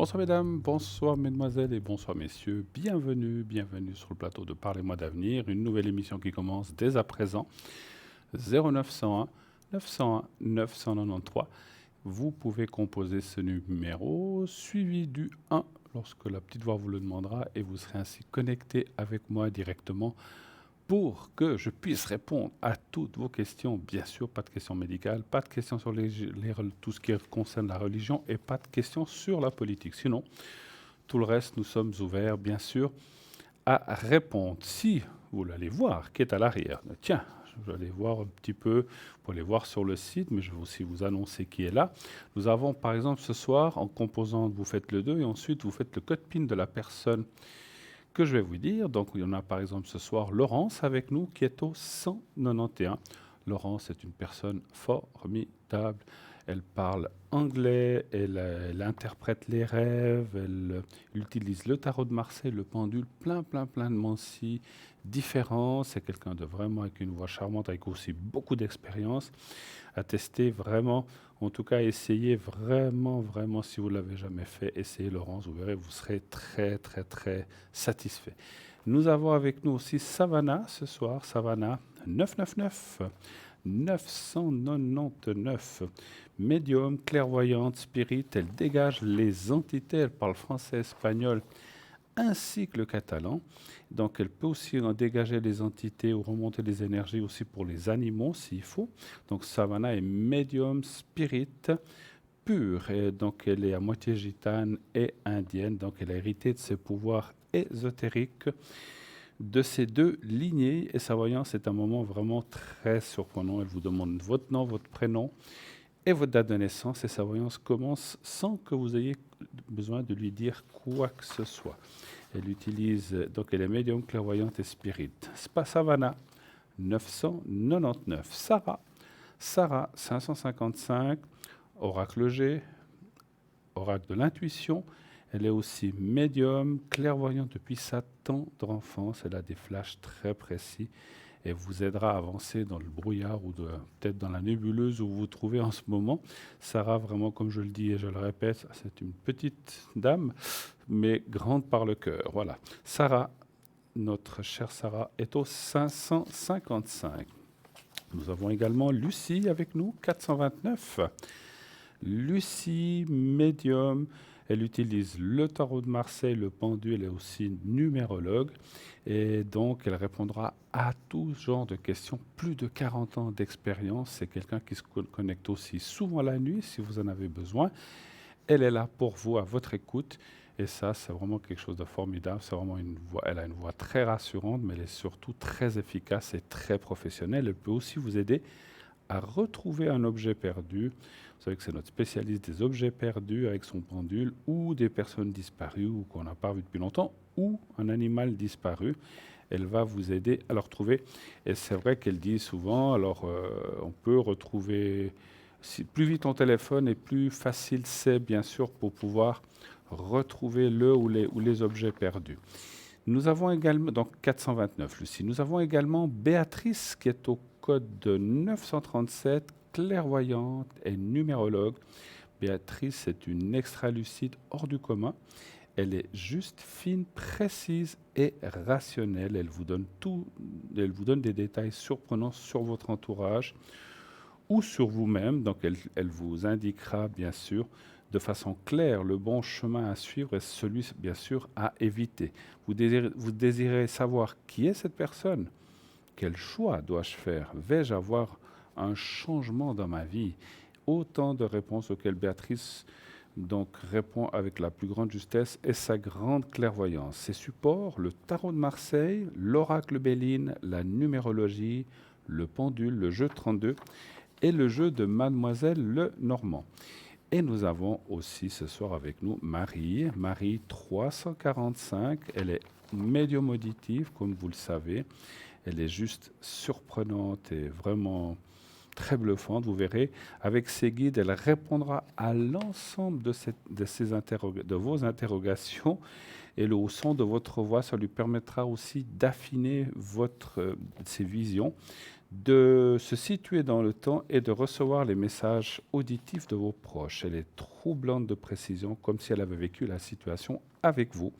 Bonsoir mesdames, bonsoir mesdemoiselles et bonsoir messieurs. Bienvenue sur le plateau de Parlez-moi d'avenir, une nouvelle émission qui commence dès à présent. 0901 901 993. Vous pouvez composer ce numéro suivi du 1 lorsque la petite voix vous le demandera et vous serez ainsi connecté avec moi directement pour que je puisse répondre à toutes vos questions. Bien sûr, pas de questions médicales, pas de questions sur tout ce qui concerne la religion et pas de questions sur la politique. Sinon, tout le reste, nous sommes ouverts, bien sûr, à répondre. Si vous l'allez voir, qui est à l'arrière, tiens, je vais aller voir un petit peu, pour aller voir sur le site, mais je vais aussi vous annoncer qui est là. Nous avons par exemple ce soir, en composant, vous faites le 2 et ensuite vous faites le code PIN de la personne que je vais vous dire. Donc, il y en a par exemple ce soir Laurence avec nous qui est au 191. Laurence est une personne formidable. Elle parle anglais, elle interprète les rêves, elle utilise le tarot de Marseille, le pendule, plein de mancies différents. C'est quelqu'un de vraiment avec une voix charmante, avec aussi beaucoup d'expérience à tester vraiment. En tout cas, essayez vraiment, si vous ne l'avez jamais fait, essayez Laurence, vous verrez, vous serez très satisfait. Nous avons avec nous aussi Savannah ce soir, Savannah 999. 999. Médium, clairvoyante, spirit, elle dégage les entités, elle parle français, espagnol, ainsi que le catalan. Donc elle peut aussi en dégager les entités ou remonter les énergies aussi pour les animaux s'il faut. Donc Savannah est médium, spirit, pur. Et donc elle est à moitié gitane et indienne. Donc elle a hérité de ses pouvoirs ésotériques de ces deux lignées. Et sa voyance est un moment vraiment très surprenant. Elle vous demande votre nom, votre prénom et votre date de naissance. Et sa voyance commence sans que vous ayez besoin de lui dire quoi que ce soit. Elle utilise, donc elle est médium, clairvoyante et spirit. Spa Savannah 999. Sarah 555. Oracle G, oracle de l'intuition. Elle est aussi médium, clairvoyante depuis sa tendre enfance. Elle a des flashs très précis et vous aidera à avancer dans le brouillard ou peut-être dans la nébuleuse où vous vous trouvez en ce moment. Sarah, vraiment, comme je le dis et je le répète, c'est une petite dame, mais grande par le cœur. Voilà. Sarah, notre chère Sarah, est au 555. Nous avons également Lucie avec nous, 429. Lucie, médium, elle utilise le tarot de Marseille, le pendule, elle est aussi numérologue. Et donc, elle répondra à tout genre de questions. Plus de 40 ans d'expérience. C'est quelqu'un qui se connecte aussi souvent la nuit, si vous en avez besoin. Elle est là pour vous, à votre écoute. Et ça, c'est vraiment quelque chose de formidable. C'est vraiment une voix. Elle a une voix très rassurante, mais elle est surtout très efficace et très professionnelle. Elle peut aussi vous aider à retrouver un objet perdu. Vous savez que c'est notre spécialiste des objets perdus avec son pendule, ou des personnes disparues ou qu'on n'a pas vues depuis longtemps, ou un animal disparu. Elle va vous aider à le retrouver. Et c'est vrai qu'elle dit souvent, alors on peut retrouver, plus vite on téléphone et plus facile c'est bien sûr pour pouvoir retrouver le ou les objets perdus. Nous avons également, donc 429 Lucie, nous avons également Béatrice qui est au code de 937, clairvoyante et numérologue. Béatrice est une extra-lucide hors du commun. Elle est juste, fine, précise et rationnelle. Elle vous donne des détails surprenants sur votre entourage ou sur vous-même. Donc elle vous indiquera bien sûr de façon claire le bon chemin à suivre et celui bien sûr à éviter. Vous désirez savoir qui est cette personne? Quel choix dois-je faire? Vais-je avoir un changement dans ma vie? Autant de réponses auxquelles Béatrice donc répond avec la plus grande justesse et sa grande clairvoyance. Ses supports, le tarot de Marseille, l'oracle Béline, la numérologie, le pendule, le jeu 32 et le jeu de Mademoiselle Lenormand. Et nous avons aussi ce soir avec nous Marie 345. Elle est médium auditive, comme vous le savez. Elle est juste surprenante et vraiment très bluffante. Vous verrez, avec ses guides, elle répondra à l'ensemble de vos interrogations. Et le son de votre voix, ça lui permettra aussi d'affiner ses visions. de se situer dans le temps et de recevoir les messages auditifs de vos proches. Elle est troublante de précision, comme si elle avait vécu la situation avec vous.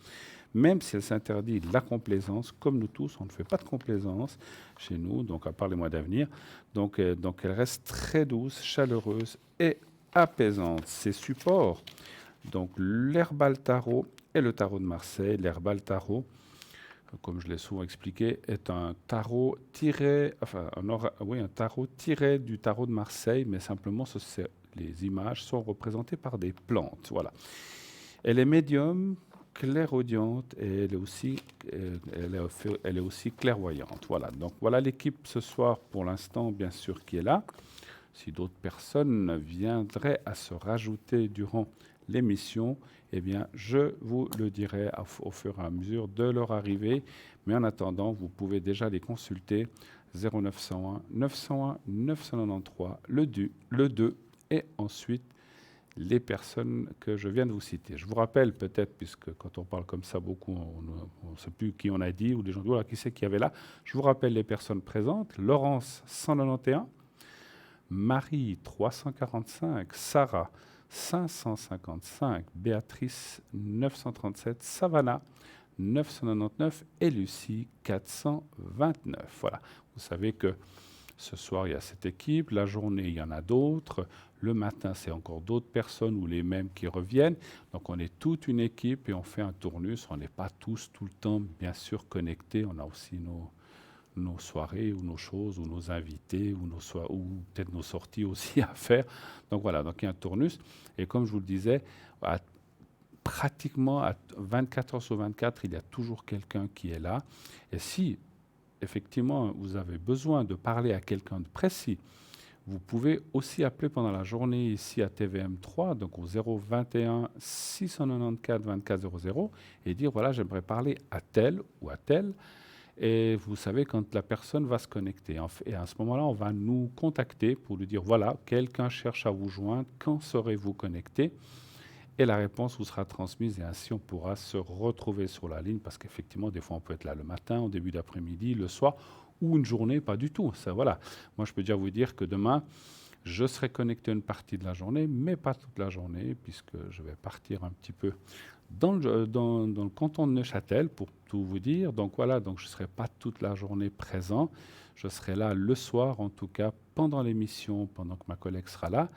Même si elle s'interdit la complaisance, comme nous tous, on ne fait pas de complaisance chez nous, donc à part les mois d'avenir. Donc elle reste très douce, chaleureuse et apaisante. Ses supports, donc l'Herbal Tarot et le Tarot de Marseille. L'Herbal Tarot, comme je l'ai souvent expliqué, est un tarot tiré, un tarot tiré du Tarot de Marseille, mais simplement les images sont représentées par des plantes. Voilà. Elle est médium, clairaudiente et elle est aussi clairvoyante. Voilà. Donc voilà l'équipe ce soir pour l'instant, bien sûr, qui est là. Si d'autres personnes viendraient à se rajouter durant l'émission, eh bien, je vous le dirai au fur et à mesure de leur arrivée. Mais en attendant, vous pouvez déjà les consulter 0901 901 993, le 2 et ensuite les personnes que je viens de vous citer. Je vous rappelle peut-être, puisque quand on parle comme ça, beaucoup, on ne sait plus qui on a dit, ou des gens disent, voilà, qui c'est qui avait là. Je vous rappelle les personnes présentes. Laurence, 191. Marie, 345. Sarah, 555. Béatrice, 937. Savannah, 999. Et Lucie, 429. Voilà. Vous savez que ce soir, il y a cette équipe. La journée, il y en a d'autres. Le matin, c'est encore d'autres personnes ou les mêmes qui reviennent. Donc, on est toute une équipe et on fait un tournus. On n'est pas tous tout le temps, bien sûr, connectés. On a aussi nos soirées ou nos choses ou nos invités ou peut-être nos sorties aussi à faire. Donc, voilà. Donc, il y a un tournus. Et comme je vous le disais, pratiquement à 24 heures sur 24, il y a toujours quelqu'un qui est là. Et si effectivement, vous avez besoin de parler à quelqu'un de précis, vous pouvez aussi appeler pendant la journée ici à TVM3, donc au 021 694 2400 et dire, voilà, j'aimerais parler à tel ou à tel. Et vous savez, quand la personne va se connecter, et à ce moment-là, on va nous contacter pour lui dire, voilà, quelqu'un cherche à vous joindre, quand serez-vous connecté? Et la réponse vous sera transmise et ainsi on pourra se retrouver sur la ligne parce qu'effectivement, des fois, on peut être là le matin, au début d'après-midi, le soir ou une journée, pas du tout. Ça, voilà. Moi, je peux déjà vous dire que demain, je serai connecté une partie de la journée, mais pas toute la journée puisque je vais partir un petit peu dans le canton de Neuchâtel pour tout vous dire. Donc voilà, donc je ne serai pas toute la journée présent. Je serai là le soir, en tout cas, pendant l'émission, pendant que ma collègue sera là.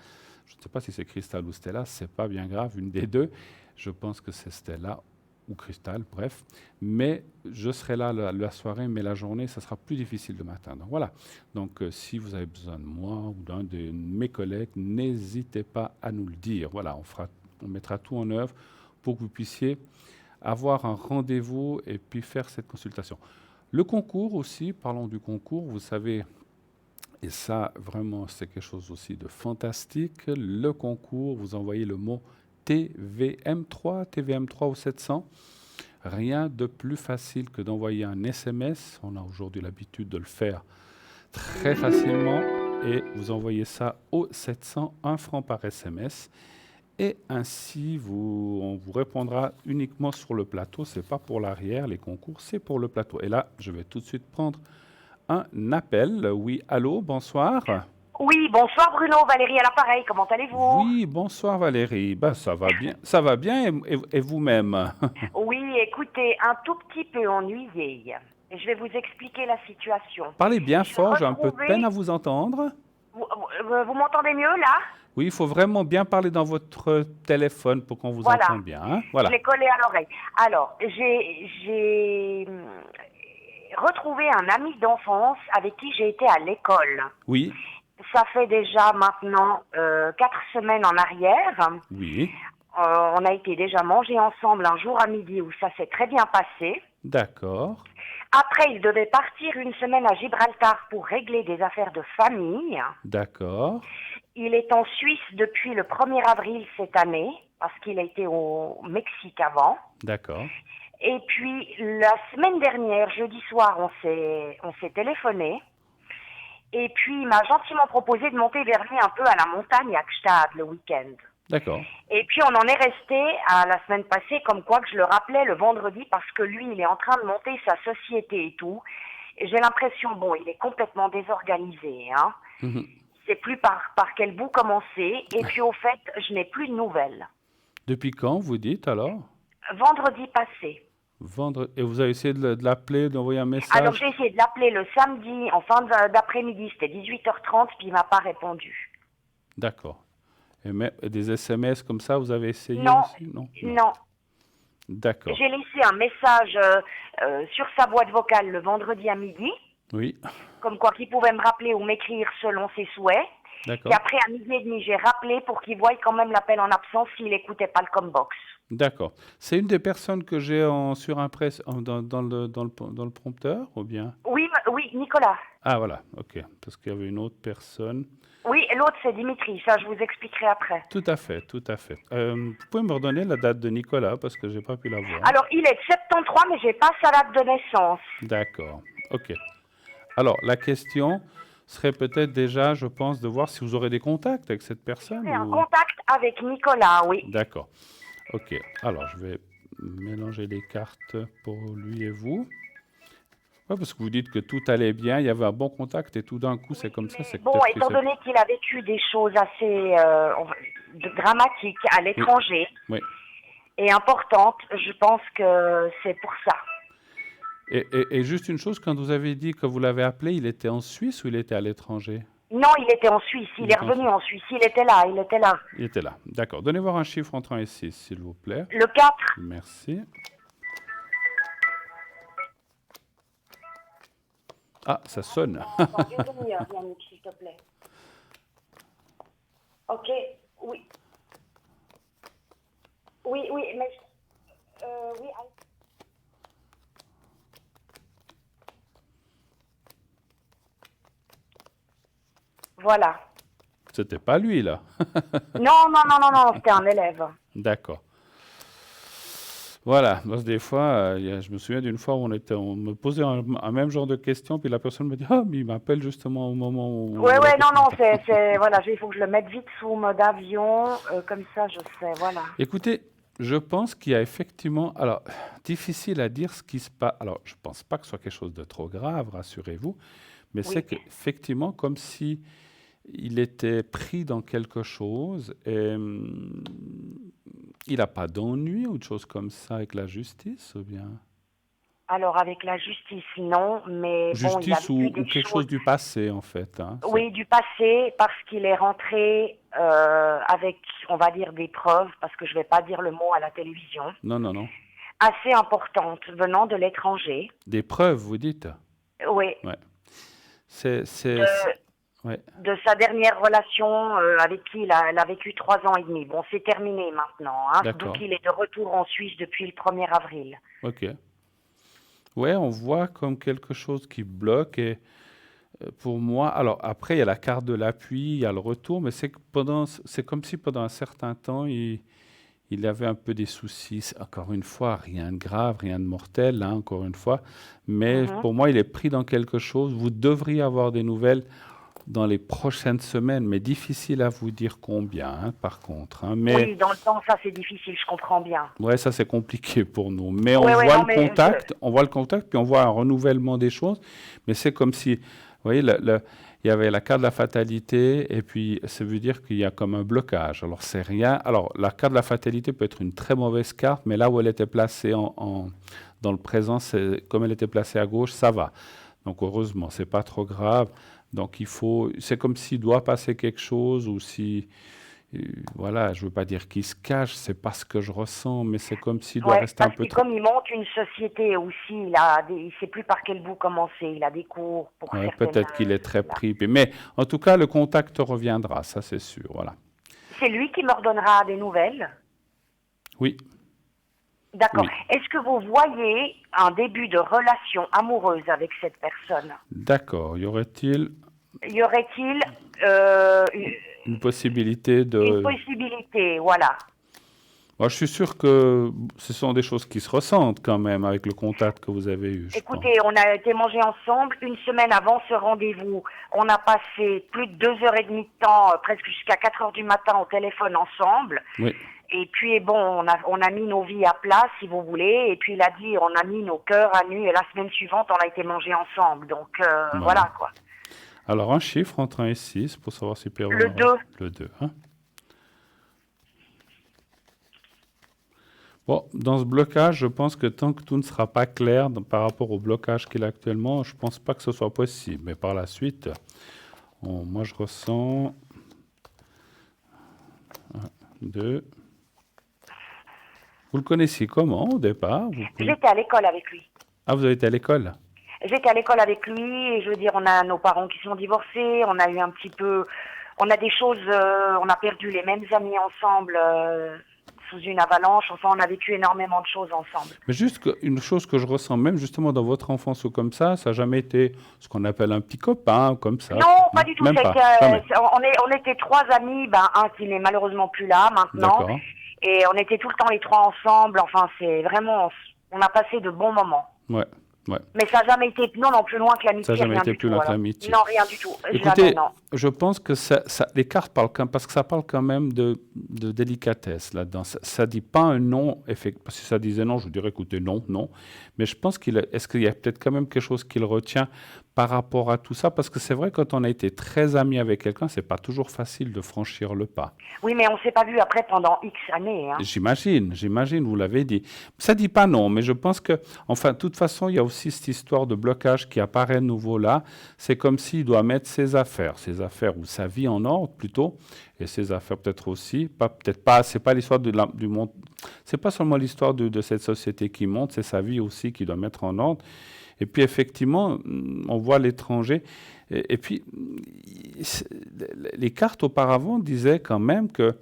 Je ne sais pas si c'est Cristal ou Stella, c'est pas bien grave, une des deux. Je pense que c'est Stella ou Cristal, bref. Mais je serai là la soirée, mais la journée, ça sera plus difficile le matin. Donc voilà. Donc si vous avez besoin de moi ou d'un de mes collègues, n'hésitez pas à nous le dire. Voilà, on mettra tout en œuvre pour que vous puissiez avoir un rendez-vous et puis faire cette consultation. Le concours aussi, parlons du concours, vous savez. Et ça, vraiment, c'est quelque chose aussi de fantastique. Le concours, vous envoyez le mot TVM3 au 700. Rien de plus facile que d'envoyer un SMS. On a aujourd'hui l'habitude de le faire très facilement. Et vous envoyez ça au 700, 1 franc par SMS. Et ainsi, on vous répondra uniquement sur le plateau. Ce n'est pas pour l'arrière, les concours, c'est pour le plateau. Et là, je vais tout de suite prendre un appel. Oui, allô, bonsoir. Oui, bonsoir Bruno, Valérie à l'appareil, comment allez-vous? Oui, bonsoir Valérie. Ben, ça va bien et vous-même? Oui, écoutez, un tout petit peu ennuyée. Je vais vous expliquer la situation. Parlez bien J'ai fort, j'ai un peu de peine retrouvé... à vous entendre. Vous m'entendez mieux là? Oui, il faut vraiment bien parler dans votre téléphone pour qu'on vous Voilà, entende bien, hein. je Voilà. l'ai collé à l'oreille. Alors, j'ai retrouvé un ami d'enfance avec qui j'ai été à l'école. Oui, Ça fait déjà maintenant 4 semaines en arrière. oui, On a été déjà manger ensemble un jour à midi où ça s'est très bien passé. d'accord, Après, il devait partir une semaine à Gibraltar pour régler des affaires de famille. d'accord, Il est en Suisse depuis le 1er avril cette année, parce qu'il a été au Mexique avant. d'accord, Et puis, la semaine dernière, jeudi soir, on s'est téléphoné. Et puis, il m'a gentiment proposé de monter vers lui un peu à la montagne à Gstaad le week-end. d'accord, Et puis, on en est resté à la semaine passée, comme quoi que je le rappelais le vendredi, parce que lui, il est en train de monter sa société et tout. Et j'ai l'impression, bon, il est complètement désorganisé, hein. Mhm. C'est plus par quel bout commencer. Et puis au fait, je n'ai plus de nouvelles. Depuis quand vous dites alors? Vendredi passé. Et vous avez essayé de l'appeler, d'envoyer un Alors message? j'ai essayé de l'appeler le samedi en fin d'après-midi, c'était 18h30, puis il m'a pas répondu. D'accord. Et des SMS comme ça, vous avez essayé Non, aussi? Non? Non. non. D'accord. J'ai laissé un message sur sa boîte vocale le vendredi à midi, Oui. comme quoi qu'il pouvait me rappeler ou m'écrire selon ses souhaits. Puis D'accord. après, à midi et demi, j'ai rappelé pour qu'il voie quand même l'appel en absence s'il n'écoutait pas le combox. D'accord. C'est une des personnes que j'ai sur dans le prompteur, ou bien? Oui, oui, Nicolas. Ah, voilà. OK. Parce qu'il y avait une autre personne. Oui, et l'autre, c'est Dimitri. Ça, je vous expliquerai après. Tout à fait, tout à fait. Vous pouvez me redonner la date de Nicolas parce que j'ai pas pu la voir. Alors, il est de 73, mais j'ai pas sa date de naissance. D'accord. OK. Alors, la question serait peut-être déjà, je pense, de voir si vous aurez des contacts avec cette personne J'ai un ou... contact avec Nicolas, oui. D'accord. OK. Alors, je vais mélanger les cartes pour lui et vous. Ouais, parce que vous dites que tout allait bien, il y avait un bon contact et tout d'un coup, c'est comme ça, c'est Bon, peut-être que étant c'est... donné qu'il a vécu des choses assez dramatiques à Oui, l'étranger oui. et importantes, je pense que c'est pour ça. Et juste une chose, quand vous avez dit que vous l'avez appelé, il était en Suisse ou il était à l'étranger? Non, il était en Suisse, il Il est était en revenu Suisse. en Suisse, il était là, il était là. Il était là. D'accord. Donnez voir un chiffre entre 1 et 6, s'il vous plaît. Le 4, Merci. Ah, ça sonne. dans une demi-heure, Yannick, s'il te plaît. Ok, oui. Oui, oui, mais... oui, voilà. C'était pas lui, là. Non, non, non, non, non, c'était un élève. D'accord. Voilà. Parce que des fois, je me souviens d'une fois où on me posait un même genre de question, puis la personne me dit, ah, mais il m'appelle justement au moment où... Ouais, ouais, non, non, D'accord. voilà, il faut que je le mette vite sous mode avion, comme ça, je sais, voilà. Écoutez, je pense qu'il y a effectivement... Alors, difficile à dire ce qui se passe. Alors, je pense pas que ce soit quelque chose de trop grave, rassurez-vous, mais c'est Oui. qu'effectivement, comme si il était pris dans quelque chose et il n'a pas d'ennui ou de choses comme ça avec la justice, ou bien Alors, avec la justice, non, mais bon, il a justice vécu ou des quelque choses, chose du passé en fait, hein, oui, du passé, parce qu'il est rentré avec, on va dire, des preuves, parce que je vais pas dire le mot à la télévision, Non, non, non. assez importantes venant de l'étranger. Des preuves, vous dites? Oui, Ouais. de, Ouais. de sa dernière relation avec qui elle a vécu 3 ans et demi. Bon, c'est terminé maintenant, hein, donc D'accord. il est de retour en Suisse depuis le 1er avril. Ok. Ouais, on voit comme quelque chose qui bloque et pour moi, alors après il y a la carte de l'appui, il y a le retour, mais c'est comme si pendant un certain temps il avait un peu des soucis. Encore une fois, rien de grave, rien de mortel, hein, encore une fois. Mais Mhm. pour moi, il est pris dans quelque chose. Vous devriez avoir des nouvelles dans les prochaines semaines, mais difficile à vous dire combien, hein, par contre, hein. Mais Oui, dans le temps, ça c'est difficile, je comprends bien. ouais, ça c'est compliqué pour nous. Mais Ouais, ouais, non, mais on voit le contact, puis on voit un renouvellement des choses. Mais c'est comme si, vous voyez, il y avait la carte de la fatalité, et puis ça veut dire qu'il y a comme un blocage. Alors c'est rien. Alors la carte de la fatalité peut être une très mauvaise carte, mais là où elle était placée dans le présent, comme elle était placée à gauche, ça va. Donc heureusement, c'est pas trop grave. Donc c'est comme s'il doit passer quelque chose ou si, voilà, je veux pas dire qu'il se cache, c'est pas ce que je ressens, mais c'est comme s'il doit ouais, rester un parce peu que comme il monte une société aussi, il sait plus par quel bout commencer. Il a des cours pour Ouais, certaines. peut-être qu'il est très Là. pris, mais en tout cas, le contact reviendra, ça c'est sûr, voilà. C'est lui qui me redonnera des nouvelles. Oui, D'accord. oui, Est-ce que vous voyez un début de relation amoureuse avec cette personne? d'accord. Y aurait-il Y aurait-il une possibilité une de... possibilité? Voilà. Moi, je suis sûr que ce sont des choses qui se ressentent quand même avec le contact que vous avez eu, je pense. Écoutez, on a été manger ensemble une semaine avant ce rendez-vous. On a passé plus de 2 heures et demie de temps, presque jusqu'à 4 heures du matin au téléphone ensemble. Oui, Et puis bon, on a mis nos vies à plat, si vous voulez. Et puis il a dit, on a mis nos cœurs à nu. Et la semaine suivante, on a été manger ensemble. Donc Voilà. voilà quoi. Alors, un chiffre entre 1 et 6 pour savoir si Pierre Le Roland- 2. Le 2. Hein. Bon, dans ce blocage, je pense que tant que tout ne sera pas clair par rapport au blocage qu'il a actuellement, je ne pense pas que ce soit possible. Mais par la suite, moi je ressens 1, 2. Vous le connaissiez comment au départ? J'étais à l'école avec lui. Ah, vous avez été à l'école? J'étais à l'école avec lui et je veux dire, on a nos parents qui sont divorcés, on a eu un petit peu, on a des choses, on a perdu les mêmes amis ensemble sous une avalanche. Enfin, on a vécu énormément de choses ensemble. Mais juste une chose que je ressens, même justement dans votre enfance ou comme ça n'a jamais été ce qu'on appelle un petit copain, comme ça. Non, pas du tout. Même pas, jamais. On était 3 amis, un qui n'est malheureusement plus là maintenant. D'accord. Et on était tout le temps les 3 ensemble. Enfin, c'est vraiment, on a passé de bons moments. Ouais. Ouais. Mais ça n'a jamais été plus loin que l'amitié. Ça n'a jamais rien été du plus tout, loin que alors. l'amitié. Non, rien du tout. Écoutez, Jamais, non. je pense que les cartes parlent parce que ça parle quand même de délicatesse là-dedans. Ça dit pas un non, parce que si ça disait non, je vous dirais écoutez, non. Mais je pense est-ce qu'il y a peut-être quand même quelque chose qu'il retient par rapport à tout ça? Parce que c'est vrai, quand on a été très amis avec quelqu'un, c'est pas toujours facile de franchir le pas. Oui, mais on s'est pas vu après pendant X années. Hein. J'imagine, vous l'avez dit. Ça dit pas non, mais je pense que, enfin, de toute façon, il y a aussi cette histoire de blocage qui apparaît nouveau là. C'est comme s'il doit mettre ses affaires ou sa vie en ordre plutôt, et ses affaires peut-être aussi. Peut-être pas. C'est pas l'histoire du monde. C'est pas seulement l'histoire de cette société qui monte, c'est sa vie aussi qu'il doit mettre en ordre. Et puis effectivement, on voit l'étranger. Et puis, les cartes auparavant disaient quand même que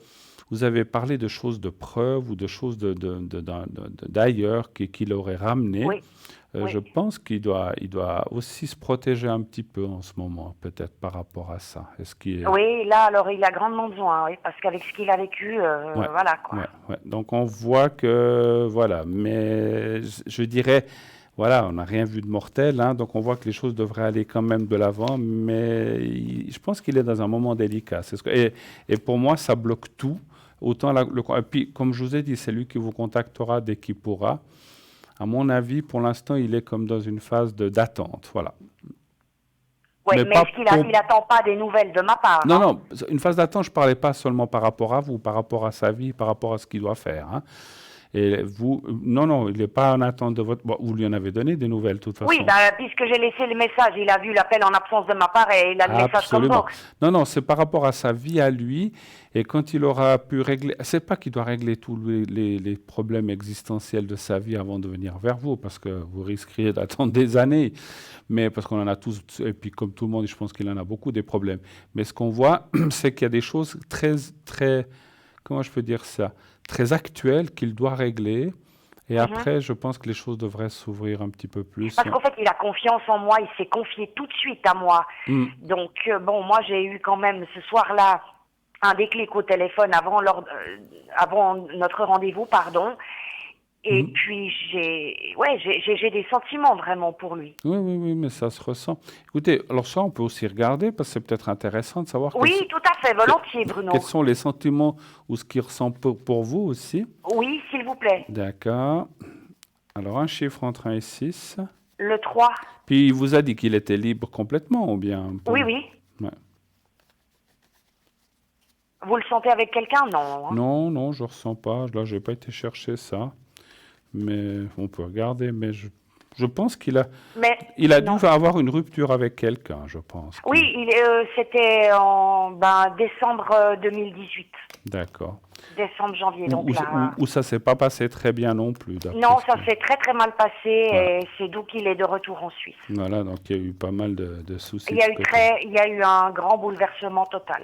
vous avez parlé de choses de preuves ou de choses d'ailleurs qui l'auraient ramené. Oui. Oui. Je pense qu'il doit aussi se protéger un petit peu en ce moment, peut-être par rapport à ça. Oui, là, alors il a grandement besoin, oui, parce qu'avec ce qu'il a vécu, voilà quoi. Ouais. Donc on voit que, voilà, mais je dirais, voilà, on n'a rien vu de mortel, hein, donc on voit que les choses devraient aller quand même de l'avant, mais je pense qu'il est dans un moment délicat. Et pour moi, ça bloque tout. Autant et puis, comme je vous ai dit, c'est lui qui vous contactera dès qu'il pourra. À mon avis, pour l'instant, il est comme dans une phase d'attente, voilà. Oui, mais est-ce qu'il n'attend pas des nouvelles de ma part? Non, une phase d'attente, je ne parlais pas seulement par rapport à vous, par rapport à sa vie, par rapport à ce qu'il doit faire. Hein. Et vous, non, il n'est pas en attente de votre... Bon, vous lui en avez donné des nouvelles, de toute façon. Oui, puisque j'ai laissé le message, il a vu l'appel en absence de ma part et il a le message comme box. Non, c'est par rapport à sa vie à lui. Et quand il aura pu régler... C'est pas qu'il doit régler tous les problèmes existentiels de sa vie avant de venir vers vous, parce que vous risqueriez d'attendre des années. Mais parce qu'on en a tous, et puis comme tout le monde, je pense qu'il en a beaucoup des problèmes. Mais ce qu'on voit, c'est qu'il y a des choses très, comment je peux dire ça, très actuelles qu'il doit régler. Et après, je pense que les choses devraient s'ouvrir un petit peu plus. Parce qu'en fait, il a confiance en moi, il s'est confié tout de suite à moi. Donc, bon, moi, j'ai eu quand même ce soir-là un déclic au téléphone avant notre rendez-vous, pardon. Et puis, j'ai des sentiments vraiment pour lui. Oui, mais ça se ressent. Écoutez, alors ça, on peut aussi regarder, parce que c'est peut-être intéressant de savoir... Oui, tout à fait, volontiers, Bruno. Quels sont les sentiments ou ce qu'il ressent pour vous aussi? Oui, s'il vous plaît. D'accord. Alors, un chiffre entre 1 et 6. Le 3. Puis, il vous a dit qu'il était libre complètement, ou bien... Oui. Ouais. Vous le sentez avec quelqu'un? Non. Hein? Non, je ne ressens pas. Là, je n'ai pas été chercher ça. Mais on peut regarder. Mais je pense qu'il a dû avoir une rupture avec quelqu'un, je pense. Oui, c'était en décembre 2018. D'accord. Décembre, janvier. Où ça ne s'est pas passé très bien non plus. Non, ça s'est très très mal passé, voilà. Et c'est d'où qu'il est de retour en Suisse. Voilà, donc il y a eu pas mal de soucis. Il y a eu un grand bouleversement total.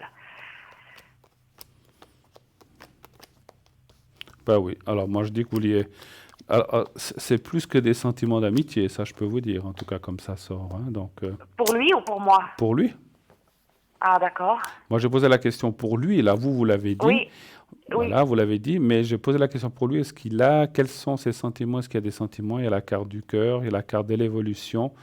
Bah oui, alors moi je dis que vous vouliez... c'est plus que des sentiments d'amitié, ça je peux vous dire, en tout cas comme ça sort. Hein, donc, pour lui ou pour moi? Pour lui. Ah d'accord. Moi j'ai posé la question pour lui, et là vous l'avez dit. Oui. Voilà, vous l'avez dit, mais j'ai posé la question pour lui, quels sont ses sentiments? Est-ce qu'il y a des sentiments? Il y a la carte du cœur, il y a la carte de l'évolution,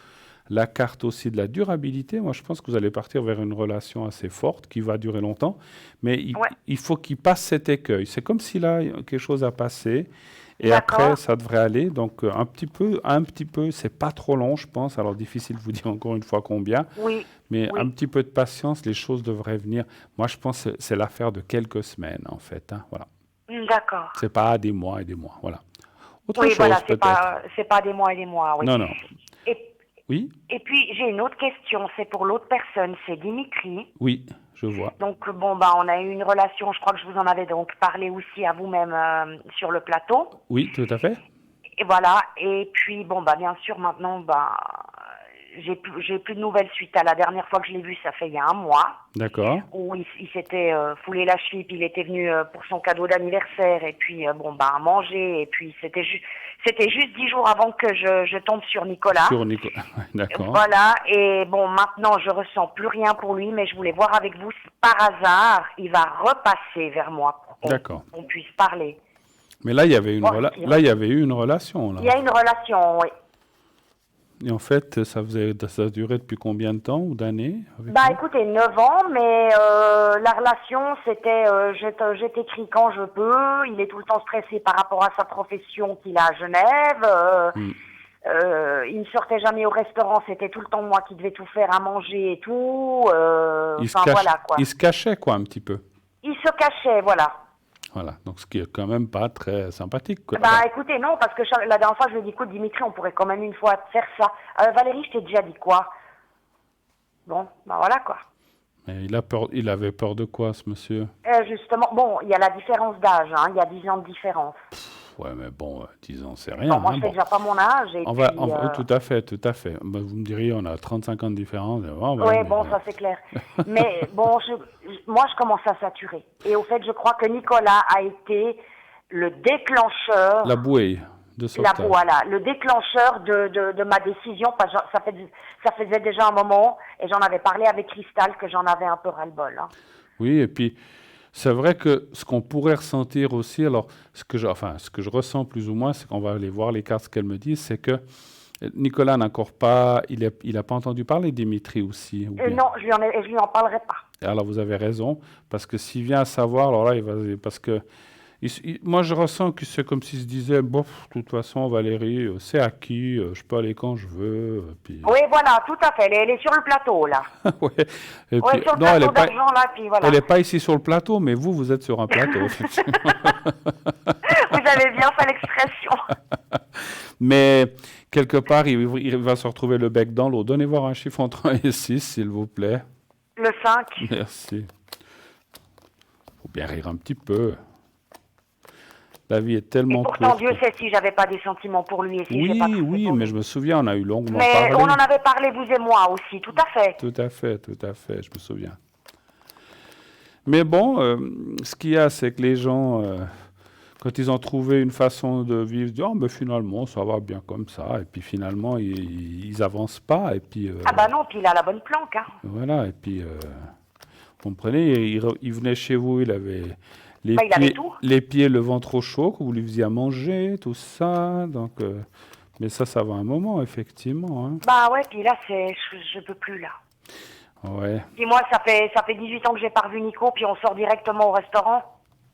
la carte aussi de la durabilité. Moi, je pense que vous allez partir vers une relation assez forte qui va durer longtemps, mais Ouais, il faut qu'il passe cet écueil. C'est comme s'il a quelque chose à passer. Et après, d'accord. ça devrait aller. Donc, un petit peu, c'est pas trop long, je pense. Alors, difficile de vous dire encore une fois combien, Oui, mais un oui. petit peu de patience, les choses devraient venir. Moi, je pense que c'est l'affaire de quelques semaines, en fait, hein. Voilà. D'accord. C'est pas des mois et des mois. Voilà. Autre Oui, voilà, chose, peut-être. c'est pas des mois et des mois, oui. Non, non. Et, Oui, et puis, j'ai une autre question, c'est pour l'autre personne, c'est Dimitri. oui, je vois. Donc, bon, bah, on a eu une relation, je crois que je vous en avais donc parlé aussi à vous-même sur le plateau. Oui, tout à fait. Et voilà, et puis, bon, bah, bien sûr, maintenant, bah, j'ai plus de nouvelles suite à la dernière fois que je l'ai vu, ça fait il y a un mois, D'accord. où il s'était foulé la cheville, puis il était venu pour son cadeau d'anniversaire, et puis, bon, bah, à manger, et puis c'était juste 10 jours avant que je tombe sur Nicolas. Sur Nicolas. D'accord. Voilà, et bon, maintenant, je ressens plus rien pour lui, mais je voulais voir avec vous si par hasard, il va repasser vers moi pour D'accord. qu'on puisse parler. Mais là, il y avait Voir ce qu'il là, il y avait eu une relation, là. Il y a une relation, oui. Et en fait, ça a duré depuis combien de temps ou d'années avec Bah lui? écoutez, 9 ans, mais la relation, c'était je t'écris quand je peux, il est tout le temps stressé par rapport à sa profession qu'il a à Genève, Hmm. il ne sortait jamais au restaurant, c'était tout le temps moi qui devais tout faire à manger et tout, enfin voilà quoi. Il se cachait, quoi, un petit peu. Il se cachait, voilà. Voilà. Donc, ce qui est quand même pas très sympathique, quoi. Bah écoutez, non, parce que la dernière fois je lui ai dit, écoute Dimitri, on pourrait quand même une fois faire ça. Valérie, je t'ai déjà dit quoi? Bon, bah voilà quoi. Mais il avait peur de quoi, ce monsieur? Justement, bon, il y a la différence d'âge, hein, il y a 10 ans de différence. Ouais, mais bon, 10 ans, c'est Bon, rien, moi, hein, je fais bon. déjà pas mon âge, et puis... Tout à fait, tout à fait. Bah, vous me diriez, on a 35 ans de différence. Bon, ouais, oui, mais bon, bon. ça c'est clair. Mais bon, moi, je commence à saturer. Et au fait, je crois que Nicolas a été le La déclencheur, bouée de sauvetage. voilà, le déclencheur de ma décision, parce que ça faisait déjà un moment, et j'en avais parlé avec Cristal, que j'en avais un peu ras-le-bol, hein. Oui, et puis c'est vrai que ce qu'on pourrait ressentir aussi, alors ce que je ressens plus ou moins, c'est qu'on va aller voir les cartes, ce qu'elles me disent, c'est que Nicolas n'a encore pas, il a pas entendu parler de Dimitri aussi, ou bien. Non, je lui en parlerai pas. Alors vous avez raison, parce que s'il vient à savoir, alors là, parce que moi je ressens que c'est comme s'il se disait, bon, de toute façon, Valérie, c'est acquis, je peux aller quand je veux, puis. Oui, voilà, tout à fait. Elle est sur le plateau, là. Ouais. Et Oui, puis, sur le non, plateau d'argent, là, puis voilà. elle n'est pas ici sur le plateau, mais vous êtes sur un plateau, effectivement. Vous avez bien fait l'expression. Mais quelque part, il va se retrouver le bec dans l'eau. Donnez voir un chiffre entre 1 et 6, s'il vous plaît. Le 5. Merci. Faut bien rire un petit peu. La vie est Et tellement pourtant, courte. Dieu sait si j'avais pas des sentiments pour lui et si j'ai pas Oui, tout fait oui, pour mais lui. je me souviens, on a eu longuement Mais parlé. on en avait parlé, vous et moi aussi, tout à fait. Tout à fait, je me souviens. Mais bon, ce qu'il y a, c'est que les gens, quand ils ont trouvé une façon de vivre, ils disent, oh, mais finalement, ça va bien comme ça. Et puis finalement, ils avancent pas. Et puis, Ah bah non, puis il a la bonne planque, hein. voilà, et puis, vous comprenez, il venait chez vous, il avait Bah, il avait tout. les pieds, le ventre au chaud, que vous lui faisiez à manger, tout ça. Donc, mais ça va un moment, effectivement, hein. Bah ouais, puis là, je peux plus, là. Ouais. Puis moi, ça fait 18 ans que j'ai pas revu Nico, puis on sort directement au restaurant.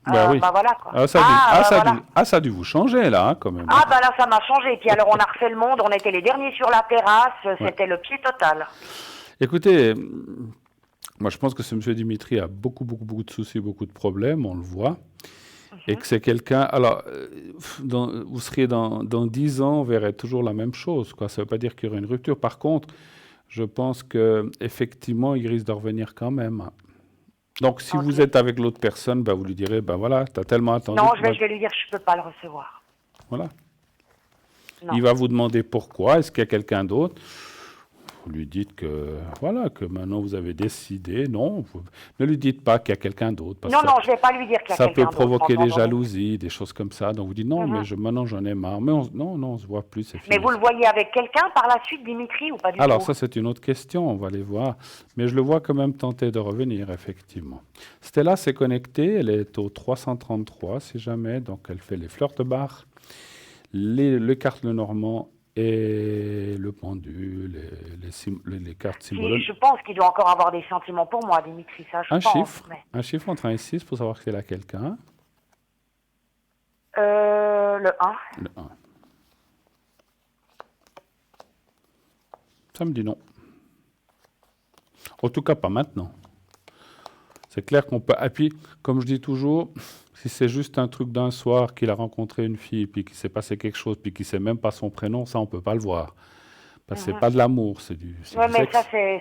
Bah oui. Bah voilà, quoi. Ah, ça a dû vous changer, là, hein, quand même. Ah bah là, ça m'a changé. Puis alors, on a refait le monde, on était les derniers sur la terrasse, c'était le pied total. Écoutez, moi je pense que ce monsieur Dimitri a beaucoup de soucis, beaucoup de problèmes, on le voit. Et que c'est quelqu'un... Alors, vous seriez dans 10 ans, on verrait toujours la même chose, quoi. Ça ne veut pas dire qu'il y aurait une rupture. Par contre, je pense qu'effectivement, il risque de revenir quand même. Donc, si vous êtes avec l'autre personne, vous lui direz, voilà, tu as tellement attendu. Non, je vais lui dire, je peux pas le recevoir. Voilà. Non. Il va vous demander pourquoi, est-ce qu'il y a quelqu'un d'autre? Vous lui dites que, voilà, que maintenant vous avez décidé. Non, ne lui dites pas qu'il y a quelqu'un d'autre. Non, je ne vais pas lui dire qu'il y a quelqu'un d'autre. Ça peut provoquer des jalousies, des choses comme ça. Donc vous dites, non, mais maintenant j'en ai marre. Mais on se voit plus, c'est fini. Mais vous le voyez avec quelqu'un par la suite, Dimitri, ou pas du tout? Alors ça, c'est une autre question, on va aller voir. Mais je le vois quand même tenter de revenir, effectivement. Stella s'est connectée, elle est au 333, si jamais. Donc elle fait les fleurs de bar, le carte Lenormand et le pendule, les cartes symbologiques. Je pense qu'il doit encore avoir des sentiments pour moi, Dimitri, ça je pense. Un chiffre entre 1 et 6 pour savoir qu'il a quelqu'un. Le 1. Le 1. Ça me dit non. En tout cas, pas maintenant. C'est clair qu'on peut... Et puis, comme je dis toujours, si c'est juste un truc d'un soir qu'il a rencontré une fille, puis qu'il s'est passé quelque chose, puis qu'il ne sait même pas son prénom, ça, on ne peut pas le voir. Parce que c'est pas de l'amour, c'est du Oui, mais sexe.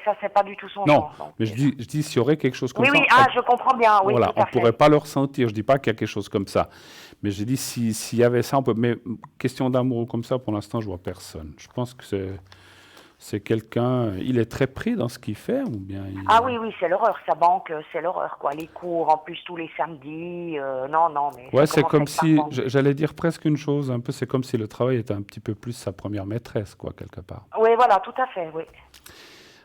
ça, c'est pas du tout son Non, genre. Donc, mais je dis s'il y aurait quelque chose comme ça... Oui, je comprends bien, oui, voilà, tout on à ne pourrait pas le ressentir. Je ne dis pas qu'il y a quelque chose comme ça. Mais je dis, s'il y avait ça, on peut... Mais question d'amour comme ça, pour l'instant, je ne vois personne. Je pense que c'est quelqu'un... Il est très pris dans ce qu'il fait, ou bien... Ah oui, c'est l'horreur, sa banque, c'est l'horreur, quoi. Les cours, en plus, tous les samedis, non, mais... Ouais, c'est comme si... J'allais dire presque une chose, un peu, c'est comme si le travail était un petit peu plus sa première maîtresse, quoi, quelque part. Oui, voilà, tout à fait, oui.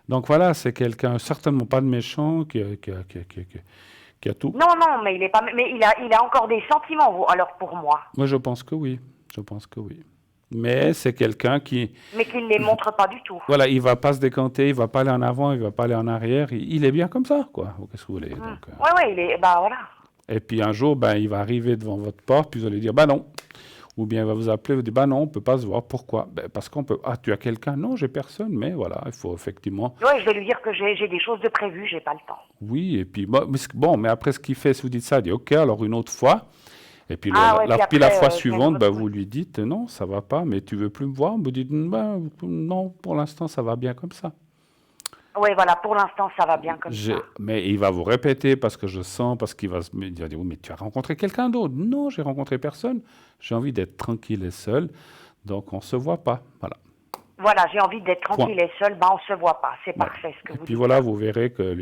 Donc voilà, c'est quelqu'un, certainement pas de méchant, qui a tout. Non, mais il est pas... Mais il a encore des sentiments, alors, pour moi. Moi, je pense que oui. Mais c'est quelqu'un qui... Mais qui ne les montre pas du tout. Voilà, il ne va pas se décanter, il ne va pas aller en avant, il ne va pas aller en arrière. Il est bien comme ça, quoi. Qu'est-ce que vous voulez Oui, il est... Bah, voilà. Et puis un jour, il va arriver devant votre porte, puis vous allez dire, non. Ou bien il va vous appeler, vous dire, non, on ne peut pas se voir. Pourquoi? Parce qu'on peut... Ah, tu as quelqu'un? Non, j'ai personne, mais voilà, il faut effectivement... Oui, je vais lui dire que j'ai des choses de prévues, j'ai pas le temps. Oui, et puis, mais après ce qu'il fait, si vous dites ça, il dit, OK, alors une autre fois... Et puis, puis la fois suivante, vous lui dites non, ça va pas, mais tu veux plus me voir. Vous dites non, pour l'instant, ça va bien comme ça. Oui, voilà, pour l'instant, ça va bien comme ça. Mais il va vous répéter parce que je sens, parce qu'il va dire oui, mais tu as rencontré quelqu'un d'autre. Non, j'ai rencontré personne. J'ai envie d'être tranquille et seul, donc on se voit pas. Voilà. Voilà, j'ai envie d'être tranquille et seul, on se voit pas. C'est parfait ce que vous dites. Puis voilà, vous verrez que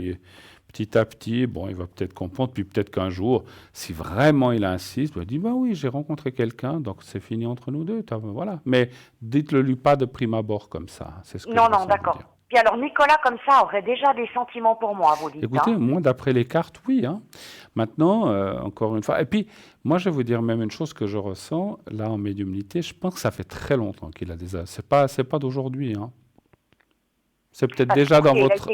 petit à petit, il va peut-être comprendre, puis peut-être qu'un jour, si vraiment il insiste, il dit, oui, j'ai rencontré quelqu'un, donc c'est fini entre nous deux, voilà. Mais dites-le lui pas de prime abord comme ça, c'est ce que non, d'accord. Puis alors, Nicolas, comme ça, aurait déjà des sentiments pour moi, vous dites. Écoutez, moi, d'après les cartes, oui. Maintenant, encore une fois, et puis, moi, je vais vous dire même une chose que je ressens, là, en médiumnité, je pense que ça fait très longtemps qu'il a des... C'est pas d'aujourd'hui, C'est peut-être déjà dans votre...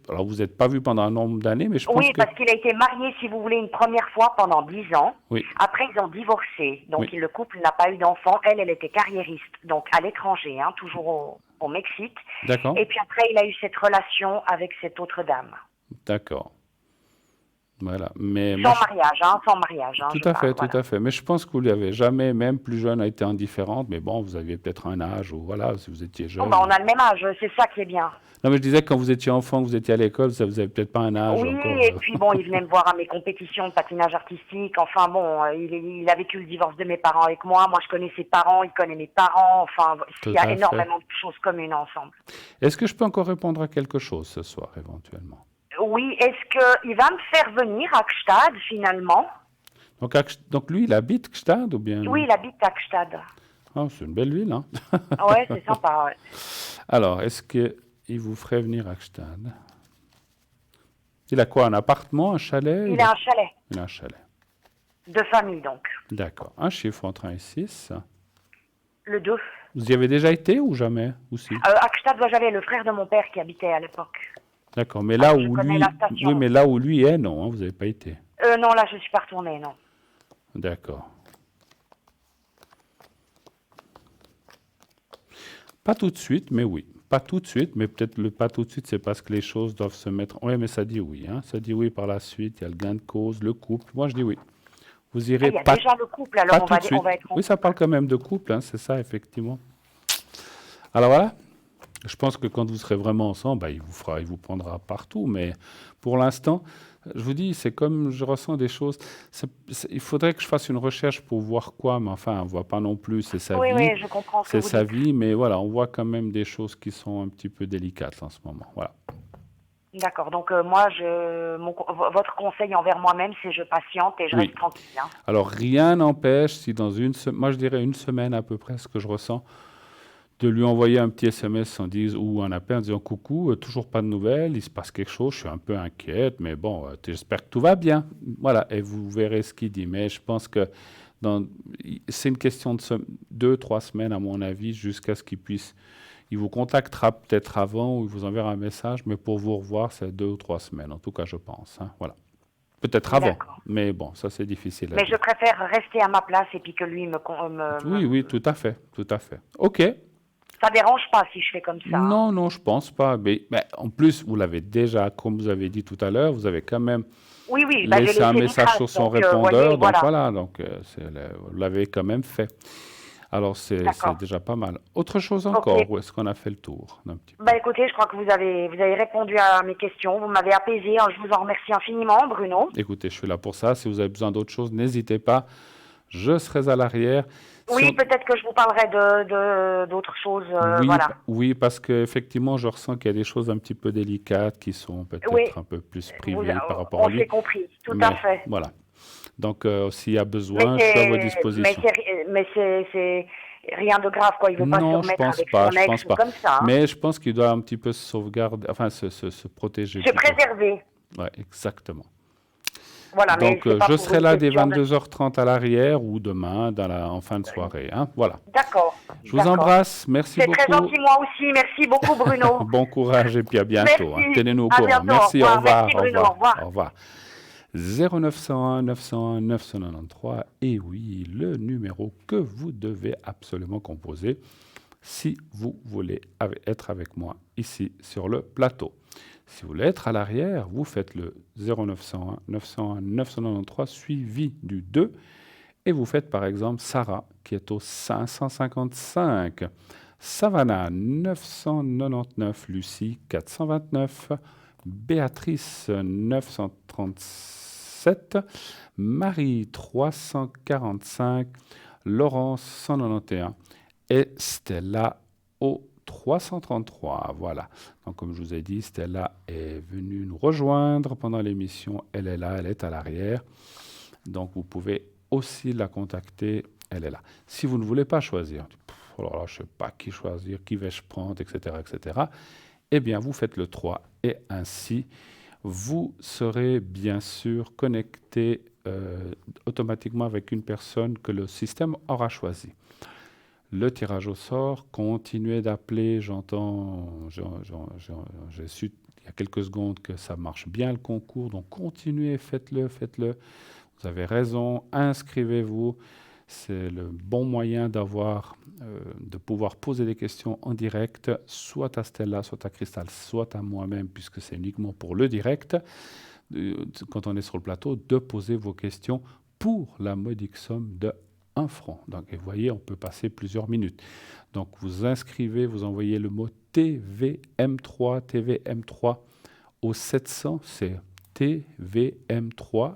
Alors, vous n'êtes pas vu pendant un nombre d'années, mais je pense Oui, parce qu'il a été marié, si vous voulez, une première fois pendant 10 ans. Oui. Après, ils ont divorcé. Donc, le couple n'a pas eu d'enfant. Elle était carriériste, donc à l'étranger, toujours au Mexique. D'accord. Et puis après, il a eu cette relation avec cette autre dame. D'accord. Voilà. Mais sans mariage. Tout à fait. Mais je pense que vous lui avez jamais, même plus jeune, a été indifférente. Mais bon, vous aviez peut-être un âge, ou voilà, si vous étiez jeune. On a le même âge, c'est ça qui est bien. Non, mais je disais que quand vous étiez enfant, que vous étiez à l'école, vous n'avez peut-être pas un âge oui, encore. Et puis il venait me voir à mes compétitions de patinage artistique. Enfin il a vécu le divorce de mes parents avec moi. Moi, je connais ses parents, il connaît mes parents. Enfin, il y a énormément de choses communes ensemble. Est-ce que je peux encore répondre à quelque chose ce soir, éventuellement? Oui, est-ce qu'il va me faire venir à Gstad, finalement? Donc lui, il habite Gstad ou bien? Oui, il habite à Gstad. Ah, c'est une belle ville, Oui, c'est sympa, ouais. Alors, est-ce qu'il vous ferait venir à Gstad? Il a quoi, un appartement, un chalet? Il a un chalet. Il a un chalet. De famille, donc. D'accord. Un chiffre entre 1 et 6. Le 2. Vous y avez déjà été ou jamais aussi? À Gstad, j'avais le frère de mon père qui habitait à l'époque. D'accord, mais là où lui, mais là où lui est, non, vous n'avez pas été. Non, là, je ne suis pas retournée, non. D'accord. Pas tout de suite, mais oui. Pas tout de suite, mais peut-être le pas tout de suite, c'est parce que les choses doivent se mettre... Oui, mais ça dit oui. Ça dit oui par la suite, il y a le gain de cause, le couple. Moi, je dis oui. Vous irez pas... Il y a déjà le couple, alors on va être... Oui, ça parle quand même de couple, c'est ça, effectivement. Alors voilà. Je pense que quand vous serez vraiment ensemble, il vous prendra partout. Mais pour l'instant, je vous dis, c'est comme je ressens des choses. Il faudrait que je fasse une recherche pour voir quoi, mais enfin, on ne voit pas non plus. C'est sa vie. Oui, je comprends. C'est sa vie, mais voilà, on voit quand même des choses qui sont un petit peu délicates en ce moment. Voilà. D'accord. Donc moi, votre conseil envers moi-même, c'est je patiente et je reste tranquille. Alors rien n'empêche, si dans moi je dirais une semaine à peu près, ce que je ressens, de lui envoyer un petit SMS ou un appel en disant « Coucou, toujours pas de nouvelles, il se passe quelque chose, je suis un peu inquiète, mais bon, j'espère que tout va bien. » Voilà, et vous verrez ce qu'il dit. Mais je pense que C'est une question de 2-3 semaines, à mon avis, jusqu'à ce qu'il puisse. Il vous contactera peut-être avant ou il vous enverra un message, mais pour vous revoir, c'est 2 ou 3 semaines, en tout cas, je pense. Hein, voilà. Peut-être avant, D'accord. mais bon, ça c'est difficile à Mais je dire. préfère rester à ma place et puis que lui Oui, oui, tout à fait, tout à fait. OK. Ça dérange pas si je fais comme ça, hein. Non, non, je pense pas. Mais en plus, vous l'avez déjà, comme vous avez dit tout à l'heure, vous avez quand même Oui, oui, bah, j'ai laissé un laissé une message trace, sur son donc voyez, répondeur, donc voilà. voilà, donc vous l'avez quand même fait. Alors c'est D'accord. déjà pas mal. Autre chose Ok. encore, où est-ce qu'on a fait le tour d'un petit peu? Bah écoutez, je crois que vous avez répondu à mes questions, vous m'avez apaisé, hein, je vous en remercie infiniment, Bruno. Écoutez, je suis là pour ça. Si vous avez besoin d'autre chose, n'hésitez pas. Je serai à l'arrière. Si Oui, on- peut-être que je vous parlerai d'autres choses, Oui, voilà. oui, parce qu'effectivement, je ressens qu'il y a des choses un petit peu délicates qui sont Oui, peut-être un peu plus vous, privées par rapport à on lui. s'est compris, tout à Mais fait. voilà. Donc, s'il y a Mais besoin, je suis à votre c'est, mais disposition. c'est, mais c'est rien de grave, quoi. Il veut pas se Non, je remettre pense avec pas, son je ex pense ou pas. comme ça, hein. Mais je pense qu'il doit un petit peu se sauvegarder, enfin se protéger Se plutôt. préserver, Ouais, exactement. voilà. Mais Donc, c'est pas je pour serai une là dès question de. 22h30 à l'arrière ou demain en fin de soirée. Hein. Voilà. D'accord, Je vous d'accord. embrasse. Merci C'est très beaucoup. gentil, moi aussi. Merci beaucoup, Bruno. Bon courage et puis à bientôt. Hein. Merci. Tenez-nous au À courant. bientôt. Au Merci. Au revoir. revoir. Merci, Au Bruno. Au revoir. revoir. Au revoir. 0901 901 993. Et oui, le numéro que vous devez absolument composer si vous voulez être avec moi ici sur le plateau. Si vous voulez être à l'arrière, vous faites le 0901 901 993 suivi du 2 et vous faites par exemple Sarah qui est au 555, Savannah 999, Lucie 429, Béatrice 937, Marie 345, Laurence 191 et Stella au 333. Voilà. Donc, comme je vous ai dit, Stella est venue nous rejoindre pendant l'émission. Elle est là, elle est à l'arrière. Donc, vous pouvez aussi la contacter. Elle est là. Si vous ne voulez pas choisir, alors là, je ne sais pas qui choisir, qui vais-je prendre, etc., etc., eh bien, vous faites le 3 et ainsi, vous serez bien sûr connecté automatiquement avec une personne que le système aura choisie. Le tirage au sort, continuez d'appeler, j'ai su il y a quelques secondes que ça marche bien le concours, donc continuez, faites-le, faites-le. Vous avez raison, inscrivez-vous, c'est le bon moyen de pouvoir poser des questions en direct, soit à Stella, soit à Cristal, soit à moi-même, puisque c'est uniquement pour le direct, quand on est sur le plateau, de poser vos questions pour la modique somme de 1 franc. Donc, et vous voyez, on peut passer plusieurs minutes. Donc, vous inscrivez, vous envoyez le mot TVM3, TVM3 au 700, c'est TVM3,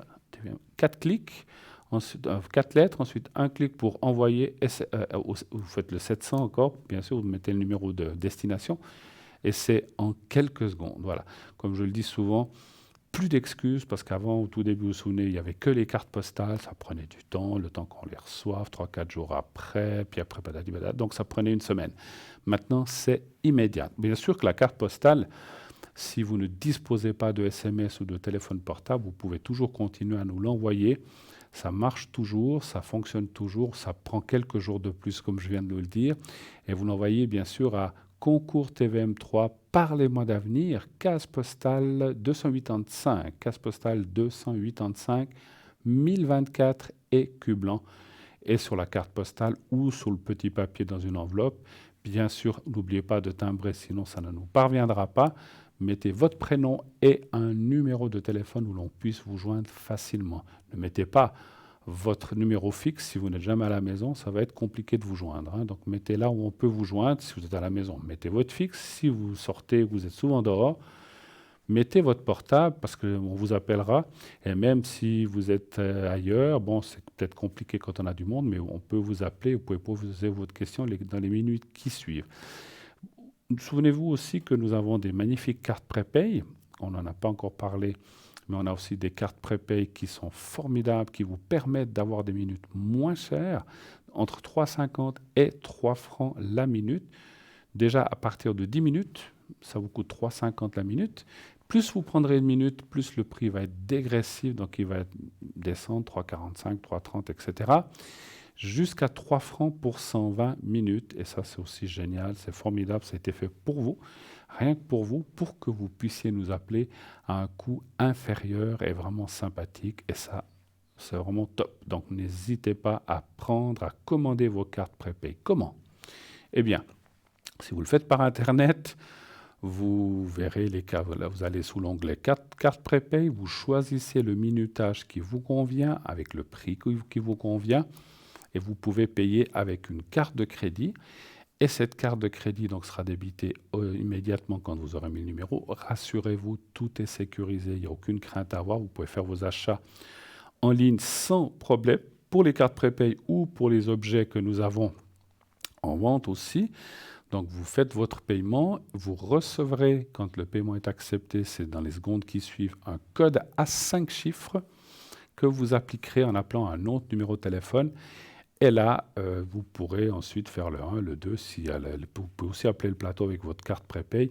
4 clics, ensuite 4 lettres, ensuite un clic pour envoyer, vous faites le 700 encore, bien sûr, vous mettez le numéro de destination, et c'est en quelques secondes. Voilà. Comme je le dis souvent, plus d'excuses, parce qu'avant, au tout début, vous vous souvenez, il n'y avait que les cartes postales, ça prenait du temps, le temps qu'on les reçoive, 3-4 jours après, puis après, donc ça prenait une semaine. Maintenant, c'est immédiat. Bien sûr que la carte postale, si vous ne disposez pas de SMS ou de téléphone portable, vous pouvez toujours continuer à nous l'envoyer. Ça marche toujours, ça fonctionne toujours, ça prend quelques jours de plus, comme je viens de le dire, et vous l'envoyez bien sûr à Concours TVM3, Parlez-moi d'avenir, case postale 285, case postale 285, 1024 écus blancs. Et sur la carte postale ou sur le petit papier dans une enveloppe, bien sûr, n'oubliez pas de timbrer, sinon ça ne nous parviendra pas. Mettez votre prénom et un numéro de téléphone où l'on puisse vous joindre facilement. Ne mettez pas votre numéro fixe, si vous n'êtes jamais à la maison, ça va être compliqué de vous joindre. Hein. Donc mettez là où on peut vous joindre, si vous êtes à la maison. Mettez votre fixe, si vous sortez, vous êtes souvent dehors, mettez votre portable parce qu'on vous appellera. Et même si vous êtes ailleurs, bon, c'est peut-être compliqué quand on a du monde, mais on peut vous appeler, vous pouvez poser votre question dans les minutes qui suivent. Souvenez-vous aussi que nous avons des magnifiques cartes prépay. On n'en a pas encore parlé, mais on a aussi des cartes prépay qui sont formidables, qui vous permettent d'avoir des minutes moins chères, entre 3,50 et 3 francs la minute. Déjà, à partir de 10 minutes, ça vous coûte 3,50 la minute. Plus vous prendrez une minute, plus le prix va être dégressif, donc il va descendre 3,45, 3,30, etc., jusqu'à 3 francs pour 120 minutes. Et ça, c'est aussi génial, c'est formidable, ça a été fait pour vous, rien que pour vous, pour que vous puissiez nous appeler à un coût inférieur et vraiment sympathique. Et ça, c'est vraiment top. Donc, n'hésitez pas à prendre, à commander vos cartes prépay. Comment? Eh bien, si vous le faites par Internet, vous verrez les cas. Là, vous allez sous l'onglet carte prépay, vous choisissez le minutage qui vous convient, avec le prix qui vous convient, et vous pouvez payer avec une carte de crédit. Et cette carte de crédit donc, sera débitée immédiatement quand vous aurez mis le numéro. Rassurez-vous, tout est sécurisé, il n'y a aucune crainte à avoir. Vous pouvez faire vos achats en ligne sans problème pour les cartes prépay ou pour les objets que nous avons en vente aussi. Donc, vous faites votre paiement, vous recevrez, quand le paiement est accepté, c'est dans les secondes qui suivent, un code à 5 chiffres que vous appliquerez en appelant un autre numéro de téléphone. Et là, vous pourrez ensuite faire le 1, le 2, vous pouvez aussi appeler le plateau avec votre carte prépay,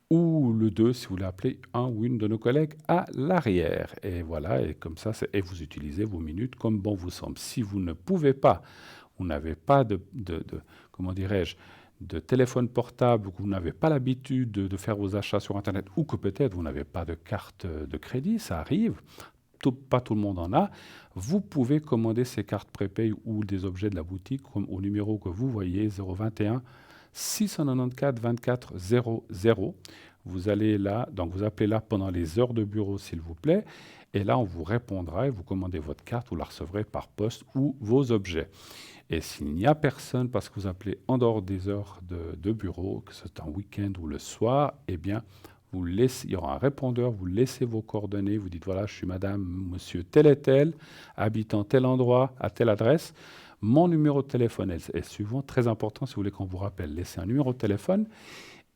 ou le 2 si vous voulez appeler un ou une de nos collègues à l'arrière. Et voilà, et comme ça, et vous utilisez vos minutes comme bon vous semble. Si vous ne pouvez pas, vous n'avez pas comment dirais-je, de téléphone portable, ou que vous n'avez pas l'habitude de faire vos achats sur Internet, ou que peut-être vous n'avez pas de carte de crédit, ça arrive, pas tout le monde en a, vous pouvez commander ces cartes prépay ou des objets de la boutique au numéro que vous voyez, 021 694 24 00. Vous allez là, donc vous appelez là pendant les heures de bureau, s'il vous plaît, et là on vous répondra et vous commandez votre carte, vous la recevrez par poste ou vos objets. Et s'il n'y a personne, parce que vous appelez en dehors des heures de bureau, que c'est un week-end ou le soir, eh bien, il y aura un répondeur, vous laissez vos coordonnées, vous dites voilà, je suis madame, monsieur tel et tel, habitant tel endroit, à telle adresse. Mon numéro de téléphone est suivant, très important si vous voulez qu'on vous rappelle, laissez un numéro de téléphone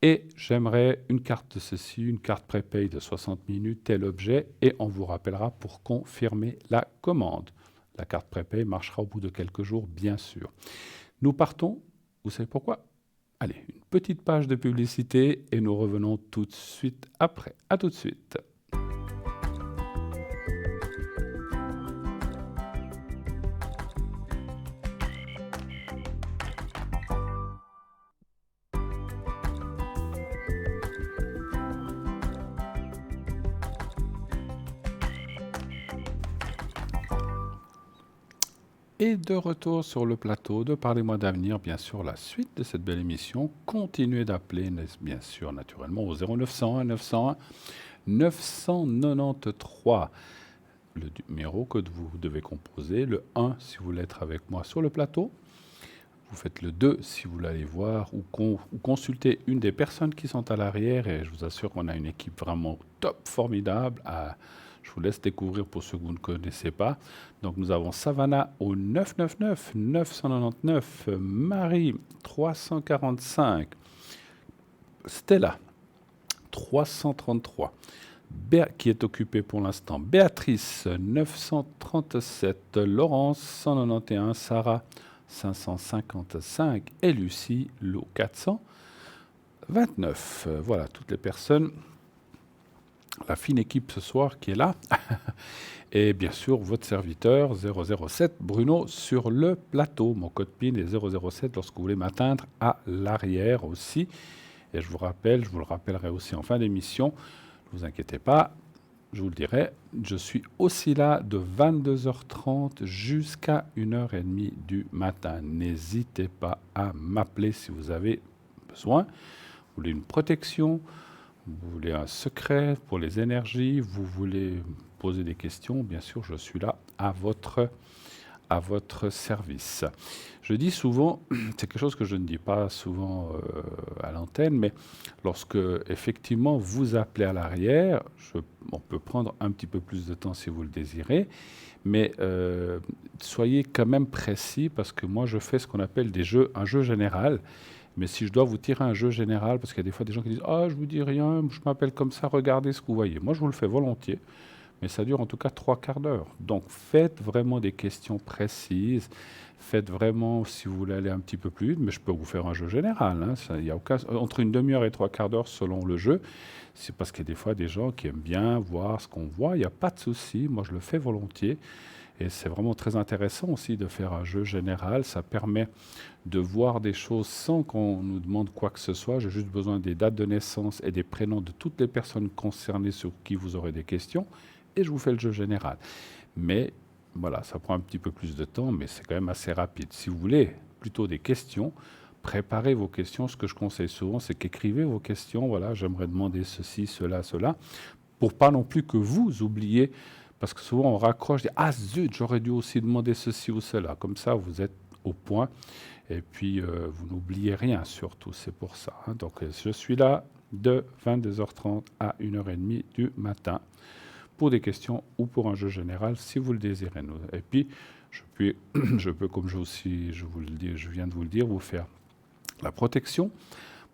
et j'aimerais une carte de ceci, une carte prépay de 60 minutes, tel objet, et on vous rappellera pour confirmer la commande. La carte prépay marchera au bout de quelques jours, bien sûr. Nous partons, vous savez pourquoi? Allez, une petite page de publicité et nous revenons tout de suite après. À tout de suite. Et de retour sur le plateau de Parlez-moi d'avenir, bien sûr, la suite de cette belle émission. Continuez d'appeler, bien sûr, naturellement, au 0901 901 993. Le numéro que vous devez composer, le 1 si vous voulez être avec moi sur le plateau. Vous faites le 2 si vous voulez aller voir ou consulter une des personnes qui sont à l'arrière. Et je vous assure qu'on a une équipe vraiment top, formidable. Je vous laisse découvrir pour ceux que vous ne connaissez pas. Donc nous avons Savannah au 999 999, Marie 345, Stella 333, qui est occupée pour l'instant, Béatrice 937, Laurence 191, Sarah 555 et Lucie 429. Voilà toutes les personnes. La fine équipe ce soir qui est là. Et bien sûr, votre serviteur 007 Bruno sur le plateau. Mon code PIN est 007 lorsque vous voulez m'atteindre à l'arrière aussi. Et je vous le rappellerai aussi en fin d'émission. Ne vous inquiétez pas, je vous le dirai. Je suis aussi là de 22h30 jusqu'à 1h30 du matin. N'hésitez pas à m'appeler si vous avez besoin. Vous voulez une protection? Vous voulez un secret pour les énergies, vous voulez poser des questions, bien sûr, je suis là à votre service. Je dis souvent, c'est quelque chose que je ne dis pas souvent à l'antenne, mais lorsque effectivement vous appelez à l'arrière, on peut prendre un petit peu plus de temps si vous le désirez, mais soyez quand même précis parce que moi je fais ce qu'on appelle un jeu général. Mais si je dois vous tirer un jeu général, parce qu'il y a des fois des gens qui disent « Ah, je vous dis rien, je m'appelle comme ça, regardez ce que vous voyez ». Moi, je vous le fais volontiers, mais ça dure en tout cas 3/4 d'heure. Donc, faites vraiment des questions précises, Faites vraiment, si vous voulez aller un petit peu plus vite, mais je peux vous faire un jeu général. Hein, ça, y a aucun, entre une demi-heure et 3/4 d'heure selon le jeu. C'est parce qu'il y a des fois des gens qui aiment bien voir ce qu'on voit. Il n'y a pas de souci. Moi, je le fais volontiers. Et c'est vraiment très intéressant aussi de faire un jeu général. Ça permet de voir des choses sans qu'on nous demande quoi que ce soit. J'ai juste besoin des dates de naissance et des prénoms de toutes les personnes concernées sur qui vous aurez des questions. Et je vous fais le jeu général. Mais voilà, ça prend un petit peu plus de temps, mais c'est quand même assez rapide. Si vous voulez plutôt des questions, préparez vos questions. Ce que je conseille souvent, c'est qu'écrivez vos questions. Voilà, j'aimerais demander ceci, cela, cela, pour pas non plus que vous oubliez, parce que souvent on raccroche, dit, ah zut, j'aurais dû aussi demander ceci ou cela. Comme ça, vous êtes au point, et puis vous n'oubliez rien surtout, c'est pour ça. Hein. Donc je suis là de 22h30 à 1h30 du matin pour des questions ou pour un jeu général, si vous le désirez. Et puis, je peux, comme je viens de vous le dire, vous faire la protection.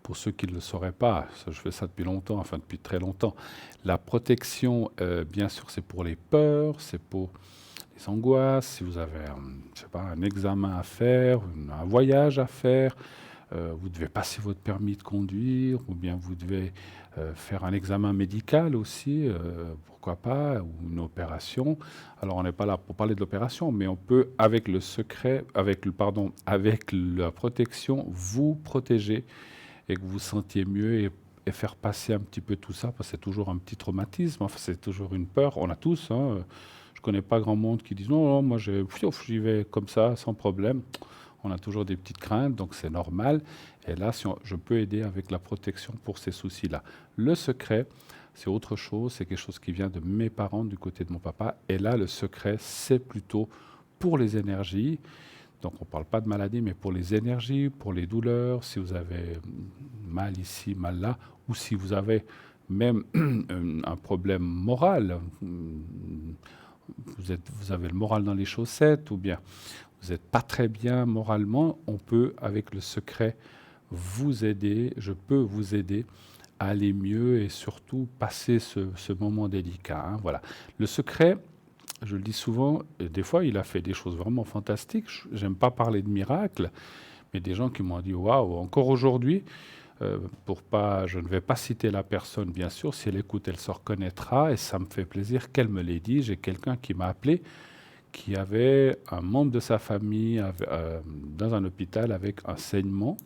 Pour ceux qui ne le sauraient pas, je fais ça depuis longtemps, enfin depuis très longtemps. La protection, bien sûr, c'est pour les peurs, c'est pour les angoisses. Si vous avez, je sais pas, un examen à faire, un voyage à faire, vous devez passer votre permis de conduire, ou bien vous devez faire un examen médical aussi, pourquoi pas, ou une opération. Alors on n'est pas là pour parler de l'opération, mais on peut, avec le secret, avec la protection, vous protéger et que vous vous sentiez mieux et faire passer un petit peu tout ça, parce que c'est toujours un petit traumatisme, enfin, c'est toujours une peur, on a tous. Hein, je ne connais pas grand monde qui disent non, non, moi j'y vais comme ça, sans problème. On a toujours des petites craintes, donc c'est normal. Et là, je peux aider avec la protection pour ces soucis-là. Le secret, c'est autre chose, c'est quelque chose qui vient de mes parents, du côté de mon papa. Et là, le secret, c'est plutôt pour les énergies. Donc on ne parle pas de maladie, mais pour les énergies, pour les douleurs, si vous avez mal ici, mal là, ou si vous avez même un problème moral, vous avez le moral dans les chaussettes, ou bien vous n'êtes pas très bien moralement, on peut, avec le secret, vous aider, je peux vous aider à aller mieux et surtout passer ce moment délicat. Hein, voilà. Le secret, je le dis souvent, des fois, il a fait des choses vraiment fantastiques. J'aime pas parler de miracles, mais des gens qui m'ont dit waouh, encore aujourd'hui, je ne vais pas citer la personne, bien sûr. Si elle écoute, elle se reconnaîtra et ça me fait plaisir qu'elle me l'ait dit. J'ai quelqu'un qui m'a appelé, qui avait un membre de sa famille dans un hôpital avec un saignement.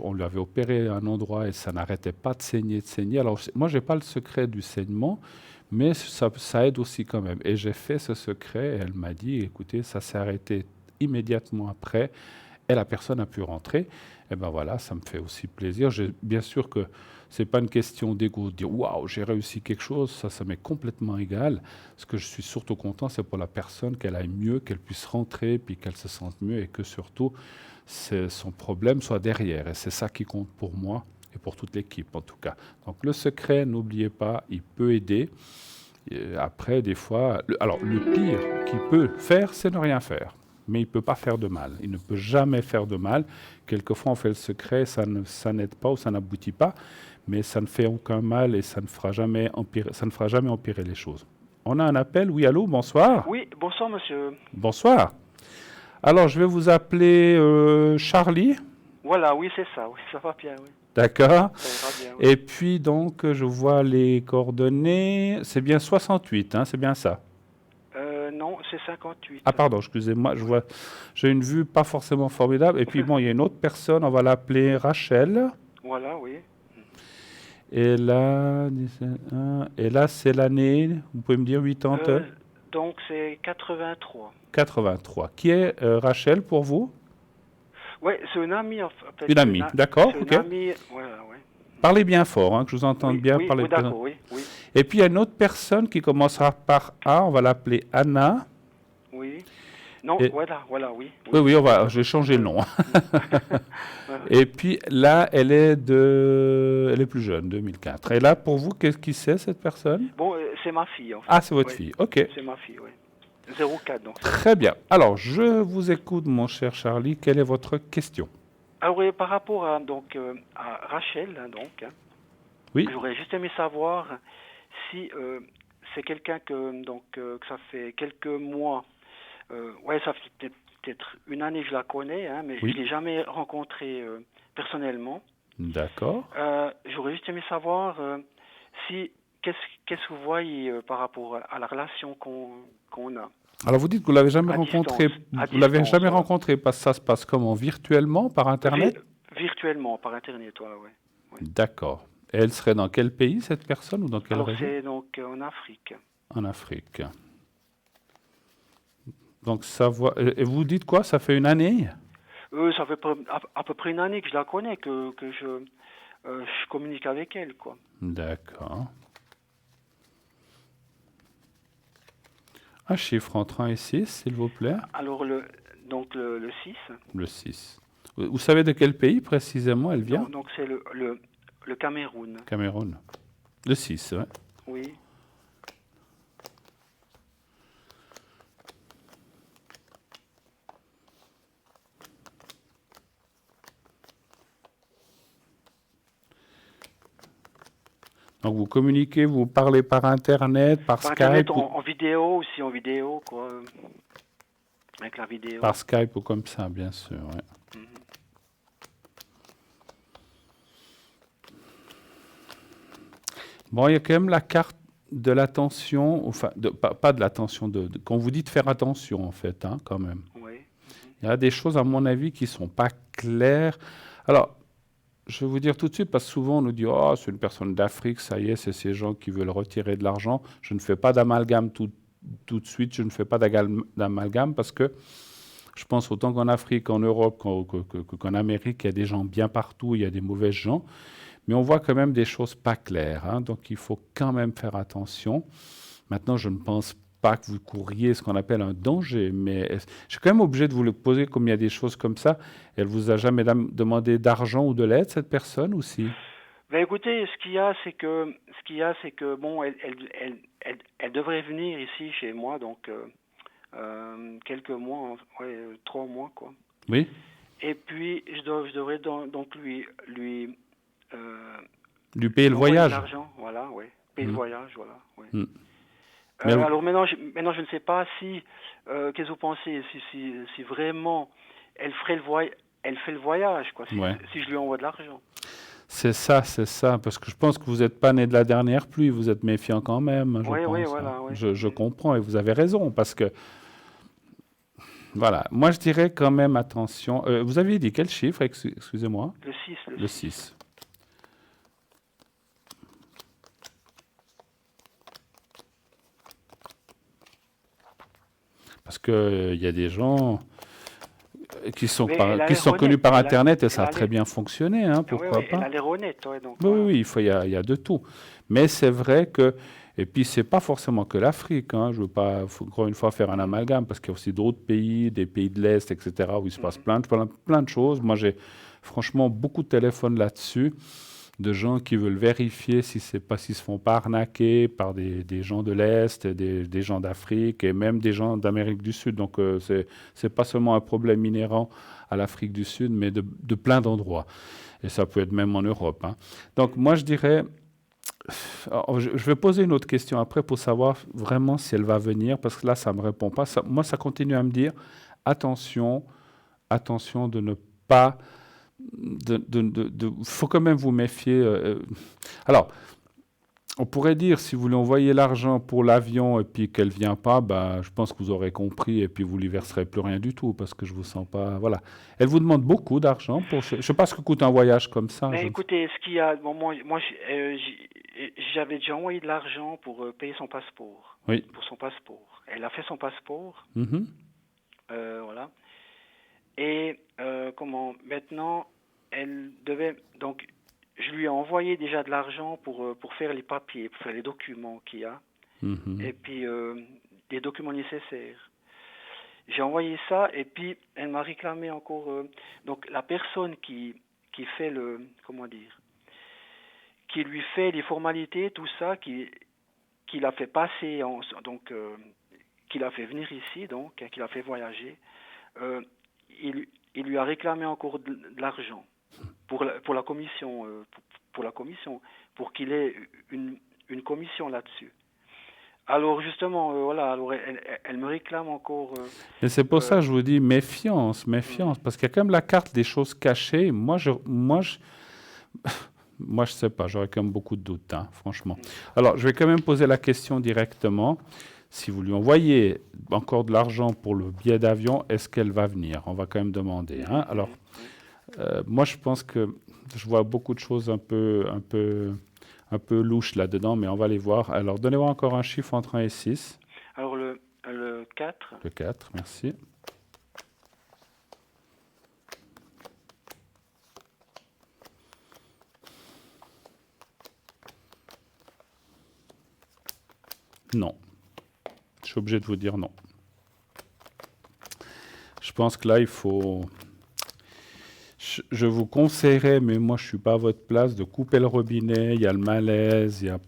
On lui avait opéré à un endroit et ça n'arrêtait pas de saigner, de saigner. Alors moi, j'ai pas le secret du saignement, mais ça aide aussi quand même. Et j'ai fait ce secret et elle m'a dit, écoutez, ça s'est arrêté immédiatement après et la personne a pu rentrer. Et ben voilà, ça me fait aussi plaisir. Bien sûr que c'est pas une question d'ego, de dire waouh, j'ai réussi quelque chose, ça m'est complètement égal. Ce que je suis surtout content, c'est pour la personne qu'elle aille mieux, qu'elle puisse rentrer, puis qu'elle se sente mieux et que surtout son problème soit derrière. Et c'est ça qui compte pour moi et pour toute l'équipe en tout cas. Donc le secret, n'oubliez pas, il peut aider. Et après, des fois, le pire qu'il peut faire, c'est ne rien faire. Mais il ne peut pas faire de mal. Il ne peut jamais faire de mal. Quelquefois, on fait le secret, ça n'aide pas ou ça n'aboutit pas, mais ça ne fait aucun mal et ça ne fera jamais empirer les choses. On a un appel. Oui, allô, bonsoir. Oui, bonsoir, monsieur. Bonsoir. Alors, je vais vous appeler Charlie. Voilà, oui, c'est ça. Oui, ça va bien, oui. D'accord. Ça ira bien, oui. Et puis, donc, je vois les coordonnées. C'est bien 68, hein, c'est bien ça? Non, c'est 58. Ah pardon, excusez-moi, j'ai une vue pas forcément formidable. Et puis bon, il y a une autre personne, on va l'appeler Rachel. Voilà, oui. Et là, c'est l'année, vous pouvez me dire 80? Donc c'est 83. 83. Qui est Rachel pour vous? Oui, c'est une amie en fait. Une amie, d'accord, ok. Une amie, voilà, oui. Parlez bien fort, hein, que je vous entende bien oui, parler. Oui, d'accord, oui, oui. Et puis il y a une autre personne qui commencera par A, on va l'appeler Anna. Oui. Non, voilà, oui. Oui, je vais changer le nom. Et puis là, elle est plus jeune, 2004. Et là, pour vous, qu'est-ce qui c'est, cette personne? Bon, c'est ma fille, en fait. Ah, c'est votre fille, ok. C'est ma fille, oui. 04, donc. Très bien. Alors, je vous écoute, mon cher Charlie. Quelle est votre question? Alors, oui, par rapport à Rachel, donc, oui. J'aurais juste aimé savoir si c'est quelqu'un que ça fait quelques mois, ça fait peut-être peut-être une année que je la connais, hein, mais Oui. je ne l'ai jamais rencontrée personnellement. D'accord. J'aurais juste aimé savoir si qu'est-ce que vous voyez par rapport à la relation qu'on a Alors vous dites que vous l'avez jamais à rencontré. distance. À Vous l'avez distance, jamais voilà. rencontré parce que ça se passe comment? Virtuellement, par Internet? Virtuellement, par Internet, voilà, ouais. D'accord. Et elle serait dans quel pays, cette personne, ou dans quelle Alors région? c'est donc en Afrique. En Afrique. Donc et vous dites quoi? Ça fait une année? Ça fait à peu près une année que je la connais, que je communique avec elle, quoi. D'accord. Un chiffre entre 1 et 6, s'il vous plaît. Alors le 6. Le 6. Vous savez de quel pays précisément elle vient? Donc c'est le Cameroun. Cameroun. Le 6, ouais. Oui. Donc vous communiquez, vous parlez par Internet, par Par Internet, Skype, en vidéo aussi, en vidéo, quoi. Avec la vidéo. par Skype ou comme ça, bien sûr. Ouais. Mhm. Bon, il y a quand même la carte de l'attention, enfin, pas de l'attention, quand vous dites faire attention, en fait, hein, quand même. Oui. Il y a des choses, à mon avis, qui ne sont pas claires. Alors, je vais vous dire tout de suite, parce que souvent on nous dit « Oh, c'est une personne d'Afrique, ça y est, c'est ces gens qui veulent retirer de l'argent. » Je ne fais pas d'amalgame tout de suite, je ne fais pas d'amalgame parce que je pense autant qu'en Afrique, qu'en Europe, qu'en Amérique, il y a des gens bien partout, il y a des mauvais gens. Mais on voit quand même des choses pas claires, hein, donc il faut quand même faire attention. Maintenant, je ne pense pas que vous courriez ce qu'on appelle un danger, mais je suis quand même obligé de vous le poser comme il y a des choses comme ça. Elle vous a jamais demandé d'argent ou de l'aide, cette personne, ou si? Ben écoutez, ce qu'il y a, c'est que bon, elle devrait venir ici chez moi, donc quelques mois, ouais, 3 mois, quoi. Oui. Et puis je devrais donc lui Lui payer le envoyer de voyage. l'argent, voilà, ouais, payer le voyage, voilà, ouais. Mm. Mais Alors maintenant, je ne sais pas si, qu'est-ce que vous pensez, si vraiment elle fait le voyage, quoi, ouais. si je lui envoie de l'argent. C'est ça, parce que je pense que vous n'êtes pas né de la dernière pluie, vous êtes méfiant quand même, je Oui, pense. oui, Hein. voilà, ouais. Je comprends et vous avez raison, parce que, voilà, moi je dirais quand même attention. Vous aviez dit quel chiffre, excusez-moi? Le 6, Le 6. Parce qu'il y a des gens qui sont connus par Internet et ça a très bien fonctionné, hein, pourquoi oui, pas? elle a l'air honnête, ouais, donc. Oui, Voilà. oui, il y a de tout. Mais c'est vrai que, et puis c'est pas forcément que l'Afrique, hein, je ne veux pas, encore une fois, faire un amalgame, parce qu'il y a aussi d'autres pays, des pays de l'Est, etc., où il se passe plein de choses. Moi, j'ai franchement beaucoup de téléphones là-dessus, de gens qui veulent vérifier s'ils se font pas arnaquer par des gens de l'Est, des gens d'Afrique et même des gens d'Amérique du Sud. Donc, c'est pas seulement un problème inhérent à l'Afrique du Sud, mais de plein d'endroits. Et ça peut être même en Europe. Hein. Donc, moi, je dirais... je vais poser une autre question après pour savoir vraiment si elle va venir, parce que là, ça ne me répond pas. Moi, ça continue à me dire, attention de ne pas... faut quand même vous méfier. Alors, on pourrait dire, si vous lui envoyez l'argent pour l'avion et puis qu'elle ne vient pas, bah, je pense que vous aurez compris et puis vous lui verserez plus rien du tout parce que je vous sens pas... Voilà. Elle vous demande beaucoup d'argent pour... Je ne sais pas ce que coûte un voyage comme ça. Mais écoutez, ce qu'il y a... Bon, moi j'avais déjà envoyé de l'argent pour payer son passeport. Oui. Pour son passeport. Elle a fait son passeport. Mm-hmm. Voilà. Et maintenant, elle devait... Donc, je lui ai envoyé déjà de l'argent pour faire les papiers, pour faire les documents qu'il y a. Mm-hmm. Et puis, les documents nécessaires. J'ai envoyé ça et puis elle m'a réclamé encore... donc, la personne qui fait le... Comment dire, qui lui fait les formalités, tout ça, qui l'a fait passer, donc, qui l'a fait venir ici, donc, qui l'a fait voyager, il lui a réclamé encore de l'argent pour la commission, pour qu'il ait une commission là-dessus. Alors justement, voilà, alors elle me réclame encore. Et c'est pour ça que je vous dis méfiance, parce qu'il y a quand même la carte des choses cachées. Moi, je sais pas, j'aurais quand même beaucoup de doutes, hein, franchement. Alors, je vais quand même poser la question directement. Si vous lui envoyez encore de l'argent pour le billet d'avion, est-ce qu'elle va venir? On va quand même demander. Hein. Alors, moi, je pense que je vois beaucoup de choses un peu louches là-dedans, mais on va les voir. Alors, donnez-moi encore un chiffre entre 1 et 6. Alors, le 4. Le 4, merci. Non. Je suis obligé de vous dire non. Je pense que là, il faut... Je vous conseillerais, mais moi, je ne suis pas à votre place, de couper le robinet. Il y a le malaise, il y a...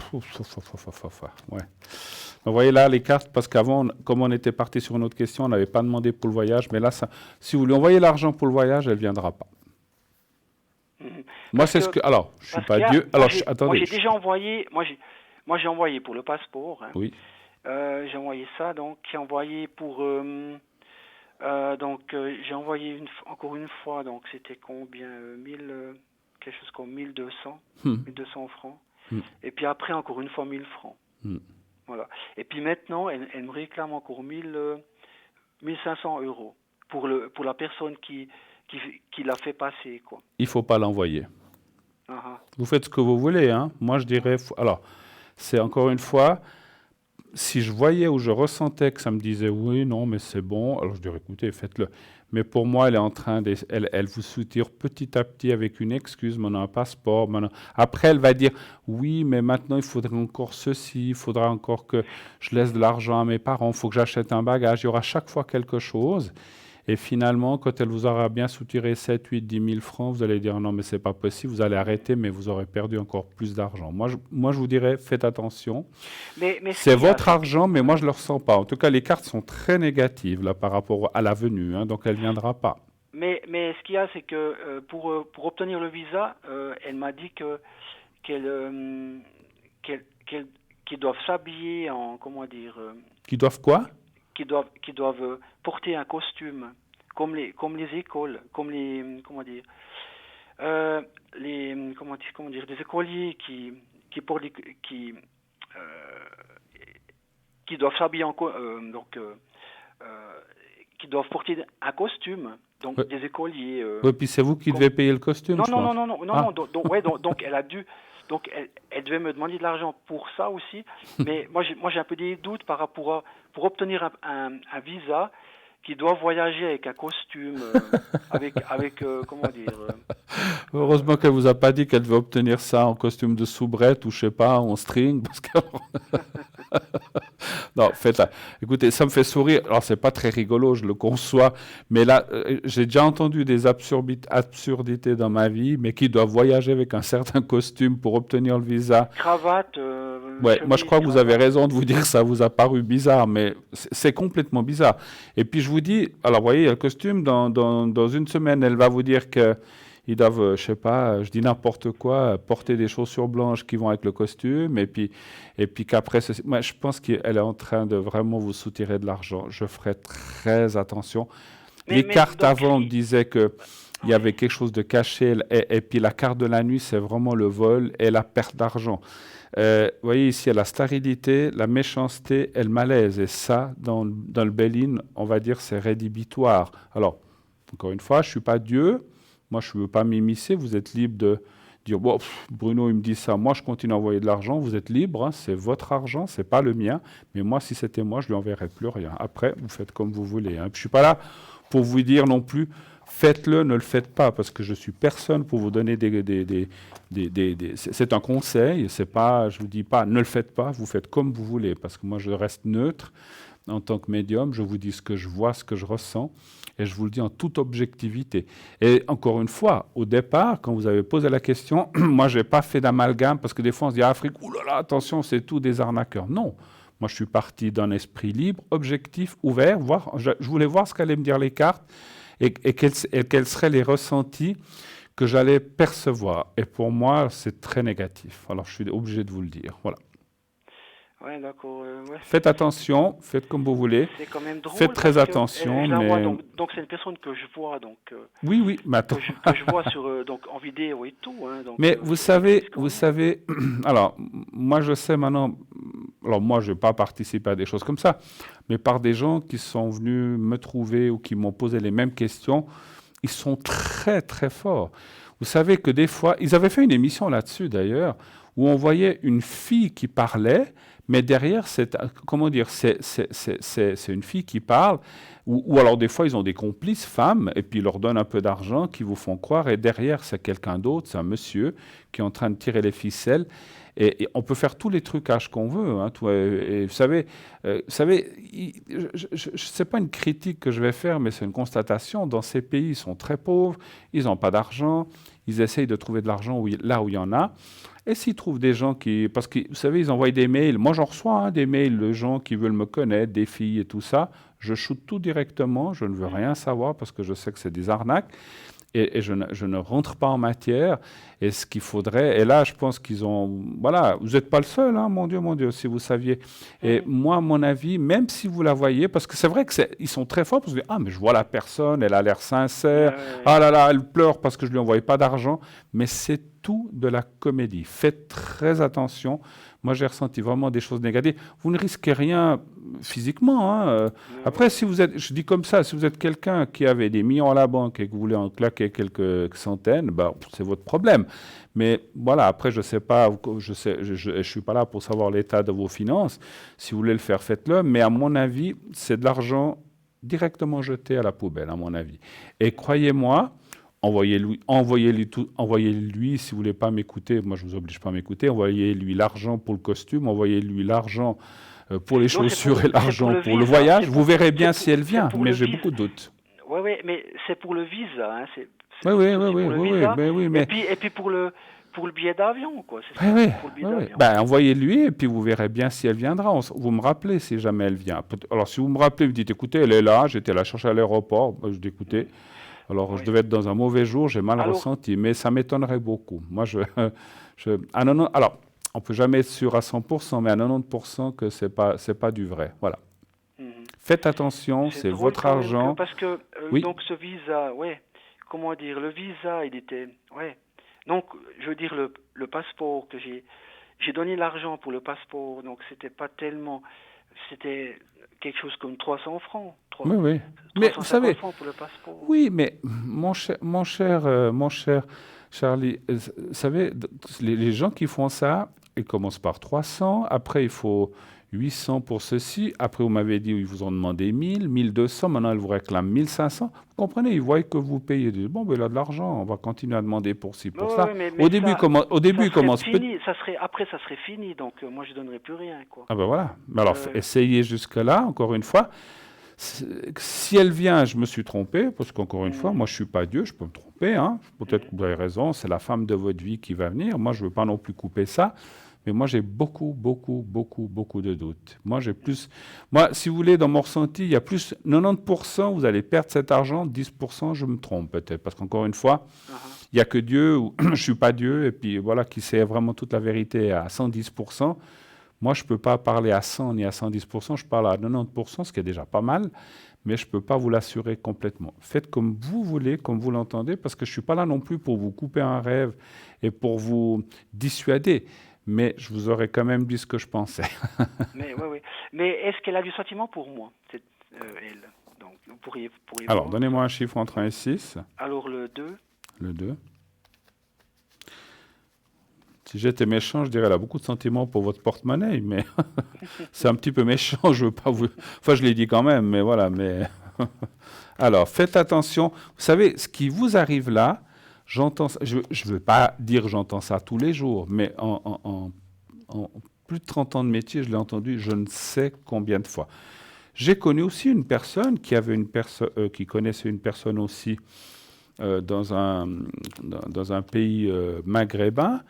Ouais. Vous voyez là les cartes, parce qu'avant, comme on était parti sur une autre question, on n'avait pas demandé pour le voyage, mais là, si vous lui envoyez l'argent pour le voyage, elle ne viendra pas. Moi, c'est ce que... Alors, je ne suis pas Dieu. Alors, attendez. Moi, j'ai déjà envoyé... Moi, j'ai envoyé pour le passeport. Hein. Oui. J'ai envoyé ça, donc j'ai envoyé pour... j'ai envoyé encore une fois, donc c'était combien quelque chose comme 1200, 1200 francs. Et puis après, encore une fois, 1000 francs. Voilà. Et puis maintenant, elle me réclame encore 1500 euros pour la personne qui l'a fait passer, quoi. Il ne faut pas l'envoyer. Vous faites ce que vous voulez, hein. Moi, je dirais... Alors, c'est encore une fois... Si je voyais ou je ressentais que ça me disait oui, non, mais c'est bon, alors je dirais écoutez, faites-le. Mais pour moi, elle est en train de, elle vous soutire petit à petit avec une excuse, maintenant un passeport. Maintenant. Après, elle va dire oui, mais maintenant il faudrait encore ceci, il faudra encore que je laisse de l'argent à mes parents, il faut que j'achète un bagage. Il y aura chaque fois quelque chose. Et finalement, quand elle vous aura bien soutiré 7, 8, 10 000 francs, vous allez dire non, mais c'est pas possible, vous allez arrêter, mais vous aurez perdu encore plus d'argent. Moi, je vous dirais, faites attention. Mais c'est votre argent, mais moi, je ne le ressens pas. En tout cas, les cartes sont très négatives là, par rapport à la venue, hein, donc elle ne viendra pas. Mais ce qu'il y a, c'est que pour obtenir le visa, elle m'a dit qu'ils doivent s'habiller en, comment dire... Qu'ils doivent quoi? Qui doivent porter un costume comme les écoles, comme les des écoliers qui doivent s'habiller qui doivent porter un costume, donc oui. Des écoliers. Oui, puis c'est vous qui devez payer le costume. Non. Donc elle a dû. Donc, elle devait me demander de l'argent pour ça aussi. Mais moi, j'ai un peu des doutes par rapport pour obtenir un visa qui doit voyager avec un costume, avec comment dire... Heureusement qu'elle vous a pas dit qu'elle devait obtenir ça en costume de soubrette ou je sais pas, en string, parce que... Non, faites-la. Écoutez, ça me fait sourire. Alors, c'est pas très rigolo, je le conçois, mais là, j'ai déjà entendu des absurdités dans ma vie, mais qui doivent voyager avec un certain costume pour obtenir le visa. Cravate. Ouais, moi, je crois que vous avez raison de vous dire que ça vous a paru bizarre, mais c'est complètement bizarre. Et puis, je vous dis, alors, vous voyez, le costume, dans une semaine, elle va vous dire que ils doivent, je sais pas, je dis n'importe quoi, porter des chaussures blanches qui vont avec le costume, et puis qu'après, moi, je pense qu'elle est en train de vraiment vous soutirer de l'argent. Je ferai très attention. Les cartes avant me disaient qu'il y avait quelque chose de caché, et puis la carte de la nuit, c'est vraiment le vol et la perte d'argent. Vous voyez ici, il y a la stérilité, la méchanceté et le malaise. Et ça, dans le Béline, on va dire, c'est rédhibitoire. Alors, encore une fois, je ne suis pas Dieu. Moi, je ne veux pas m'immiscer. Vous êtes libre de dire, bon, Bruno, il me dit ça. Moi, je continue à envoyer de l'argent. Vous êtes libre. Hein, c'est votre argent. Ce n'est pas le mien. Mais moi, si c'était moi, je ne lui enverrais plus rien. Après, vous faites comme vous voulez. Hein. Je ne suis pas là pour vous dire non plus, faites-le, ne le faites pas. Parce que je ne suis personne pour vous donner c'est un conseil. C'est pas, je ne vous dis pas, ne le faites pas. Vous faites comme vous voulez. Parce que moi, je reste neutre en tant que médium. Je vous dis ce que je vois, ce que je ressens. Et je vous le dis en toute objectivité. Et encore une fois, au départ, quand vous avez posé la question, moi, je n'ai pas fait d'amalgame, parce que des fois, on se dit, Afrique, oulala, attention, c'est tout des arnaqueurs. Non. Moi, je suis parti d'un esprit libre, objectif, ouvert. Je voulais voir ce qu'allaient me dire les cartes et quels seraient les ressentis que j'allais percevoir. Et pour moi, c'est très négatif. Alors, je suis obligé de vous le dire. Voilà. Ouais, d'accord. Ouais. Faites attention, faites comme vous voulez. C'est quand même drôle. Faites très attention, mais... Donc c'est une personne que je vois, donc Oui, mais attends. que je vois sur donc en vidéo et tout. Hein, donc, Mais vous savez, alors moi je sais maintenant, alors moi je n'ai pas participé à des choses comme ça, mais par des gens qui sont venus me trouver ou qui m'ont posé les mêmes questions, ils sont très très forts. Vous savez que des fois, ils avaient fait une émission là-dessus d'ailleurs, où on voyait une fille qui parlait, mais derrière, comment dire, c'est une fille qui parle, ou alors des fois, ils ont des complices femmes, et puis ils leur donnent un peu d'argent, qui vous font croire, et derrière, c'est quelqu'un d'autre, c'est un monsieur qui est en train de tirer les ficelles. Et on peut faire tous les trucages qu'on veut. Hein, et vous savez c'est pas une critique que je vais faire, mais c'est une constatation. Dans ces pays, ils sont très pauvres, ils n'ont pas d'argent, ils essayent de trouver de l'argent là où il y en a. Et s'ils trouvent des gens qui... Parce que, vous savez, ils envoient des mails. Moi, j'en reçois des mails de gens qui veulent me connaître, des filles et tout ça. Je shoot tout directement. Je ne veux rien savoir parce que je sais que c'est des arnaques. Et je ne rentre pas en matière. Et ce qu'il faudrait... Et là, je pense qu'ils ont... Voilà, vous n'êtes pas le seul, hein, mon Dieu, si vous saviez. Et moi, à mon avis, même si vous la voyez, parce que c'est vrai qu'ils sont très forts, parce que ah, mais je vois la personne, elle a l'air sincère. Ah là là, elle pleure parce que je ne lui envoie pas d'argent. Mais c'est tout de la comédie. Faites très attention. Moi, j'ai ressenti vraiment des choses négatives. Vous ne risquez rien physiquement. Hein. Après, si vous êtes, je dis comme ça, si vous êtes quelqu'un qui avait des millions à la banque et que vous voulez en claquer quelques centaines, ben, c'est votre problème. Mais voilà, après, je ne sais pas, je suis pas là pour savoir l'état de vos finances. Si vous voulez le faire, faites-le. Mais à mon avis, c'est de l'argent directement jeté à la poubelle, à mon avis. Et croyez-moi, envoyez-lui, si vous voulez pas m'écouter, moi je vous oblige pas à m'écouter, envoyez-lui l'argent pour le costume, envoyez-lui l'argent pour les chaussures et l'argent pour le voyage. Vous verrez bien si elle vient, mais j'ai beaucoup de doutes. Oui, mais c'est pour le visa. Hein, oui, mais... Et puis pour le billet d'avion, quoi. Ben, envoyez-lui et puis vous verrez bien si elle viendra. Vous me rappelez si jamais elle vient. Alors si vous me rappelez, vous dites, écoutez, elle est là, j'étais la chercher à l'aéroport, je dis, écoutez... Alors, je devais être dans un mauvais jour, j'ai mal ressenti, mais ça m'étonnerait beaucoup. Moi, alors, on ne peut jamais être sûr à 100%, mais à 90% que ce n'est pas du vrai. Voilà. Faites attention, c'est votre argent. Parce que, donc, ce visa, comment dire, le visa, il était, donc, je veux dire, le passeport que j'ai donné l'argent pour le passeport, donc c'était pas tellement, c'était quelque chose comme 300 francs. Oui. Mais vous savez, francs pour le passeport. Oui, mais mon cher Charlie, vous savez, les gens qui font ça, ils commencent par 300, après il faut 800 pour ceci, après vous m'avez dit, ils vous ont demandé 1000, 1200, maintenant ils vous réclament 1500. Vous comprenez, ils voient que vous payez. Ils disent, bon, ben il a de l'argent, on va continuer à demander pour ci, pour ça. Au début, il commence... Après, ça serait fini, donc moi je ne donnerai plus rien, quoi. Ah ben voilà. Mais alors, essayez jusque-là, encore une fois. Si elle vient, je me suis trompé, parce qu'encore une fois, moi je ne suis pas Dieu, je peux me tromper. Hein. Peut-être que vous avez raison, c'est la femme de votre vie qui va venir. Moi, je ne veux pas non plus couper ça. Mais moi, j'ai beaucoup de doutes. Moi, si vous voulez, dans mon ressenti, il y a plus 90%, vous allez perdre cet argent, 10%, je me trompe peut-être. Parce qu'encore une fois, il n'y a que Dieu, je ne suis pas Dieu, et puis voilà, qui sait vraiment toute la vérité à 110%. Moi, je ne peux pas parler à 100 ni à 110%, je parle à 90%, ce qui est déjà pas mal, mais je ne peux pas vous l'assurer complètement. Faites comme vous voulez, comme vous l'entendez, parce que je ne suis pas là non plus pour vous couper un rêve et pour vous dissuader, mais je vous aurais quand même dit ce que je pensais. Mais est-ce qu'elle a du sentiment pour moi, elle? Donc, vous pourriez Alors, donnez-moi un chiffre entre 1 et 6. Alors, le 2. Le 2. Si j'étais méchant, je dirais, elle a beaucoup de sentiments pour votre porte-monnaie, mais c'est un petit peu méchant, je veux pas vous... Enfin, je l'ai dit quand même, mais voilà, mais... Alors, faites attention. Vous savez, ce qui vous arrive là, j'entends... Je ne veux pas dire j'entends ça tous les jours, mais en plus de 30 ans de métier, je l'ai entendu je ne sais combien de fois. J'ai connu aussi une personne qui connaissait une personne aussi dans un pays maghrébin,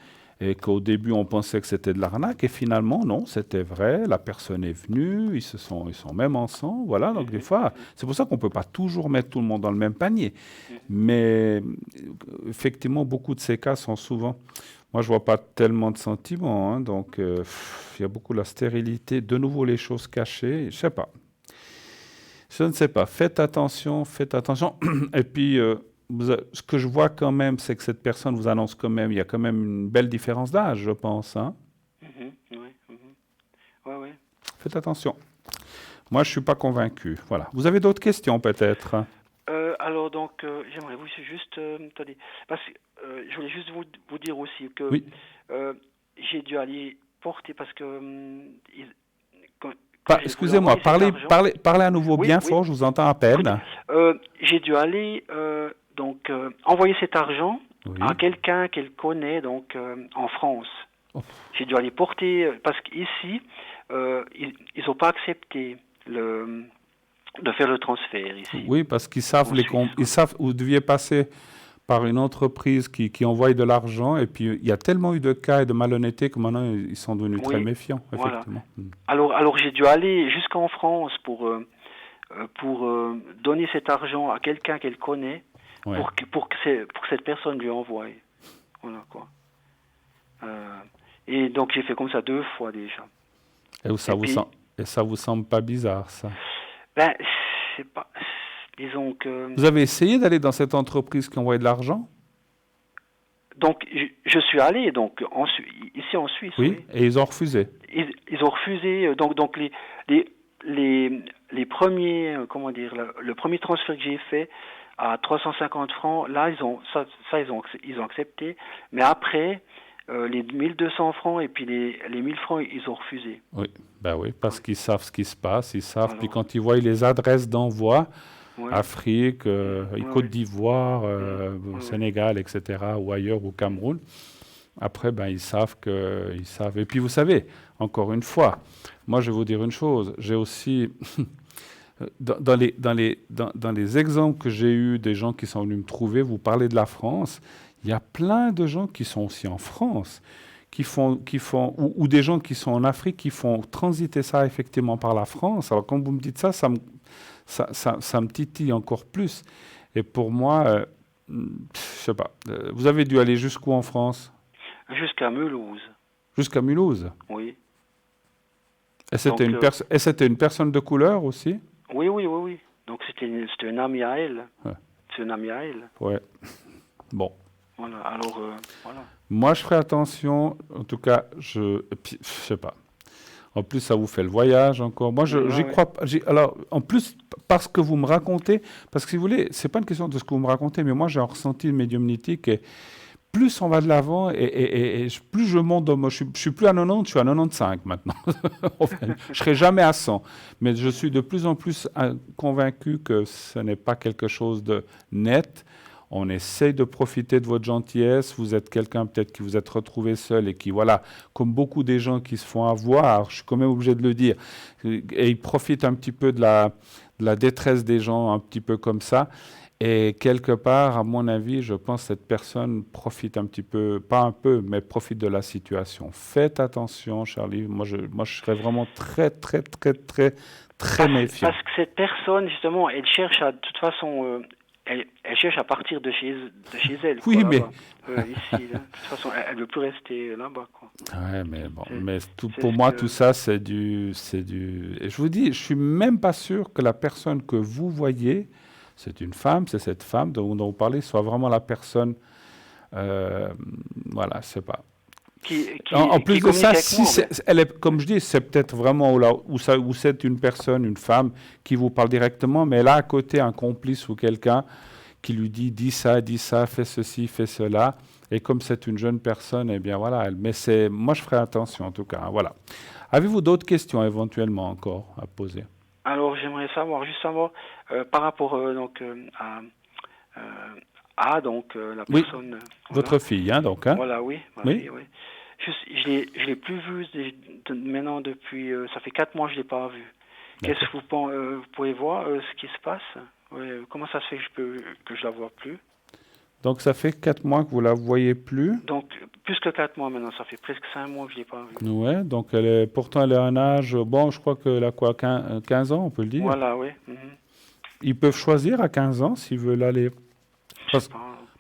et qu'au début on pensait que c'était de l'arnaque, et finalement non, c'était vrai, la personne est venue, ils sont même ensemble, voilà, donc des fois, c'est pour ça qu'on ne peut pas toujours mettre tout le monde dans le même panier, mais effectivement beaucoup de ces cas sont souvent, Moi, je vois pas tellement de sentiments, hein, donc il y a beaucoup la stérilité. De nouveau, les choses cachées. Je sais pas. Je ne sais pas. Faites attention, faites attention. Et puis, ce que je vois quand même, c'est que cette personne vous annonce quand même, il y a quand même une belle différence d'âge, je pense, hein. Ouais. Faites attention. Moi, je suis pas convaincu. Voilà. Vous avez d'autres questions, peut-être? Alors donc, j'aimerais vous juste, attendez, parce que je voulais juste vous dire aussi que Oui. j'ai dû aller porter parce que Excusez-moi, parlez à nouveau bien fort, je vous entends à peine. J'ai dû aller envoyer cet argent Oui. à quelqu'un qu'elle connaît donc en France. Oh. J'ai dû aller porter parce qu'ici ils n'ont pas accepté de faire le transfert ici. Oui, parce qu'ils savent ils savent où vous deviez passer par une entreprise qui envoie de l'argent, et puis il y a tellement eu de cas et de malhonnêteté que maintenant ils sont devenus très méfiants, effectivement. Voilà. Alors j'ai dû aller jusqu'en France pour donner cet argent à quelqu'un qu'elle connaît, pour que cette personne lui envoie. Voilà quoi. Et donc j'ai fait comme ça 2 fois déjà. Et ça vous semble pas bizarre, ça? Ben, c'est pas. Disons que. Vous avez essayé d'aller dans cette entreprise qui envoie de l'argent? Donc, je suis allé ici en Suisse. Oui. Et ils ont refusé. Ils ont refusé. Donc les premiers, comment dire, le premier transfert que j'ai fait à 350 francs, là ils ont accepté. Mais après, les 1200 francs et puis les 1000 francs, ils ont refusé. Oui, parce qu'ils savent ce qui se passe, ils savent. Alors, puis quand ils voient les adresses d'envoi, Afrique, Côte d'Ivoire, Sénégal, etc., ou ailleurs, au Cameroun, après, ils savent ils savent. Et puis vous savez, encore une fois, moi je vais vous dire une chose, j'ai aussi, dans les exemples que j'ai eus des gens qui sont venus me trouver, vous parlez de la France, il y a plein de gens qui sont aussi en France, ou des gens qui sont en Afrique, qui font transiter ça effectivement par la France. Alors quand vous me dites ça, ça me titille encore plus. Et pour moi, je sais pas, vous avez dû aller jusqu'où en France? Jusqu'à Mulhouse. Jusqu'à Mulhouse? Oui. Et c'était une personne de couleur aussi? Oui. Donc c'était une amie à elle. Ouais. C'est une amie à elle. Ouais. Bon. Voilà, alors, voilà. Moi, je ferai attention. En tout cas, je sais pas. En plus, ça vous fait le voyage encore. Moi, j'y crois pas. Alors, en plus, parce que vous me racontez, parce que si vous voulez, c'est pas une question de ce que vous me racontez, mais moi, j'ai un ressenti médiumnitique, et plus on va de l'avant, et plus je monte. Je suis plus à 90, je suis à 95 maintenant. Je serai jamais à 100. Mais je suis de plus en plus convaincu que ce n'est pas quelque chose de net. On essaye de profiter de votre gentillesse. Vous êtes quelqu'un peut-être qui vous êtes retrouvé seul et qui, voilà, comme beaucoup des gens qui se font avoir, je suis quand même obligé de le dire, et ils profitent un petit peu de la détresse des gens, un petit peu comme ça. Et quelque part, à mon avis, je pense que cette personne profite un petit peu, pas un peu, mais profite de la situation. Faites attention, Charlie. Moi, je serais vraiment très, très, très, très, très méfiant. Parce que cette personne, justement, elle cherche de toute façon... Elle cherche à partir de chez elle. Oui, quoi, mais... ici, là. De toute façon, elle ne veut plus rester là-bas. Quoi. Ouais, mais bon. Pour moi, tout ça, c'est du... Et je vous dis, je suis même pas sûr que la personne que vous voyez, c'est une femme, c'est cette femme dont vous parlez, soit vraiment la personne... voilà, je sais pas. En plus de ça, elle est, comme je dis, c'est peut-être vraiment où c'est une personne, une femme qui vous parle directement, mais elle a à côté un complice ou quelqu'un qui lui dit dis ça, fais ceci, fais cela. Et comme c'est une jeune personne, eh bien voilà. Moi, je ferai attention en tout cas. Hein, voilà. Avez-vous d'autres questions éventuellement encore à poser? Alors, j'aimerais juste savoir par rapport à la personne. Votre fille, hein, donc. Hein? Voilà, oui. Oui. Je l'ai plus vue maintenant depuis... ça fait 4 mois que je ne l'ai pas vue. Qu'est-ce que vous pouvez voir ce qui se passe? Comment ça se fait que je la vois plus? Donc ça fait 4 mois que vous la voyez plus? Donc plus que 4 mois maintenant, ça fait presque 5 mois que je ne l'ai pas vue. Ouais, donc pourtant elle est à un âge... Bon, je crois qu'elle a quoi, 15 ans, on peut le dire? Voilà, oui. Ils peuvent choisir à 15 ans s'ils veulent aller...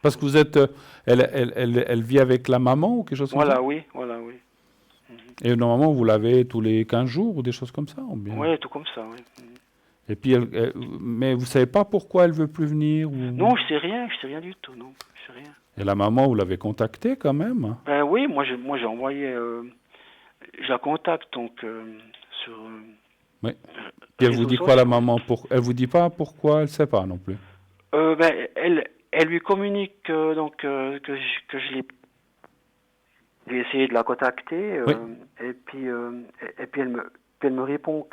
Parce que vous êtes, elle vit avec la maman ou quelque chose comme ça? Voilà, oui. Et normalement, vous l'avez tous les 15 jours ou des choses comme ça, ou bien? Oui, tout comme ça, oui. Et puis, mais vous savez pas pourquoi elle veut plus venir ou... Non, je sais rien du tout, non, je sais rien. Et la maman, vous l'avez contactée quand même? Ben oui, moi j'ai envoyé, je la contacte donc sur. Oui. Et elle vous dit quoi la maman? Elle vous dit pas pourquoi? Elle sait pas non plus. Ben elle lui communique donc que je l'ai. J'ai essayé de la contacter Oui. et puis elle me répond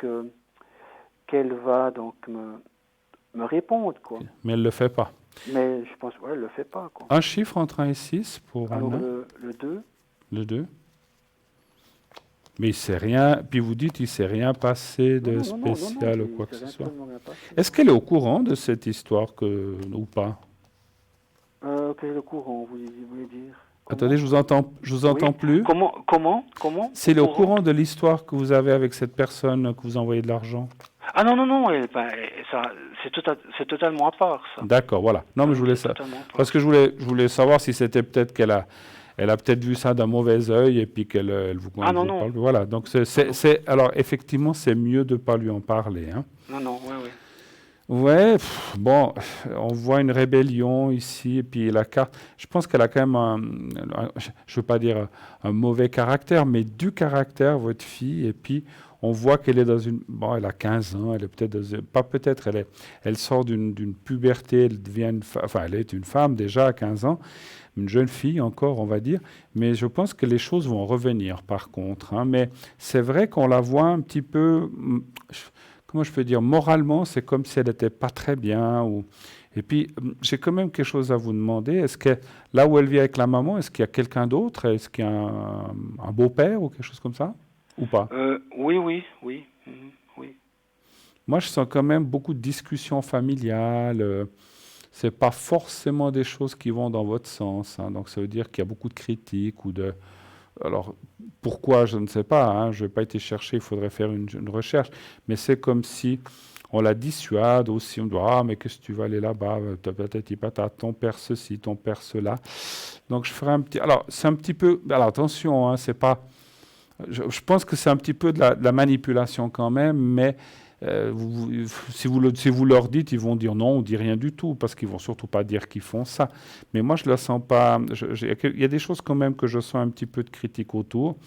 qu'elle va donc me répondre quoi. Mais elle le fait pas. Mais je pense elle le fait pas quoi. Un chiffre entre 1 et 6 pour alors Anna. le 2. Le 2. Mais il s'est rien. Puis vous dites il s'est rien passé de spécial ou quoi que ce soit. Est-ce qu'elle est au courant de cette histoire ou pas? Quel est le courant, vous voulez dire? Attendez, je vous entends plus. Comment C'est au courant de l'histoire que vous avez avec cette personne que vous envoyez de l'argent? Ah non, ça, c'est totalement à part, ça. D'accord, voilà. Non, mais je voulais ça. Parce que je voulais savoir si c'était peut-être qu'elle a peut-être vu ça d'un mauvais œil et puis qu'elle vous parle. Voilà, donc alors effectivement, c'est mieux de ne pas lui en parler. Hein. Non, oui. Ouais, bon, on voit une rébellion ici, et puis la carte, je pense qu'elle a quand même je ne veux pas dire un mauvais caractère, mais du caractère, votre fille, et puis on voit qu'elle est dans bon, elle a 15 ans, elle est peut-être, elle sort d'une puberté, elle devient elle est une femme déjà à 15 ans, une jeune fille encore, on va dire, mais je pense que les choses vont revenir par contre, hein, mais c'est vrai qu'on la voit un petit peu... Comment je peux dire, moralement, c'est comme si elle n'était pas très bien. Et puis, j'ai quand même quelque chose à vous demander. Est-ce que là où elle vit avec la maman, est-ce qu'il y a quelqu'un d'autre? Est-ce qu'il y a un beau-père ou quelque chose comme ça? Ou pas? Oui. Moi, je sens quand même beaucoup de discussions familiales. Ce n'est pas forcément des choses qui vont dans votre sens. Hein. Donc, ça veut dire qu'il y a beaucoup de critiques ou de... Alors, pourquoi, je ne sais pas, hein, je n'ai pas été chercher, il faudrait faire une recherche, mais c'est comme si on la dissuade aussi, on dit « Ah, mais qu'est-ce que tu vas aller là-bas, patati patata, ton père ceci, ton père cela ». Donc, je ferai un petit... Alors, c'est un petit peu... Alors, attention, hein, c'est pas... Je pense que c'est un petit peu de la manipulation quand même, mais si vous leur dites, ils vont dire non, on ne dit rien du tout, parce qu'ils ne vont surtout pas dire qu'ils font ça. Mais moi, je ne le sens pas. Il y a des choses quand même que je sens un petit peu de critique autour.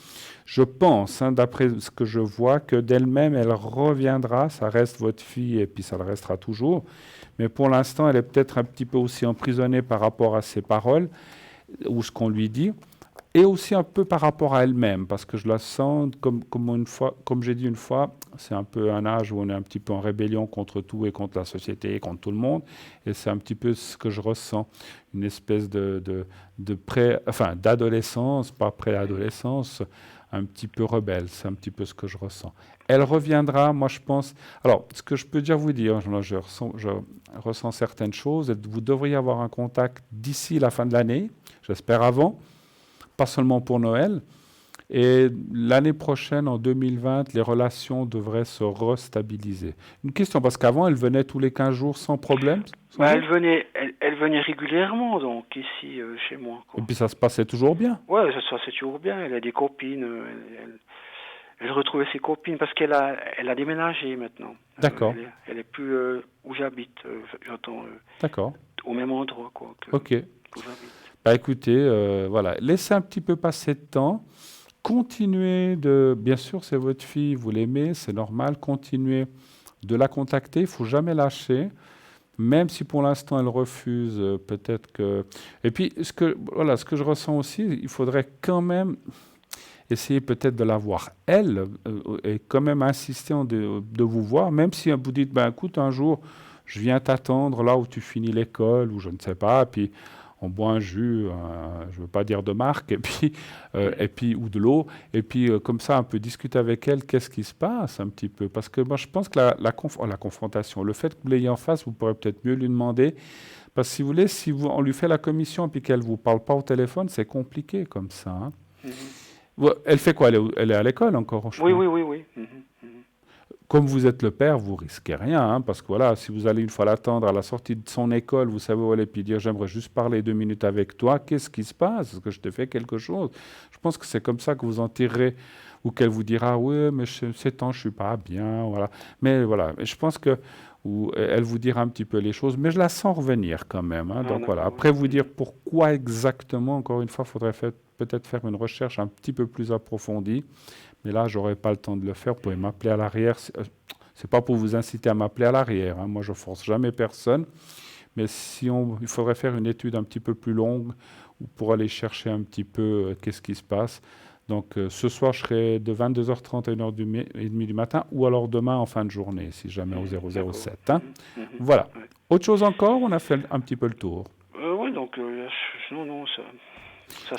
Je pense, hein, d'après ce que je vois, que d'elle-même, elle reviendra. Ça reste votre fille et puis ça le restera toujours. Mais pour l'instant, elle est peut-être un petit peu aussi emprisonnée par rapport à ses paroles ou ce qu'on lui dit. Et aussi un peu par rapport à elle-même, parce que je la sens comme j'ai dit une fois, c'est un peu un âge où on est un petit peu en rébellion contre tout et contre la société et contre tout le monde. Et c'est un petit peu ce que je ressens, une espèce d'adolescence, pas pré-adolescence, un petit peu rebelle. C'est un petit peu ce que je ressens. Elle reviendra, moi je pense. Alors, ce que je peux déjà vous dire, je ressens certaines choses. Vous devriez avoir un contact d'ici la fin de l'année, j'espère avant. Pas seulement pour Noël. Et l'année prochaine, en 2020, les relations devraient se restabiliser. Une question, parce qu'avant, elle venait tous les 15 jours sans problème? Elle venait régulièrement, donc, ici, chez moi. Quoi. Et puis ça se passait toujours bien? Oui, ça se passait toujours bien. Elle a des copines. Elle retrouvait ses copines, parce qu'elle a déménagé maintenant. D'accord. Elle est plus où j'habite, j'entends. D'accord. Au même endroit, quoi. Ok. Où j'habite. Bah écoutez, voilà, laissez un petit peu passer de temps, continuez bien sûr c'est votre fille, vous l'aimez, c'est normal, continuez de la contacter, il ne faut jamais lâcher, même si pour l'instant elle refuse, peut-être que... Et puis, ce que je ressens aussi, il faudrait quand même essayer peut-être de la voir, elle, et quand même insister de vous voir, même si vous dites, ben écoute, un jour, je viens t'attendre là où tu finis l'école, ou je ne sais pas, puis... on boit un jus, je ne veux pas dire de marque, et puis ou de l'eau, et puis comme ça, un peu discuter avec elle, qu'est-ce qui se passe un petit peu. Parce que moi, je pense que la confrontation, le fait que vous l'ayez en face, vous pourrez peut-être mieux lui demander. Parce que si vous voulez, on lui fait la commission, et qu'elle ne vous parle pas au téléphone, c'est compliqué comme ça. Hein. Elle fait quoi? Elle est à l'école encore? Oui. comme vous êtes le père, vous risquez rien, hein, parce que voilà, si vous allez une fois l'attendre à la sortie de son école, vous savez où aller, puis dire j'aimerais juste parler 2 minutes avec toi, qu'est-ce qui se passe? Est-ce que je t'ai fait quelque chose? Je pense que c'est comme ça que vous en tirerez, ou qu'elle vous dira oui, mais ces temps je suis pas bien, voilà. Mais voilà, je pense que ou elle vous dira un petit peu les choses, mais je la sens revenir quand même, hein, donc voilà. Après vous dire pourquoi exactement, encore une fois, il faudrait peut-être faire une recherche un petit peu plus approfondie. Mais là, je n'aurai pas le temps de le faire. Vous pouvez m'appeler à l'arrière. C'est pas pour vous inciter à m'appeler à l'arrière, hein. Moi, je force jamais personne. Mais il faudrait faire une étude un petit peu plus longue pour aller chercher un petit peu qu'est-ce qui se passe. Donc, ce soir, je serai de 22h30 à 1h30 du matin, ou alors demain en fin de journée, si jamais au 007. Hein. Voilà. Autre chose encore, on a fait un petit peu le tour. Oui, donc, non, ça je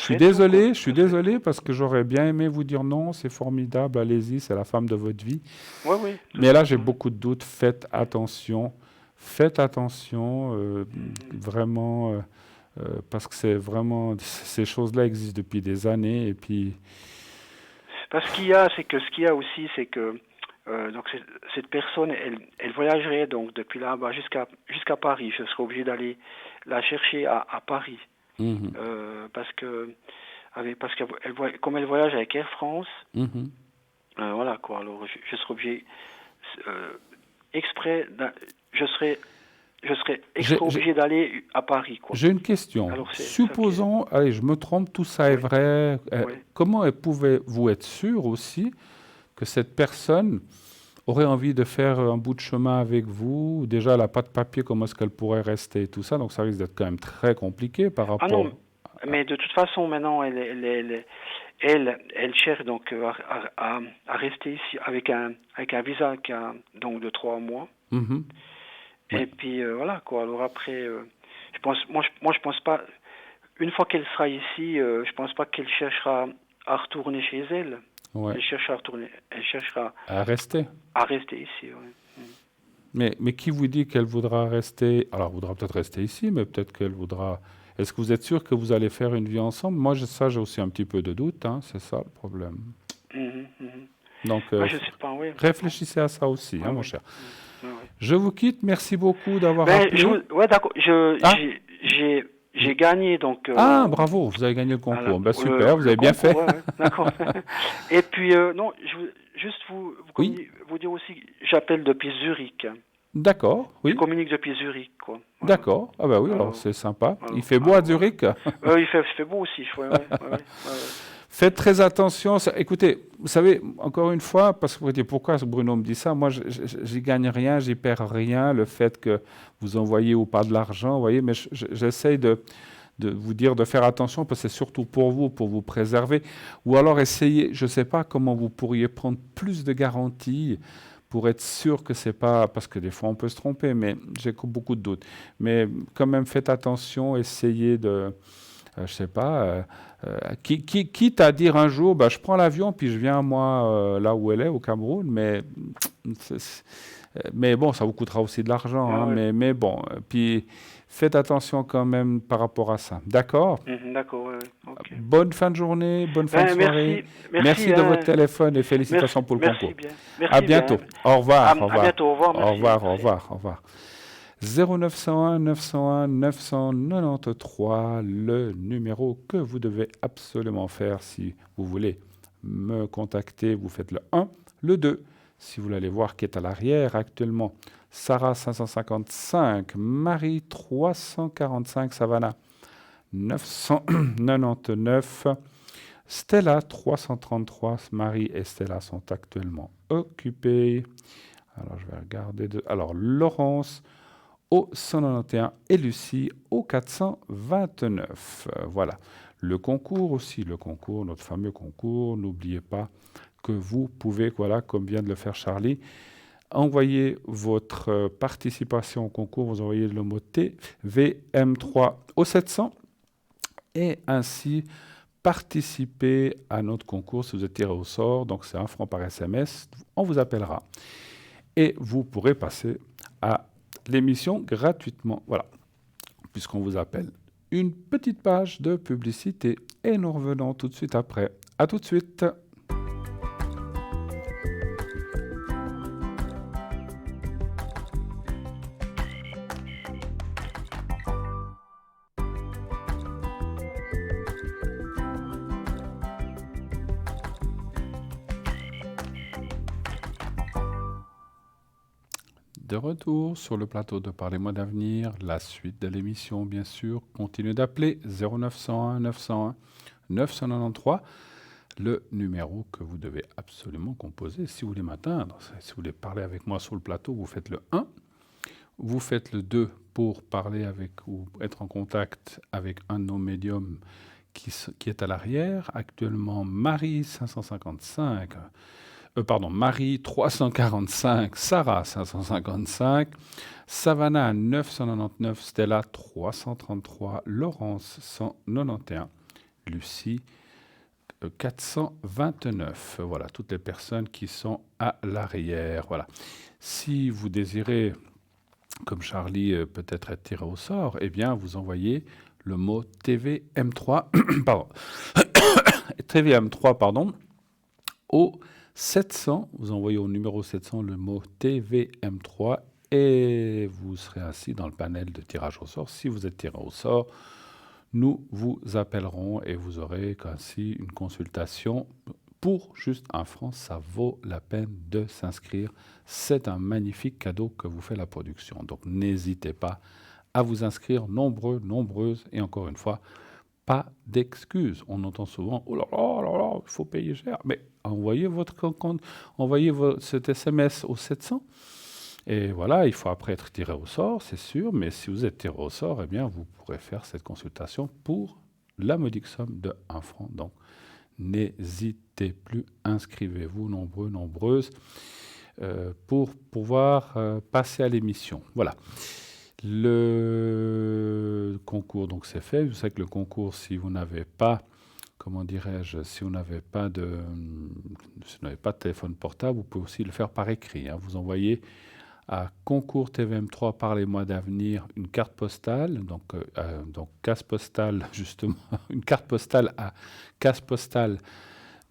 suis désolé parce que j'aurais bien aimé vous dire non, c'est formidable, allez-y, c'est la femme de votre vie. Oui. Mais là, j'ai beaucoup de doutes. Faites attention, vraiment, parce que c'est vraiment, ces choses-là existent depuis des années et puis. Parce ce qu'il y a aussi, c'est que donc cette personne, elle voyagerait donc depuis là-bas jusqu'à Paris. Je serais obligé d'aller la chercher à Paris. Parce que comme elle voyage avec Air France, voilà quoi. Alors je serais obligé je serais obligé d'aller à Paris, quoi. J'ai une question. Alors, supposons, allez, je me trompe, tout ça est vrai. Comment pouvez-vous être sûr aussi que cette personne aurait envie de faire un bout de chemin avec vous? Déjà, elle n'a pas de papier, comment est-ce qu'elle pourrait rester et tout ça? Donc, ça risque d'être quand même très compliqué par rapport... Ah non, mais de toute façon, maintenant, elle cherche donc à rester ici avec un visa donc de 3 mois. Et puis, voilà, quoi. Alors après, je pense pas... Une fois qu'elle sera ici, je pense pas qu'elle cherchera à retourner chez elle. Elle cherchera à rester. À rester ici, oui. Mais qui vous dit qu'elle voudra rester? Alors, elle voudra peut-être rester ici, mais peut-être qu'elle voudra... Est-ce que vous êtes sûr que vous allez faire une vie ensemble? Moi, j'ai aussi un petit peu de doute, hein, c'est ça le problème. Donc, je sais pas, oui. Réfléchissez à ça aussi, mon cher. Je vous quitte, merci beaucoup d'avoir appelé. D'accord, j'ai gagné, donc... bravo, vous avez gagné le concours. Super, vous avez bien fait. D'accord. Et puis, non, je veux juste vous dire aussi, j'appelle depuis Zurich. D'accord, oui. Je communique depuis Zurich, quoi. Voilà. D'accord, ah bah oui, alors c'est sympa. Il fait beau à Zurich? Il fait beau aussi, Faites très attention. Écoutez, vous savez, encore une fois, parce que vous dites pourquoi Bruno me dit ça, moi, j'y gagne rien, j'y perds rien, le fait que vous envoyez ou pas de l'argent, vous voyez, mais j'essaye de vous dire de faire attention, parce que c'est surtout pour vous préserver. Ou alors essayez, je ne sais pas comment vous pourriez prendre plus de garanties pour être sûr que c'est pas, parce que des fois on peut se tromper, mais j'ai beaucoup de doutes. Mais quand même, faites attention, essayez de... je sais pas, quitte à dire un jour, je prends l'avion puis je viens moi là où elle est, au Cameroun, mais bon, ça vous coûtera aussi de l'argent, hein, mais bon, puis faites attention quand même par rapport à ça, d'accord? D'accord, okay. Bonne fin de journée, bonne fin de soirée. Merci de votre téléphone et félicitations pour le concours. À bientôt. Au revoir. À bientôt, au revoir. Au revoir. 0901 901 993, le numéro que vous devez absolument faire si vous voulez me contacter. Vous faites le 1, le 2, si vous voulez aller voir qui est à l'arrière actuellement. Sarah 555, Marie 345, Savannah 999, Stella 333, Marie et Stella sont actuellement occupées. Alors je vais regarder. Alors Laurence au 191 et Lucie au 429. Voilà. Le concours aussi, notre fameux concours. N'oubliez pas que vous pouvez, voilà, comme vient de le faire Charlie, envoyer votre participation au concours. Vous envoyez le mot TVM3 au 700 et ainsi participer à notre concours si vous êtes tiré au sort. Donc c'est 1 franc par SMS. On vous appellera et vous pourrez passer à l'émission gratuitement. Voilà, puisqu'on vous appelle. Une petite page de publicité et nous revenons tout de suite après. À tout de suite. De retour sur le plateau de Parlez-moi d'avenir, la suite de l'émission, bien sûr. Continuez d'appeler 0901 901 993, le numéro que vous devez absolument composer si vous voulez m'atteindre. Si vous voulez parler avec moi sur le plateau, vous faites le 1, vous faites le 2 pour parler avec ou être en contact avec un de nos médiums qui est à l'arrière. Actuellement, Marie 555. Marie 345, Sarah 555, Savannah 999, Stella 333, Laurence 191, Lucie 429. Voilà, toutes les personnes qui sont à l'arrière. Voilà. Si vous désirez, comme Charlie, peut-être être tiré au sort, eh bien, vous envoyez le mot TVM3, pardon, TVM3, pardon, au 700, vous envoyez au numéro 700 le mot TVM3 et vous serez ainsi dans le panel de tirage au sort. Si vous êtes tiré au sort, nous vous appellerons et vous aurez ainsi une consultation pour juste 1 franc. Ça vaut la peine de s'inscrire. C'est un magnifique cadeau que vous fait la production. Donc n'hésitez pas à vous inscrire, nombreux, nombreuses, et encore une fois, pas d'excuses. On entend souvent « Oh là là, il faut payer cher ». Mais envoyez cet SMS au 700. Et voilà, il faut après être tiré au sort, c'est sûr. Mais si vous êtes tiré au sort, eh bien, vous pourrez faire cette consultation pour la modique somme de 1 franc. Donc, n'hésitez plus, inscrivez-vous, nombreux, nombreuses, pour pouvoir passer à l'émission. Voilà. Le concours, donc, c'est fait. Vous savez que le concours, si vous n'avez pas, si vous n'avez pas de téléphone portable, vous pouvez aussi le faire par écrit. Vous envoyez à concours TVM3 Parlez-moi d'avenir une carte postale, donc case postale, justement, une carte postale à case postale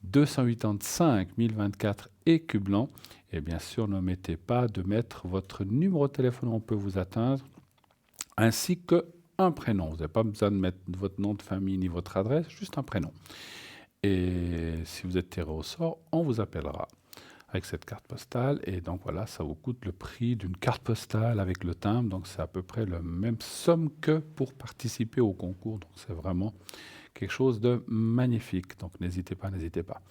285 1024 Écublens. Et bien sûr, n'omettez pas de mettre votre numéro de téléphone où on peut vous atteindre, ainsi qu'un prénom. Vous n'avez pas besoin de mettre votre nom de famille ni votre adresse, juste un prénom. Et si vous êtes tiré au sort, on vous appellera avec cette carte postale. Et donc voilà, ça vous coûte le prix d'une carte postale avec le timbre. Donc c'est à peu près la même somme que pour participer au concours. Donc c'est vraiment quelque chose de magnifique. Donc n'hésitez pas, n'hésitez pas.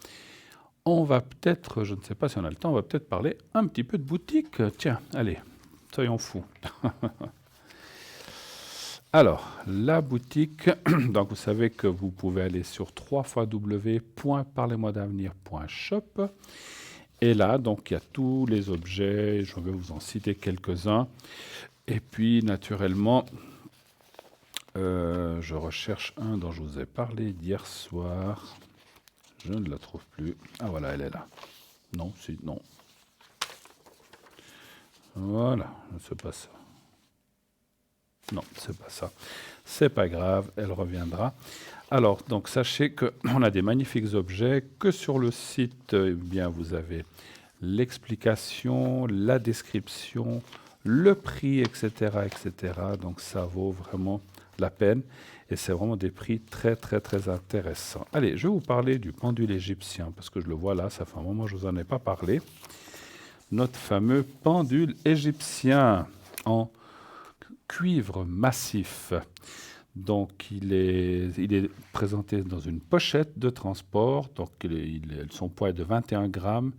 On va peut-être, je ne sais pas si on a le temps, on va peut-être parler un petit peu de boutique. Tiens, allez, soyons fous. Alors, la boutique, donc vous savez que vous pouvez aller sur www.parlez-moi-d'avenir.shop. Et là, donc, il y a tous les objets, je vais vous en citer quelques-uns. Et puis, naturellement, je recherche un dont je vous ai parlé d'hier soir. Je ne la trouve plus. Ah voilà, elle est là. Non, non. Voilà, c'est pas ça. Non, c'est pas ça. C'est pas grave, elle reviendra. Alors, donc, sachez qu'on a des magnifiques objets, que sur le site, eh bien, vous avez l'explication, la description, le prix, etc., etc. Donc, ça vaut vraiment la peine. Et c'est vraiment des prix très, très, très intéressants. Allez, je vais vous parler du pendule égyptien, parce que je le vois là, ça fait un moment que je ne vous en ai pas parlé. Notre fameux pendule égyptien en cuivre massif. Donc, il est présenté dans une pochette de transport. Donc, son poids est de 21 grammes,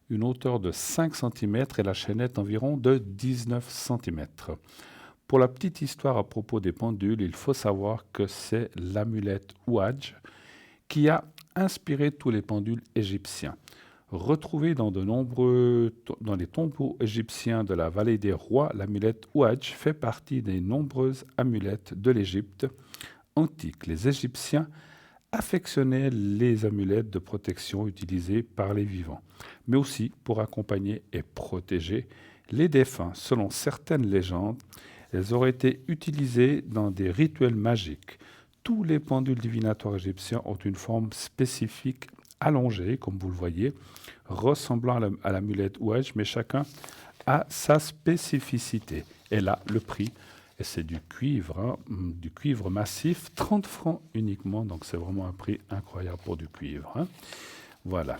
une hauteur de 5 cm et la chaînette environ de 19 cm. Pour la petite histoire à propos des pendules, il faut savoir que c'est l'amulette Ouadj qui a inspiré tous les pendules égyptiens. Retrouvée dans les tombeaux égyptiens de la vallée des rois, l'amulette Ouadj fait partie des nombreuses amulettes de l'Égypte antique. Les Égyptiens affectionnaient les amulettes de protection utilisées par les vivants, mais aussi pour accompagner et protéger les défunts. Selon certaines légendes, elles auraient été utilisées dans des rituels magiques. Tous les pendules divinatoires égyptiens ont une forme spécifique allongée, comme vous le voyez, ressemblant à l'amulette Ouadj, mais chacun a sa spécificité. Et là, le prix, et c'est du cuivre massif, 30 francs uniquement, donc c'est vraiment un prix incroyable pour du cuivre. Voilà.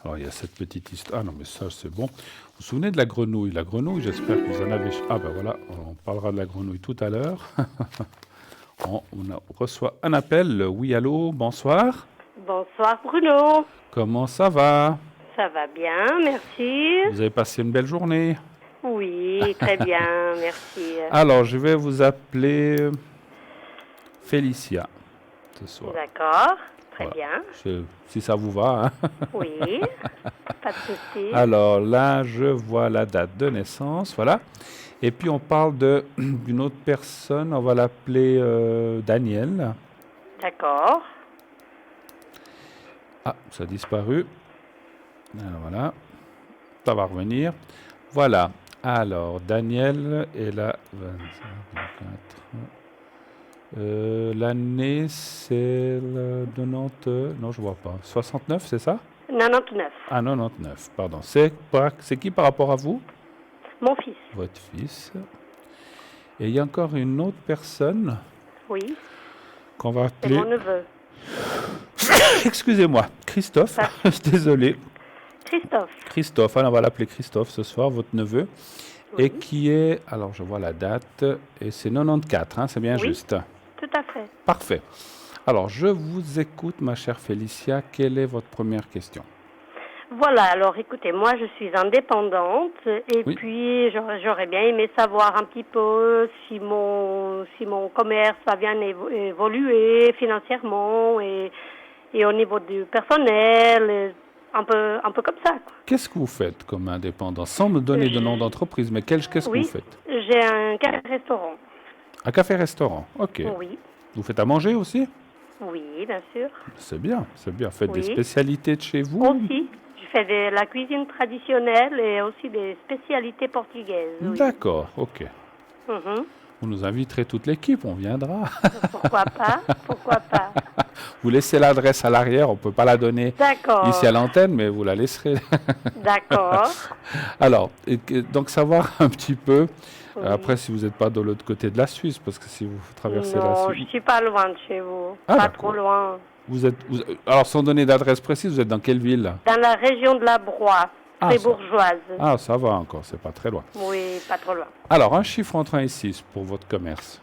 Alors, il y a cette petite histoire. Ah non, mais ça, c'est bon. Vous vous souvenez de la grenouille? La grenouille, j'espère que vous en avez... Ah ben voilà, on parlera de la grenouille tout à l'heure. Reçoit un appel. Oui, allô, bonsoir. Bonsoir Bruno. Comment ça va? Ça va bien, merci. Vous avez passé une belle journée? Oui, très bien, merci. Alors, je vais vous appeler Félicia ce soir. D'accord, très Voilà. bien. Si ça vous va. Hein. Oui, pas de souci. Alors là, je vois la date de naissance, voilà. Et puis on parle d'une autre personne, on va l'appeler Daniel. D'accord. Ah, ça a disparu. Alors, voilà, ça va revenir. Voilà. Alors, Daniel est là. 25, 24. L'année, c'est le 90. Non, je vois pas. 69, c'est ça? 99. Ah, 99, pardon. C'est qui par rapport à vous? Mon fils. Votre fils. Et il y a encore une autre personne Oui, qu'on va c'est appeler... mon neveu. Excusez-moi, Christophe. Désolé. Christophe. Alors on va l'appeler Christophe ce soir, votre neveu. Oui. Et qui est... Alors, je vois la date. Et c'est 94, hein, c'est bien Oui. juste. Tout à fait. Parfait. Alors, je vous écoute, ma chère Félicia. Quelle est votre première question? Voilà, alors écoutez, moi je suis indépendante et Oui. puis j'aurais bien aimé savoir un petit peu si mon commerce va bien évoluer financièrement et au niveau du personnel, un peu comme ça, quoi. Qu'est-ce que vous faites comme indépendant? Sans me donner de nom d'entreprise, mais qu'est-ce que Oui, vous faites? j'ai un café-restaurant. Un café-restaurant, ok. Oui, Vous faites à manger aussi? oui, bien sûr. C'est bien, c'est bien. Faites des Oui. spécialités de chez vous? Aussi, je fais de la cuisine traditionnelle et aussi des spécialités portugaises. Oui. D'accord, ok. Mhm. Vous nous inviterez toute l'équipe, on viendra. Pourquoi pas? Pourquoi pas? Vous laissez l'adresse à l'arrière, on ne peut pas la donner D'accord. ici à l'antenne, mais vous la laisserez. D'accord. Alors, donc savoir un petit peu, Oui. après si vous n'êtes pas de l'autre côté de la Suisse, parce que si vous traversez la Non, je Suisse... suis pas loin de chez vous. Ah, Pas d'accord. trop loin. Alors, sans donner d'adresse précise, vous êtes dans quelle ville? Dans la région de la Broye, Ah, très ça. bourgeoise. Ah, ça va encore, c'est pas très loin. Oui, pas trop loin. Alors, un chiffre entre 1 et 6 pour votre commerce.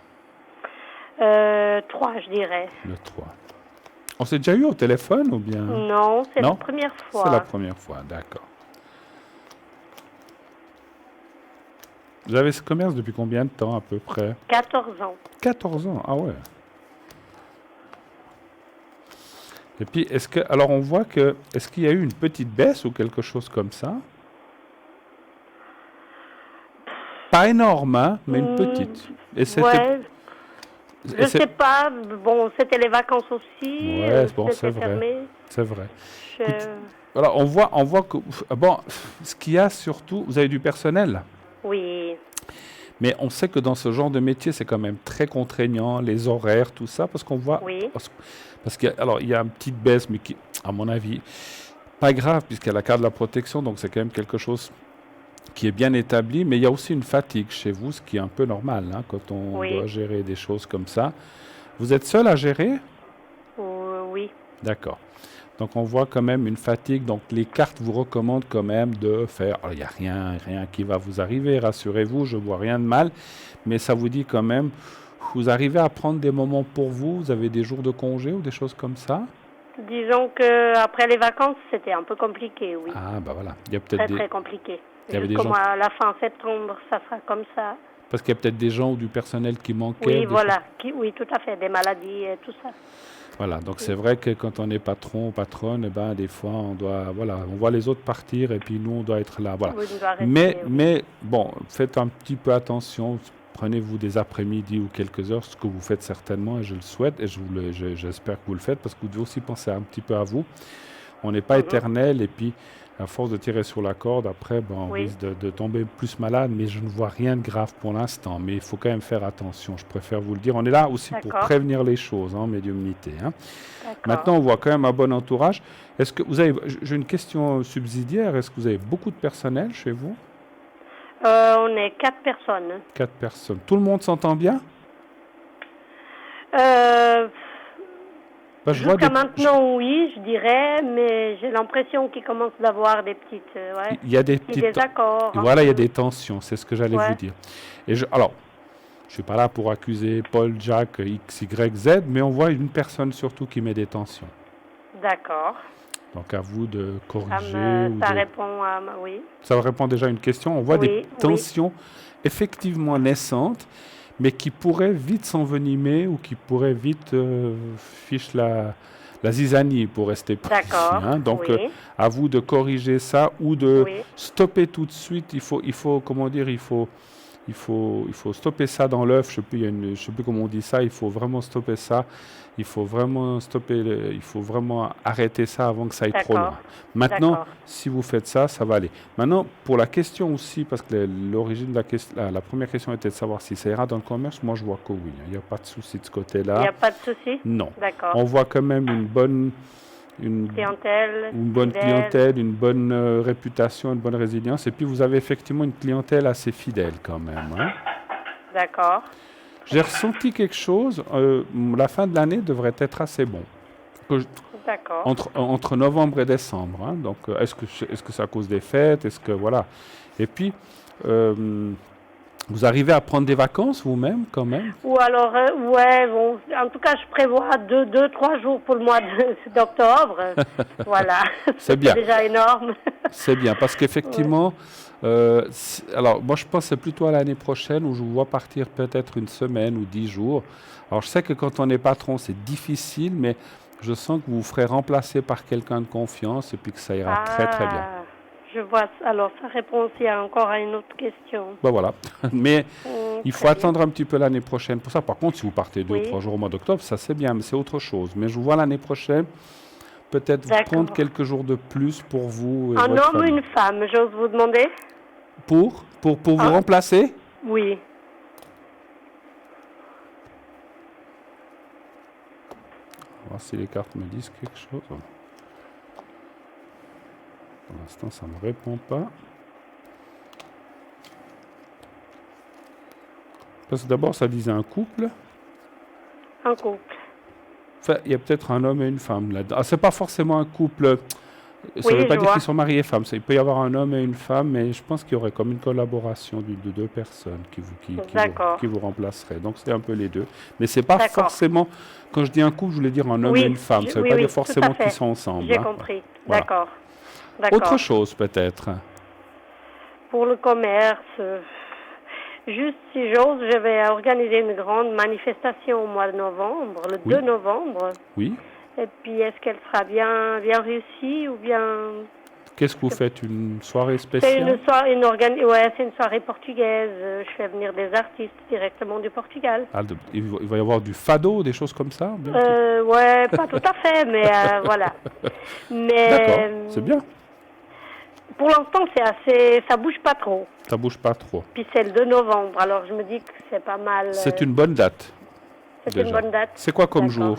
3, je dirais. Le 3. On s'est déjà eu au téléphone ou bien? Non, c'est Non la première fois. C'est la première fois, d'accord. Vous avez ce commerce depuis combien de temps à peu près? 14 ans. 14 ans, ah ouais. Et puis, alors on voit est-ce qu'il y a eu une petite baisse ou quelque chose comme ça? Pas énorme, hein, mais une petite. Et Ouais, je sais pas. Bon, c'était les vacances aussi. Ouais, bon, c'était c'est vrai. fermé. C'est vrai. Je- Alors, on voit que, bon, ce qu'il y a surtout, vous avez du personnel, Oui, mais on sait que dans ce genre de métier, c'est quand même très contraignant, les horaires, tout ça, parce qu'on voit, oui. parce qu'il y a, alors, il y a une petite baisse, mais qui, à mon avis, pas grave, puisqu'il y a la carte de la protection, donc c'est quand même quelque chose qui est bien établi, mais il y a aussi une fatigue chez vous, ce qui est un peu normal, hein, quand on Oui. doit gérer des choses comme ça. Vous êtes seul à gérer? Oui. D'accord. Donc on voit quand même une fatigue. Donc les cartes vous recommandent quand même de faire... Il n'y a rien qui va vous arriver, rassurez-vous, je ne vois rien de mal. Mais ça vous dit quand même, vous arrivez à prendre des moments pour vous? Vous avez des jours de congé ou des choses comme ça? Disons que après les vacances, c'était un peu compliqué, oui. Ah, bah voilà. Il y a peut-être Très compliqué. il y avait des Jusqu'au gens- mois, à la fin septembre, ça sera comme ça. Parce qu'il y a peut-être des gens ou du personnel qui manquaient. Oui, des voilà. choses- Oui, tout à fait. Des maladies et tout ça. Voilà, donc c'est vrai que quand on est patron ou patronne, eh ben, des fois, on voit les autres partir et puis nous, on doit être là. Voilà. Oui, on doit rester, Mais, oui. mais bon, faites un petit peu attention. Prenez-vous des après-midi ou quelques heures, ce que vous faites certainement, et je le souhaite, et j'espère que vous le faites, parce que vous devez aussi penser un petit peu à vous. On n'est pas éternel, et puis à force de tirer sur la corde, après, ben, on Oui. risque de tomber plus malade, mais je ne vois rien de grave pour l'instant. Mais il faut quand même faire attention, je préfère vous le dire. On est là aussi pour D'accord. prévenir les choses, en médiumnité. Hein. D'accord. Maintenant, on voit quand même un bon entourage. Est-ce que vous avez, j'ai une question subsidiaire, est-ce que vous avez beaucoup de personnel chez vous? On est 4 personnes. 4 personnes. Tout le monde s'entend bien? Euh, Ben, je vois Jusqu'à des- maintenant, oui, je dirais, mais j'ai l'impression qu'il commence d'avoir des petites, il y a des petits petites... désaccords. Voilà, il y a des tensions, c'est ce que j'allais vous Ouais, dire. Alors, je suis pas là pour accuser Paul, Jack, X, Y, Z, mais on voit une personne surtout qui met des tensions. d'accord. Donc à vous de corriger ou Ça de... répond à oui. Ça répond déjà à une question. On voit des Oui, oui. tensions effectivement naissantes, mais qui pourraient vite s'envenimer ou qui pourraient vite fiche la zizanie pour rester poli. D'accord. Hein. Donc Oui, à vous de corriger ça ou de oui. stopper tout de suite. Il faut comment dire, il faut stopper ça dans l'œuf. Je sais plus, je sais plus comment on dit ça. Il faut vraiment stopper ça. Il faut vraiment il faut vraiment arrêter ça avant que ça aille trop D'accord. loin. Maintenant, D'accord. si vous faites ça, ça va aller. Maintenant, pour la question aussi, parce que l'origine de la première question était de savoir si ça ira dans le commerce. Moi, je vois que oui. Il n'y a pas de souci de ce Il n'y côté-là. a pas de souci? Non. D'accord. On voit quand même une bonne Clientèle, fidèle. clientèle, une bonne réputation, une bonne résilience. Et puis, vous avez effectivement une clientèle assez fidèle quand même. Hein. D'accord. J'ai ressenti quelque chose. La fin de l'année devrait être assez bon. D'accord. Entre novembre et décembre. Hein. Donc, est-ce que c'est à cause des fêtes? Est-ce que voilà. Et puis, vous arrivez à prendre des vacances vous-même quand même? Ou alors, ouais, bon, en tout cas, je prévois 3 jours pour le mois d'octobre. Voilà. C'est bien. C'est déjà énorme. C'est bien, parce qu'effectivement, alors moi je pense que c'est plutôt à l'année prochaine où je vous vois partir peut-être une semaine ou 10 jours. Alors je sais que quand on est patron, c'est difficile, mais je sens que vous vous ferez remplacer par quelqu'un de confiance et puis que ça ira très très bien. Je vois. Alors, ça répond aussi encore à une autre question. Ben voilà. Mais il faut Très attendre un petit peu l'année prochaine pour ça. Par contre, si vous partez 2 ou Oui. 3 jours au mois d'octobre, ça c'est bien, mais c'est autre chose. Mais je vous vois l'année prochaine, peut-être D'accord. prendre quelques jours de plus pour vous et Un votre homme ou famille. une femme, j'ose vous demander? Pour vous remplacer? Oui. On va voir si les cartes me disent quelque chose. Pour l'instant, ça ne me répond pas. Parce que d'abord, ça disait un couple. Un couple. Enfin, il y a peut-être un homme et une femme là-dedans. Ah, c'est pas forcément un couple. Ça ne Oui, veut pas je dire vois. qu'ils sont mariés femmes. Il peut y avoir un homme et une femme, mais je pense qu'il y aurait comme une collaboration de 2 personnes D'accord. qui vous remplaceraient. Donc c'est un peu les deux. Mais c'est pas D'accord. forcément. Quand je dis un couple, je voulais dire un homme Oui, et une femme. Ça ne veut oui, pas oui, dire tout à forcément fait. qu'ils sont ensemble. J'ai hein. compris. Voilà. D'accord. D'accord. Autre chose peut-être. Pour le commerce, juste si j'ose, je vais organiser une grande manifestation au mois de novembre, le Oui. 2 novembre. Oui. Et puis, est-ce qu'elle sera bien réussie ou bien... Qu'est-ce que vous faites? Une soirée C'est spéciale? une soirée, c'est une soirée portugaise. Je fais venir des artistes directement du Portugal. Ah, il va y avoir du fado, des choses comme ça? Bien Ouais, pas tout à fait, mais voilà. Mais D'accord, c'est bien. pour l'instant, ça bouge pas trop. Ça bouge pas trop. Puis c'est le 2 novembre, alors je me dis que c'est pas mal. C'est une bonne date. C'est une déjà. bonne date. C'est quoi comme D'accord. jour?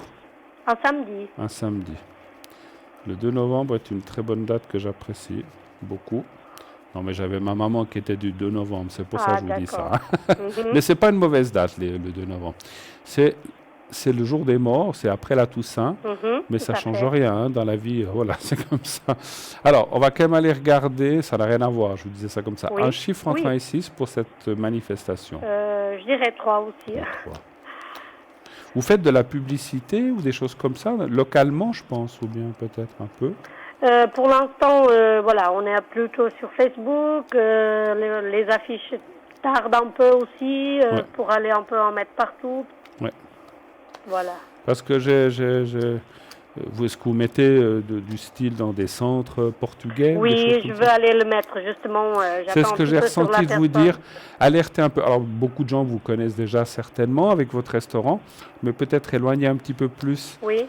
Un samedi. Un samedi. Le 2 novembre est une très bonne date que j'apprécie beaucoup. Non, mais j'avais ma maman qui était du 2 novembre, c'est pour ça que je vous dis ça. d'accord. Mhm. Mais c'est pas une mauvaise date, le 2 novembre. C'est le jour des morts, c'est après la Toussaint, Mhm, mais tout ça à change fait. rien hein, dans la vie. Voilà, c'est comme ça. Alors, on va quand même aller regarder, ça n'a rien à voir, je vous disais ça comme ça. Oui. Un chiffre entre Oui. 1 et 6 pour cette manifestation. Je dirais 3 aussi. Trois. Vous faites de la publicité ou des choses comme ça, localement, je pense, ou bien peut-être un peu? Pour l'instant, voilà, on est plutôt sur Facebook. Les affiches tardent un peu aussi Ouais. pour aller un peu en mettre partout. Ouais. Voilà. Parce que est-ce que vous mettez du style dans des centres portugais ou des choses Oui, comme je ça? veux aller le mettre justement. C'est J'attends ce un que petit j'ai peu sur la ressenti de vous personne. dire. Alertez un peu. Alors, beaucoup de gens vous connaissent déjà certainement avec votre restaurant, mais peut-être éloigner un petit peu plus Oui,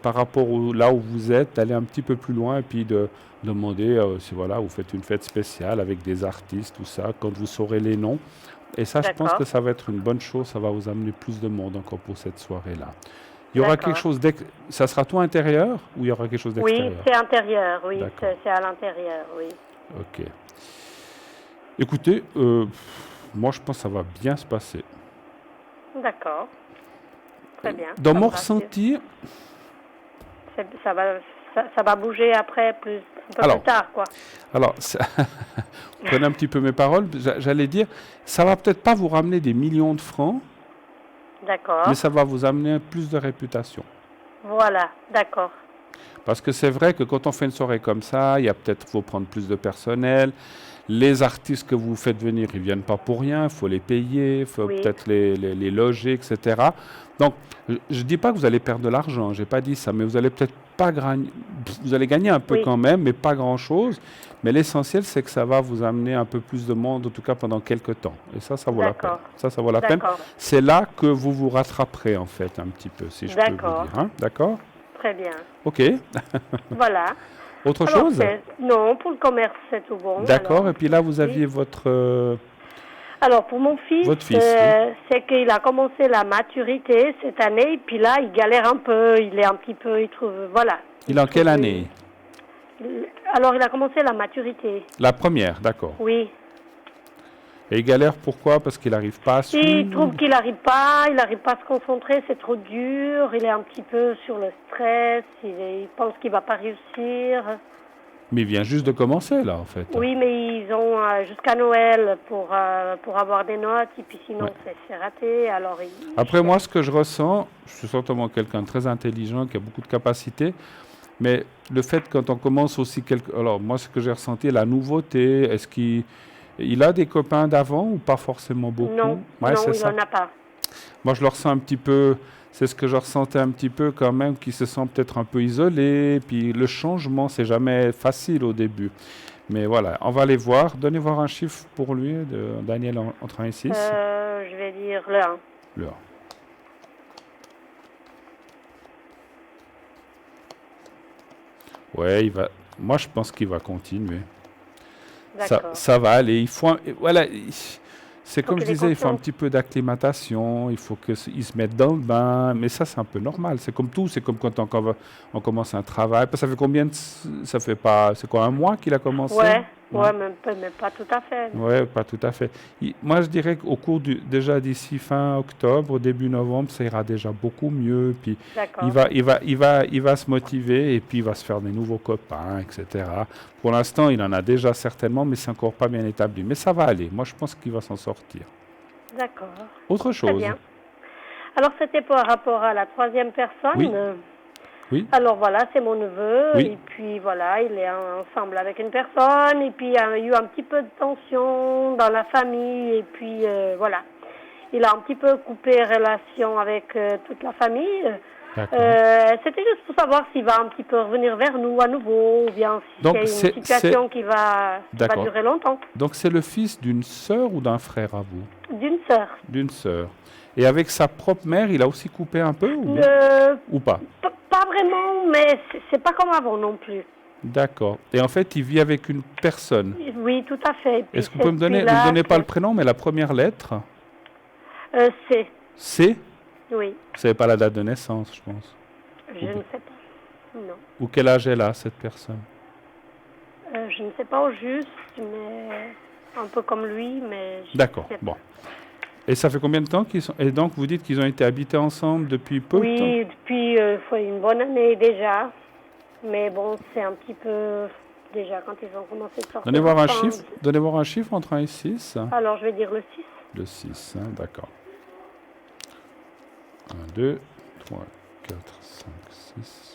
par rapport là où vous êtes, d'aller un petit peu plus loin et puis de demander si voilà, vous faites une fête spéciale avec des artistes, tout ça, quand vous saurez les noms. Et ça, je pense D'accord. que ça va être une bonne chose, ça va vous amener plus de monde encore pour cette soirée-là. Il y aura D'accord. quelque chose ça sera tout intérieur ou il y aura quelque chose oui, d'extérieur? c'est intérieur. Oui, D'accord. c'est à l'intérieur. Oui. Ok. Écoutez, moi je pense que ça va bien se passer. D'accord. Très bien. Dans ça mon me rassure. ressenti, ça va bouger après, un peu Alors, plus tard, quoi. Alors, vous prenez un petit peu mes paroles, j'allais dire, ça va peut-être pas vous ramener des millions de francs, D'accord. mais ça va vous amener plus de réputation. Voilà, d'accord. Parce que c'est vrai que quand on fait une soirée comme ça, faut prendre plus de personnel. Les artistes que vous faites venir, ils viennent pas pour rien, il faut les payer, il faut Oui. peut-être les loger, etc. Donc, je dis pas que vous allez perdre de l'argent, j'ai pas dit ça, mais vous allez peut-être pas gagner, vous allez gagner un peu Oui. quand même, mais pas grand-chose. Mais l'essentiel, c'est que ça va vous amener un peu plus de monde, en tout cas pendant quelques temps. Et ça vaut la peine. D'accord. Ça vaut la peine. D'accord. C'est là que vous vous rattraperez, en fait, un petit peu, si je peux vous D'accord. dire. Hein. D'accord? Très bien. OK. Voilà. Autre Alors, chose? non, pour le commerce, c'est tout bon. D'accord. Alors. Et puis là, vous Oui. aviez votre... Alors, pour mon fils, Votre fils, c'est qu'il a commencé la maturité cette année, et puis là, il galère un peu, il est un petit peu, il trouve, voilà. Il est en quelle année? Alors, il a commencé la maturité, La première, d'accord. oui. Et il galère pourquoi? Parce qu'il n'arrive pas à Il suivre? trouve qu'il n'arrive pas à se concentrer, c'est trop dur, il est un petit peu sur le stress, il pense qu'il va pas réussir. Mais il vient juste de commencer, là, en fait. Oui, mais ils ont jusqu'à Noël pour avoir des notes, et puis sinon Ouais. c'est raté. Alors Après, moi, ce que je ressens, je suis certainement quelqu'un de très intelligent, qui a beaucoup de capacités, mais le fait quand on commence aussi Alors, moi, ce que j'ai ressenti, la nouveauté, est-ce qu'il a des copains d'avant ou pas forcément beaucoup? non, Ouais, non, c'est il ça. n'en a pas. Moi, je le ressens un petit peu, c'est ce que je ressentais un petit peu quand même, qu'il se sent peut-être un peu isolé. Puis le changement, c'est jamais facile au début. Mais voilà, on va aller voir. Donnez voir un chiffre pour lui, de Daniel entre 1 et 6. Je vais dire le 1. Le 1. Ouais, moi, je pense qu'il va continuer. D'accord. Ça va aller. Voilà. C'est Faut comme je qu'il ait disais, il faut un confiance. petit peu d'acclimatation, il faut qu'ils se mettent dans le bain, mais ça c'est un peu normal, c'est comme tout, c'est comme quand on commence un travail. Ça fait combien ça fait pas, c'est quoi, un mois qu'il a commencé? Ouais, même pas tout à fait. Ouais, pas tout à fait. Moi je dirais qu'au cours déjà d'ici fin octobre, début novembre, ça ira déjà beaucoup mieux, puis D'accord. il va se motiver et puis il va se faire des nouveaux copains, etc. Pour l'instant, il en a déjà certainement, mais c'est encore pas bien établi. Mais ça va aller. Moi, je pense qu'il va s'en sortir. D'accord. Autre Très chose. bien. Alors c'était par rapport à la troisième personne. Oui. Oui. Alors voilà, c'est mon neveu, Oui. et puis voilà, il est ensemble avec une personne, et puis il y a eu un petit peu de tension dans la famille, et puis voilà. Il a un petit peu coupé relation avec toute la famille. D'accord. C'était juste pour savoir s'il va un petit peu revenir vers nous à nouveau, ou bien si Donc, c'est une situation qui va D'accord. durer longtemps. Donc, c'est le fils d'une sœur ou d'un frère à vous? D'une sœur. D'une sœur. Et avec sa propre mère, il a aussi coupé un peu ou pas? Pas vraiment, mais c'est pas comme avant non plus. D'accord. Et en fait, il vit avec une personne. Oui, tout à fait. Puis Est-ce que vous pouvez me donner, ne me donnez pas le prénom, mais la première lettre? C'est, C? oui, Vous savez pas la date de naissance, je pense. je ne sais pas. Non. Ou quel âge elle a, cette personne? Je ne sais pas au juste, mais un peu comme lui, mais... je D'accord, sais pas. bon. Et ça fait combien de temps qu'ils sont... Et donc, vous dites qu'ils ont été habités ensemble depuis peu de temps? Oui, depuis une bonne année déjà. Mais bon, c'est un petit peu... Déjà, quand ils ont commencé à sortir Donnez voir un ensemble. chiffre. Donnez voir un chiffre entre 1 et 6. Alors, je vais dire le 6. Le 6, hein, d'accord. 1, 2, 3, 4, 5, 6.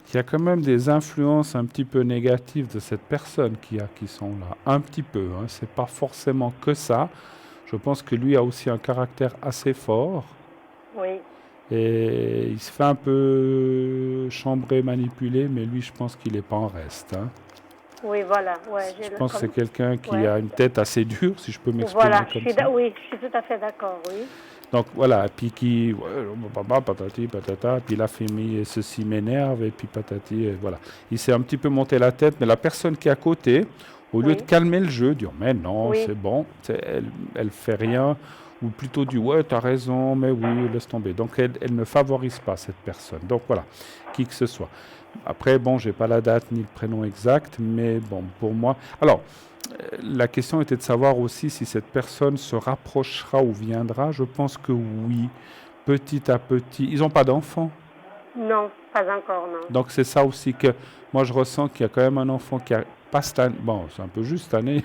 Il y a quand même des influences un petit peu négatives de cette personne qui sont là. Un petit peu, hein. C'est pas forcément que ça. Je pense que lui a aussi un caractère assez fort. Oui. Et il se fait un peu chambrer, manipuler, mais lui, je pense qu'il n'est pas en reste. Hein. Oui, voilà. Ouais, Je pense que c'est quelqu'un qui Ouais. a une tête assez dure, si je peux m'exprimer Voilà, comme ça. oui, je suis tout à fait d'accord, oui. Donc voilà, puis qui, patati, patata, puis la famille, ceci m'énerve, et puis patati, et voilà. Il s'est un petit peu monté la tête, mais la personne qui est à côté, Au lieu de calmer le jeu, dire mais non, Oui. c'est bon, elle fait rien, ou plutôt dit ouais, t'as raison, mais oui, laisse tomber. Donc elle ne favorise pas cette personne. Donc voilà, qui que ce soit. Après, bon, j'ai pas la date ni le prénom exact, mais bon, pour moi. Alors, la question était de savoir aussi si cette personne se rapprochera ou viendra. Je pense que oui, petit à petit. Ils n'ont pas d'enfant. Non, pas encore, non. Donc c'est ça aussi que moi je ressens qu'il y a quand même un enfant qui a pas cette année. Bon, c'est un peu juste cette année.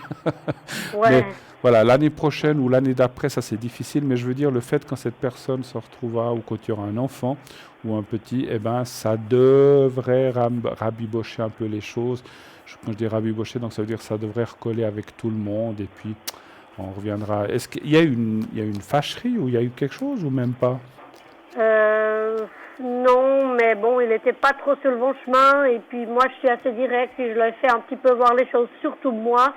Ouais. Mais voilà, l'année prochaine ou l'année d'après, ça c'est difficile. Mais je veux dire, le fait quand cette personne se retrouvera ou quand il y aura un enfant ou un petit, eh ben, ça devrait rabibocher un peu les choses. Quand je dis rabibocher, donc ça veut dire que ça devrait recoller avec tout le monde et puis on reviendra. Est-ce qu'il y a il y a eu une fâcherie ou il y a eu quelque chose ou même pas? Non, mais bon, il n'était pas trop sur le bon chemin. Et puis moi, je suis assez directe et je lui ai fait un petit peu voir les choses, surtout moi.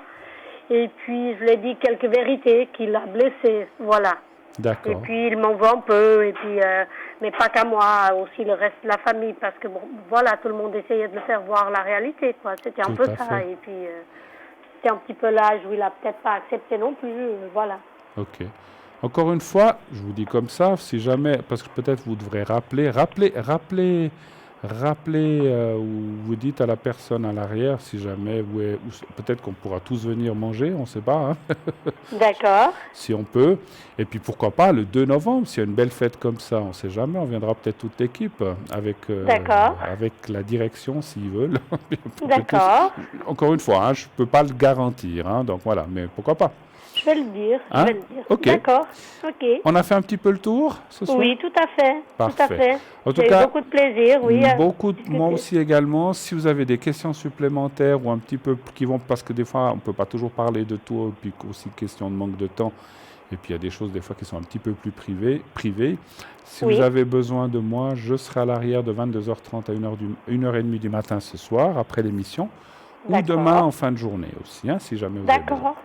Et puis je lui ai dit quelques vérités qui l'a blessé, voilà. D'accord. Et puis il m'en veut un peu, et puis, mais pas qu'à moi, aussi le reste de la famille, parce que bon, voilà, tout le monde essayait de le faire voir la réalité, quoi. C'était un Tout peu à ça. fait. Et puis c'était un petit peu l'âge où il a peut-être pas accepté non plus, voilà. Ok. Encore une fois, je vous dis comme ça, si jamais, parce que peut-être vous devrez rappeler, ou vous dites à la personne à l'arrière, si jamais, peut-être qu'on pourra tous venir manger, on ne sait pas, hein, D'accord. si on peut. Et puis pourquoi pas le 2 novembre, s'il y a une belle fête comme ça, on ne sait jamais, on viendra peut-être toute l'équipe D'accord. avec la direction s'ils veulent. D'accord. Encore une fois, hein, je ne peux pas le garantir, hein, donc voilà, mais pourquoi pas. Je vais le dire, Hein? je vais le dire. Ok. D'accord, ok. On a fait un petit peu le tour ce soir? Oui, tout à fait. Parfait. Tout à fait. En tout J'ai eu cas, beaucoup de plaisir, oui. à moi discuter. aussi également. Si vous avez des questions supplémentaires ou un petit peu qui vont, parce que des fois on ne peut pas toujours parler de tout, et puis aussi question de manque de temps, et puis il y a des choses des fois qui sont un petit peu plus privées. Si Oui. vous avez besoin de moi, je serai à l'arrière de 22h30 à 1h30 du matin ce soir, après l'émission, ou D'accord. demain en fin de journée aussi, hein, si jamais vous avez besoin. D'accord.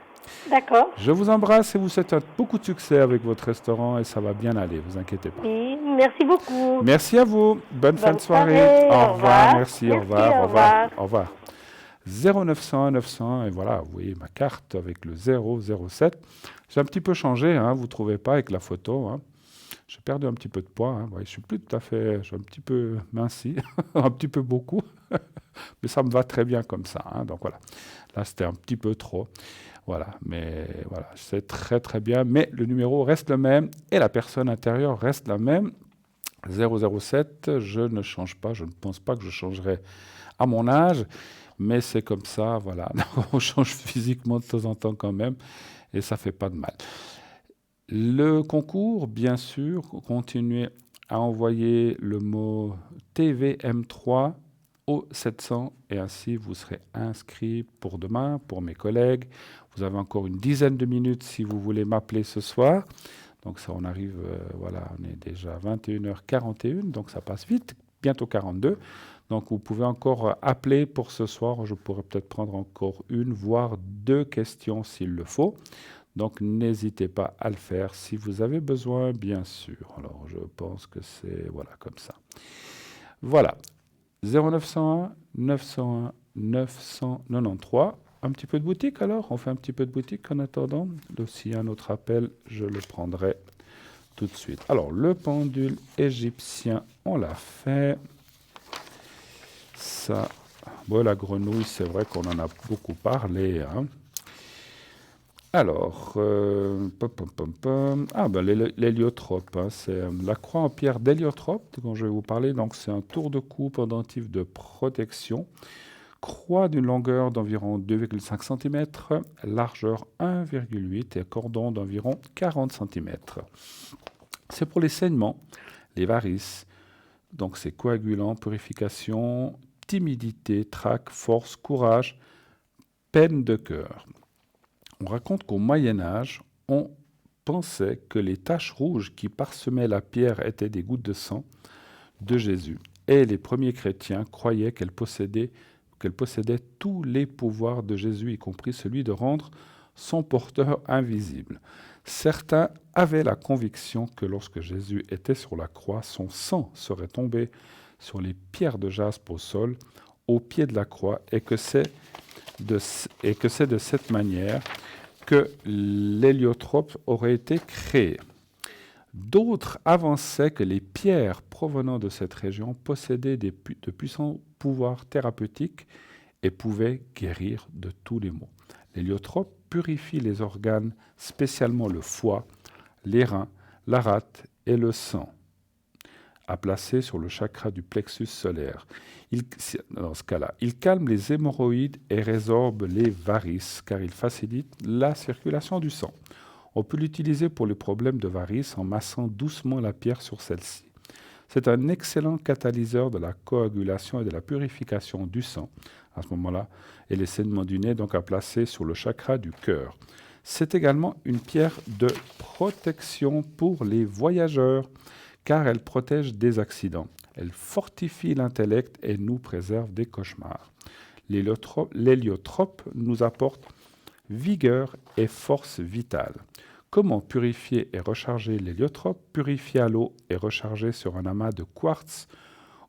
D'accord. Je vous embrasse et vous souhaite beaucoup de succès avec votre restaurant et ça va bien aller, vous inquiétez pas. Oui, merci beaucoup. Merci à vous. Bonne fin de soirée. soirée. Au revoir. Merci. Merci, Au revoir. au Au revoir. revoir. Au revoir. 0900 900 et voilà, vous voyez ma carte avec le 007. J'ai un petit peu changé, hein, vous ne trouvez pas avec la photo. Hein. J'ai perdu un petit peu de poids. Hein. Ouais, je suis plus tout à fait, je suis un petit peu minci, un petit peu beaucoup, mais ça me va très bien comme ça. Hein. Donc voilà, là c'était un petit peu trop. Voilà, mais voilà, c'est très très bien. Mais le numéro reste le même et la personne intérieure reste la même. 007, je ne change pas, je ne pense pas que je changerai à mon âge, mais c'est comme ça, voilà. On change physiquement de temps en temps quand même et ça fait pas de mal. Le concours, bien sûr, continuez à envoyer le mot TVM3 au 700 et ainsi vous serez inscrit pour demain, pour mes collègues. Vous avez encore une dizaine de minutes si vous voulez m'appeler ce soir. Donc ça, on arrive, voilà, on est déjà à 21h41, donc ça passe vite, bientôt 42. Donc vous pouvez encore appeler pour ce soir. Je pourrais peut-être prendre encore une, voire deux questions s'il le faut. Donc n'hésitez pas à le faire si vous avez besoin, bien sûr. Alors je pense que c'est, voilà, comme ça. Voilà. 0901 901 993. Un petit peu de boutique alors? On fait un petit peu de boutique en attendant. S'il y a un autre appel, je le prendrai tout de suite. Alors, le pendule égyptien, on l'a fait. Ça, bon, la grenouille, c'est vrai qu'on en a beaucoup parlé. Hein. Alors, l'héliotrope, hein, c'est la croix en pierre d'héliotrope dont je vais vous parler. Donc, c'est un tour de cou pendentif de protection. Croix d'une longueur d'environ 2,5 cm, largeur 1,8 et cordon d'environ 40 cm. C'est pour les saignements, les varices, donc c'est coagulant, purification, timidité, trac, force, courage, peine de cœur. On raconte qu'au Moyen-Âge, on pensait que les taches rouges qui parsemaient la pierre étaient des gouttes de sang de Jésus. Et les premiers chrétiens croyaient qu'elle possédait tous les pouvoirs de Jésus, y compris celui de rendre son porteur invisible. Certains avaient la conviction que lorsque Jésus était sur la croix, son sang serait tombé sur les pierres de jaspe au sol, au pied de la croix, et que c'est et que c'est de cette manière que l'héliotrope aurait été créé. D'autres avançaient que les pierres provenant de cette région possédaient de puissants pouvoirs thérapeutiques et pouvaient guérir de tous les maux. L'héliotrope purifie les organes, spécialement le foie, les reins, la rate et le sang, à placer sur le chakra du plexus solaire. Dans ce cas-là, il calme les hémorroïdes et résorbe les varices, car il facilite la circulation du sang. On peut l'utiliser pour les problèmes de varices en massant doucement la pierre sur celle-ci. C'est un excellent catalyseur de la coagulation et de la purification du sang, à ce moment-là, et les saignements du nez, donc à placer sur le chakra du cœur. C'est également une pierre de protection pour les voyageurs, car elle protège des accidents. Elle fortifie l'intellect et nous préserve des cauchemars. L'héliotrope nous apporte vigueur et force vitale. Comment purifier et recharger l'héliotrope? Purifier à l'eau et recharger sur un amas de quartz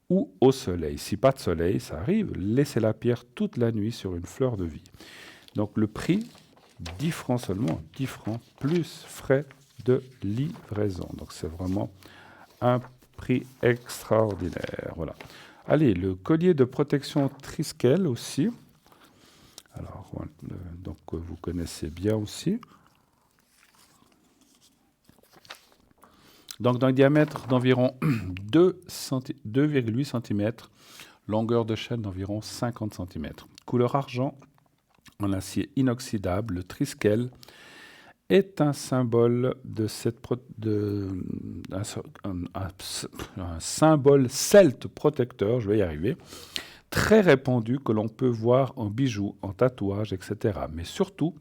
ou au soleil. Si pas de soleil, ça arrive, laissez la pierre toute la nuit sur une fleur de vie. Donc le prix, 10 francs seulement, 10 francs plus frais de livraison. Donc c'est vraiment un prix extraordinaire. Voilà. Allez, le collier de protection Triskel aussi. Alors, donc vous connaissez bien aussi. Donc d'un diamètre d'environ 2,8 cm, longueur de chaîne d'environ 50 cm. Couleur argent, en acier inoxydable, le Triskel est un symbole un symbole celte protecteur, je vais y arriver, très répandu que l'on peut voir en bijoux, en tatouages, etc. Mais surtout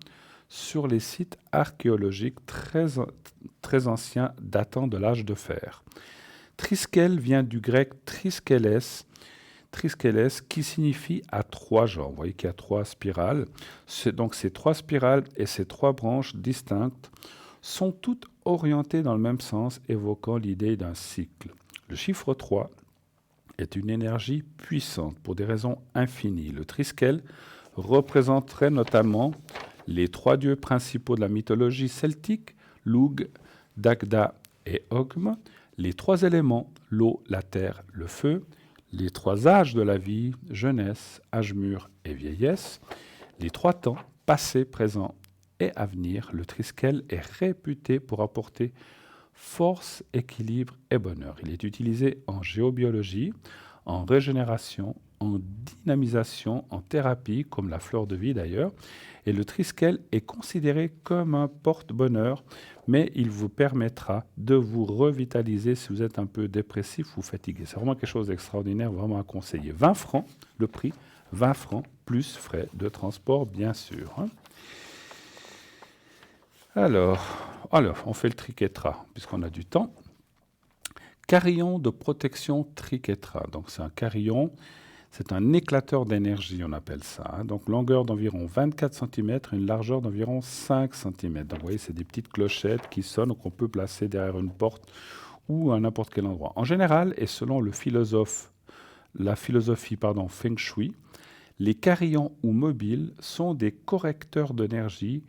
sur les sites archéologiques très anciens datant de l'âge de fer. Triskel vient du grec triskeles, qui signifie à trois jambes. Vous voyez qu'il y a trois spirales. Donc ces trois spirales et ces trois branches distinctes sont toutes orientées dans le même sens, évoquant l'idée d'un cycle. Le chiffre 3 est une énergie puissante pour des raisons infinies. Le Triskel représenterait notamment les trois dieux principaux de la mythologie celtique, Lugh, Dagda et Ogm, les trois éléments, l'eau, la terre, le feu, les trois âges de la vie, jeunesse, âge mûr et vieillesse, les trois temps, passé, présent et avenir. Le Triskel est réputé pour apporter force, équilibre et bonheur. Il est utilisé en géobiologie, en régénération, en dynamisation, en thérapie, comme la fleur de vie d'ailleurs. Et le Triskel est considéré comme un porte-bonheur, mais il vous permettra de vous revitaliser si vous êtes un peu dépressif ou fatigué. C'est vraiment quelque chose d'extraordinaire, vraiment à conseiller. 20 francs, le prix, 20 francs, plus frais de transport, bien sûr. Alors, on fait le triquetra, puisqu'on a du temps. Carillon de protection triquetra. Donc, c'est un carillon, c'est un éclateur d'énergie, on appelle ça. Donc, longueur d'environ 24 cm, une largeur d'environ 5 cm. Donc, vous voyez, c'est des petites clochettes qui sonnent, qu'on peut placer derrière une porte ou à n'importe quel endroit. En général, et selon la philosophie Feng Shui, les carillons ou mobiles sont des correcteurs d'énergie,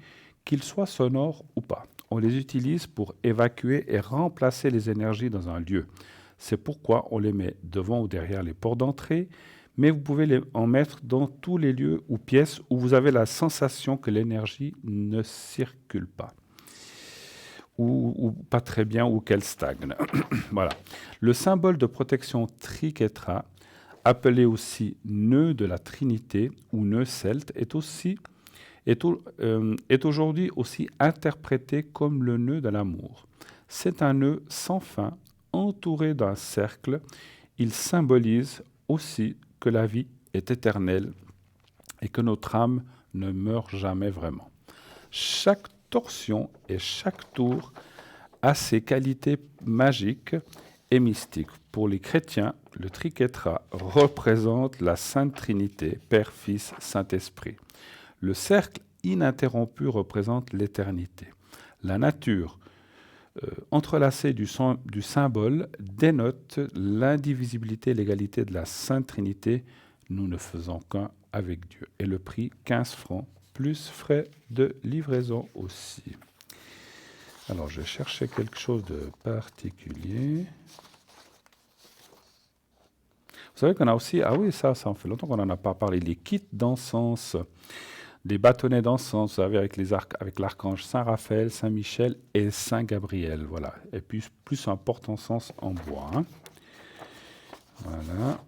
qu'ils soient sonores ou pas. On les utilise pour évacuer et remplacer les énergies dans un lieu. C'est pourquoi on les met devant ou derrière les portes d'entrée, mais vous pouvez en mettre dans tous les lieux ou pièces où vous avez la sensation que l'énergie ne circule pas, ou pas très bien, ou qu'elle stagne. Voilà. Le symbole de protection Triquetra, appelé aussi nœud de la Trinité ou nœud celte, est aujourd'hui aussi interprété comme le nœud de l'amour. C'est un nœud sans fin, entouré d'un cercle. Il symbolise aussi que la vie est éternelle et que notre âme ne meurt jamais vraiment. Chaque torsion et chaque tour a ses qualités magiques et mystiques. Pour les chrétiens, le triquetra représente la Sainte Trinité, Père, Fils, Saint-Esprit. Le cercle ininterrompu représente l'éternité. La nature entrelacée du symbole dénote l'indivisibilité et l'égalité de la Sainte Trinité, nous ne faisons qu'un avec Dieu. Et le prix, 15 francs, plus frais de livraison aussi. Alors, je vais chercher quelque chose de particulier. Vous savez qu'on a aussi, ah oui, ça en fait longtemps qu'on n'en a pas parlé, les kits d'encens, des bâtonnets d'encens, vous savez, avec l'archange Saint-Raphaël, Saint-Michel et Saint-Gabriel, voilà. Et puis, plus un porte-encens en bois. Hein. Voilà.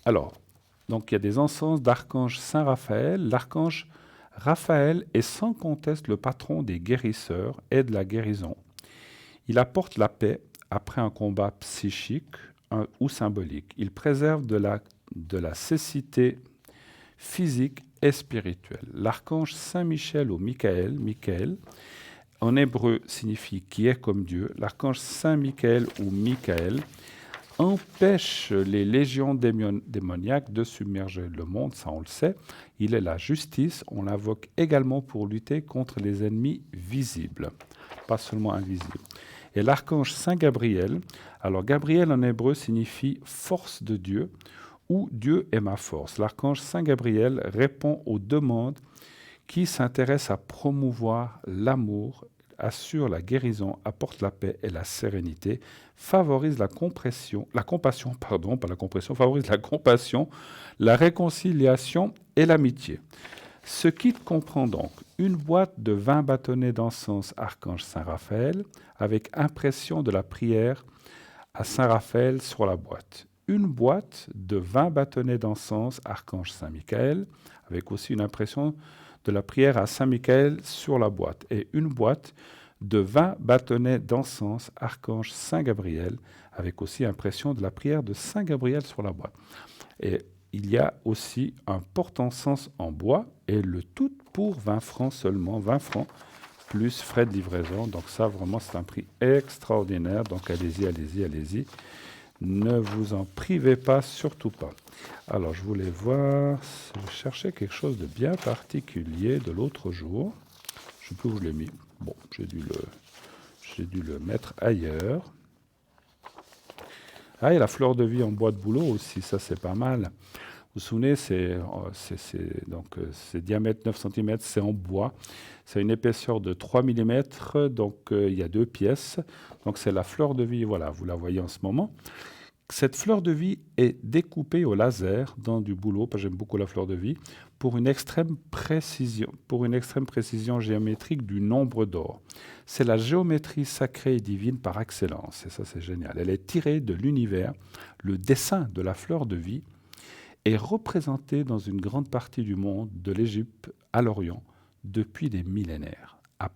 Alors, donc il y a des encens d'archange Saint-Raphaël. L'archange Raphaël est sans conteste le patron des guérisseurs et de la guérison. Il apporte la paix après un combat psychique ou symbolique. Il préserve de la cécité physique et spirituelle. L'archange Saint-Michel ou Michael, en hébreu signifie qui est comme Dieu. L'archange Saint-Michael ou Michael empêche les légions démoniaques de submerger le monde, ça on le sait. Il est la justice, on l'invoque également pour lutter contre les ennemis visibles, pas seulement invisibles. Et l'archange Saint Gabriel, alors Gabriel en hébreu signifie force de Dieu ou Dieu est ma force. L'archange Saint Gabriel répond aux demandes qui s'intéressent à promouvoir l'amour, assure la guérison, apporte la paix et la sérénité, favorise favorise la compassion, la réconciliation et l'amitié. Ce kit comprend donc une boîte de 20 bâtonnets d'encens Archange Saint-Raphaël avec impression de la prière à Saint-Raphaël sur la boîte. Une boîte de 20 bâtonnets d'encens Archange Saint-Michael avec aussi une impression de la prière à Saint-Michael sur la boîte. Et une boîte de 20 bâtonnets d'encens Archange Saint-Gabriel avec aussi impression de la prière de Saint-Gabriel sur la boîte. Et il y a aussi un porte-encens en bois et le tout pour 20 francs seulement, 20 francs plus frais de livraison. Donc ça, vraiment, c'est un prix extraordinaire. Donc allez-y. Ne vous en privez pas, surtout pas. Alors, je voulais voir, je cherchais quelque chose de bien particulier de l'autre jour. Je ne sais plus où je l'ai mis. Bon, j'ai dû le mettre ailleurs. Ah, et la fleur de vie en bois de bouleau aussi, ça c'est pas mal. Vous vous souvenez, c'est diamètre 9 cm, c'est en bois. C'est une épaisseur de 3 mm, donc il y a 2 pièces. Donc c'est la fleur de vie, voilà, vous la voyez en ce moment. Cette fleur de vie est découpée au laser dans du bouleau, parce que j'aime beaucoup la fleur de vie, pour une extrême précision géométrique du nombre d'or. C'est la géométrie sacrée et divine par excellence, et ça c'est génial. Elle est tirée de l'univers. Le dessin de la fleur de vie est représenté dans une grande partie du monde, de l'Égypte à l'Orient, depuis des millénaires. À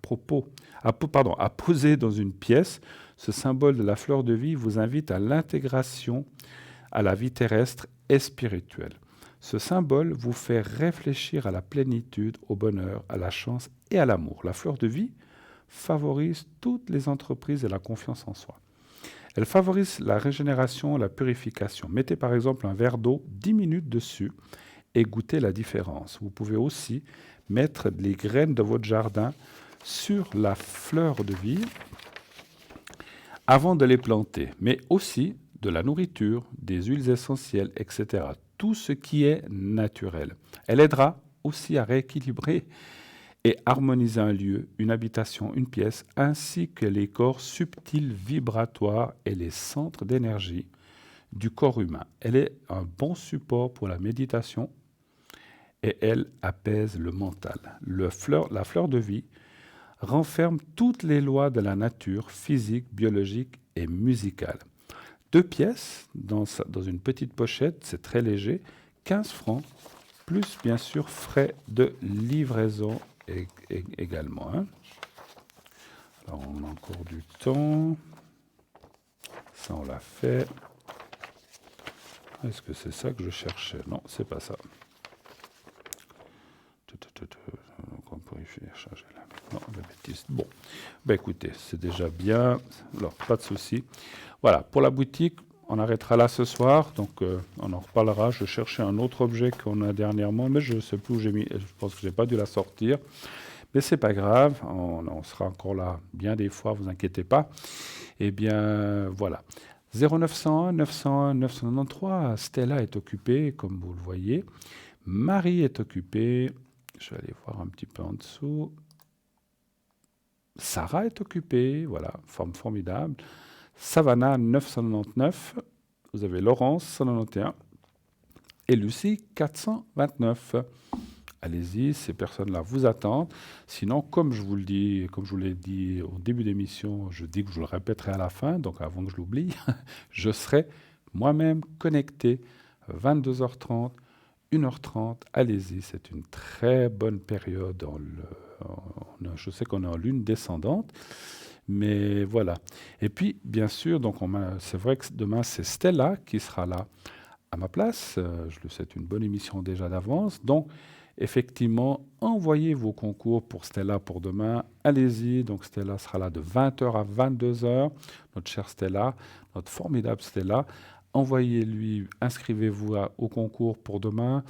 poser dans une pièce, ce symbole de la fleur de vie vous invite à l'intégration à la vie terrestre et spirituelle. Ce symbole vous fait réfléchir à la plénitude, au bonheur, à la chance et à l'amour. La fleur de vie favorise toutes les entreprises et la confiance en soi. Elle favorise la régénération, la purification. Mettez par exemple un verre d'eau 10 minutes dessus et goûtez la différence. Vous pouvez aussi mettre les graines de votre jardin sur la fleur de vie avant de les planter, mais aussi de la nourriture, des huiles essentielles, etc. Tout ce qui est naturel. Elle aidera aussi à rééquilibrer et harmoniser un lieu, une habitation, une pièce, ainsi que les corps subtils vibratoires et les centres d'énergie du corps humain. Elle est un bon support pour la méditation et elle apaise le mental. La fleur de vie renferme toutes les lois de la nature physique, biologique et musicale. 2 pièces dans une petite pochette, c'est très léger, 15 francs, plus bien sûr frais de livraison également. Hein. Alors on a encore du temps. Ça on l'a fait. Est-ce que c'est ça que je cherchais? Non, c'est pas ça. Donc on peut y changer là. Non, la bêtise. Bon, ben écoutez, c'est déjà bien. Alors, pas de souci. Voilà, pour la boutique, on arrêtera là ce soir. Donc, on en reparlera. Je cherchais un autre objet qu'on a dernièrement, mais je ne sais plus où j'ai mis. Je pense que je n'ai pas dû la sortir. Mais ce n'est pas grave. On sera encore là bien des fois, vous inquiétez pas. Eh bien, voilà. 0901 901 993, Stella est occupée, comme vous le voyez. Marie est occupée. Je vais aller voir un petit peu en dessous. Sarah est occupée. Voilà, forme formidable. Savannah, 999. Vous avez Laurence, 191. Et Lucie, 429. Allez-y, ces personnes-là vous attendent. Sinon, comme je vous l'ai dit au début d'émission, je dis que je le répéterai à la fin, donc avant que je l'oublie, je serai moi-même connecté 22h30, 1h30. Allez-y, c'est une très bonne période. Je sais qu'on est en lune descendante, mais voilà. Et puis, bien sûr, donc c'est vrai que demain, c'est Stella qui sera là à ma place. Je le sais, c'est une bonne émission déjà d'avance. Donc, effectivement, envoyez vos concours pour Stella pour demain. Allez-y. Donc, Stella sera là de 20h à 22h. Notre chère Stella, notre formidable Stella. Envoyez-lui, inscrivez-vous au concours pour demain.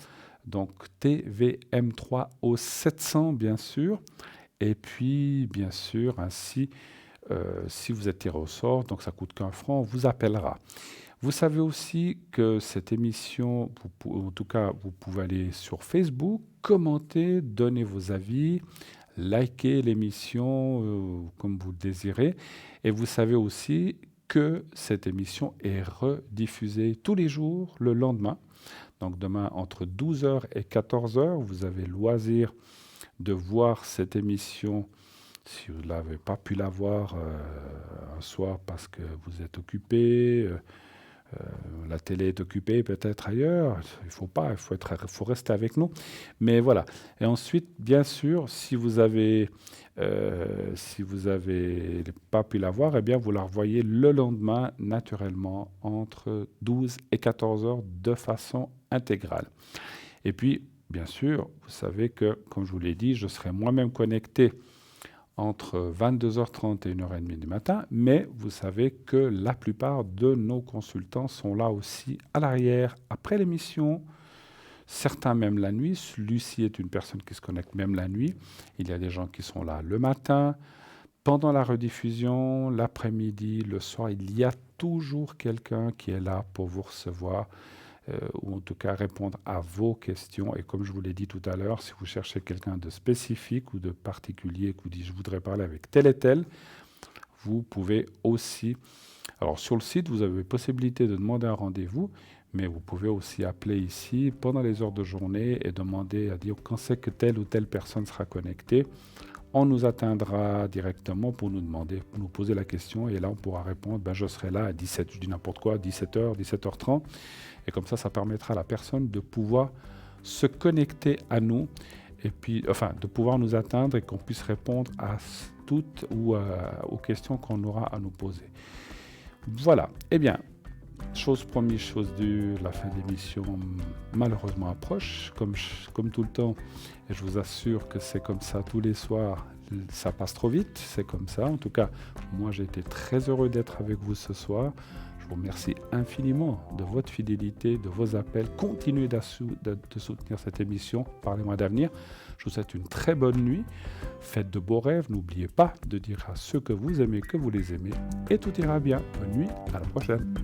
Donc, TVM3 au 700, bien sûr. Et puis, bien sûr, ainsi, si vous êtes tiré au sort, donc ça coûte qu'un franc, on vous appellera. Vous savez aussi que cette émission, en tout cas, vous pouvez aller sur Facebook, commenter, donner vos avis, liker l'émission comme vous le désirez. Et vous savez aussi que cette émission est rediffusée tous les jours le lendemain. Donc demain, entre 12h et 14h, vous avez le loisir de voir cette émission. Si vous n'avez pas pu la voir un soir parce que vous êtes occupé, la télé est occupée peut-être ailleurs, il faut rester avec nous. Mais voilà. Et ensuite, bien sûr, si vous avez pas pu la voir, eh bien, vous la revoyez le lendemain, naturellement, entre 12 et 14 heures, de façon intégrale. Et puis, bien sûr, vous savez que, comme je vous l'ai dit, je serai moi-même connecté entre 22h30 et 1h30 du matin, mais vous savez que la plupart de nos consultants sont là aussi à l'arrière, après l'émission, certains même la nuit. Lucie est une personne qui se connecte même la nuit. Il y a des gens qui sont là le matin, pendant la rediffusion, l'après-midi, le soir. Il y a toujours quelqu'un qui est là pour vous recevoir, ou en tout cas répondre à vos questions. Et comme je vous l'ai dit tout à l'heure, si vous cherchez quelqu'un de spécifique ou de particulier, que vous dites je voudrais parler avec tel et tel, vous pouvez aussi... Alors sur le site, vous avez possibilité de demander un rendez-vous, mais vous pouvez aussi appeler ici pendant les heures de journée et demander à dire quand c'est que telle ou telle personne sera connectée. On nous atteindra directement pour nous demander, pour nous poser la question, et là on pourra répondre, je serai là à 17, je dis n'importe quoi, 17h, 17h30, et comme ça permettra à la personne de pouvoir se connecter à nous, et puis, de pouvoir nous atteindre et qu'on puisse répondre à toutes ou aux questions qu'on aura à nous poser. Voilà, eh bien, chose promise, chose due, la fin de l'émission malheureusement approche, comme tout le temps, et je vous assure que c'est comme ça tous les soirs, ça passe trop vite, c'est comme ça. En tout cas, moi j'ai été très heureux d'être avec vous ce soir. Je vous remercie infiniment de votre fidélité, de vos appels. Continuez de soutenir cette émission, Parlez-moi d'avenir. Je vous souhaite une très bonne nuit. Faites de beaux rêves. N'oubliez pas de dire à ceux que vous aimez que vous les aimez. Et tout ira bien. Bonne nuit. À la prochaine.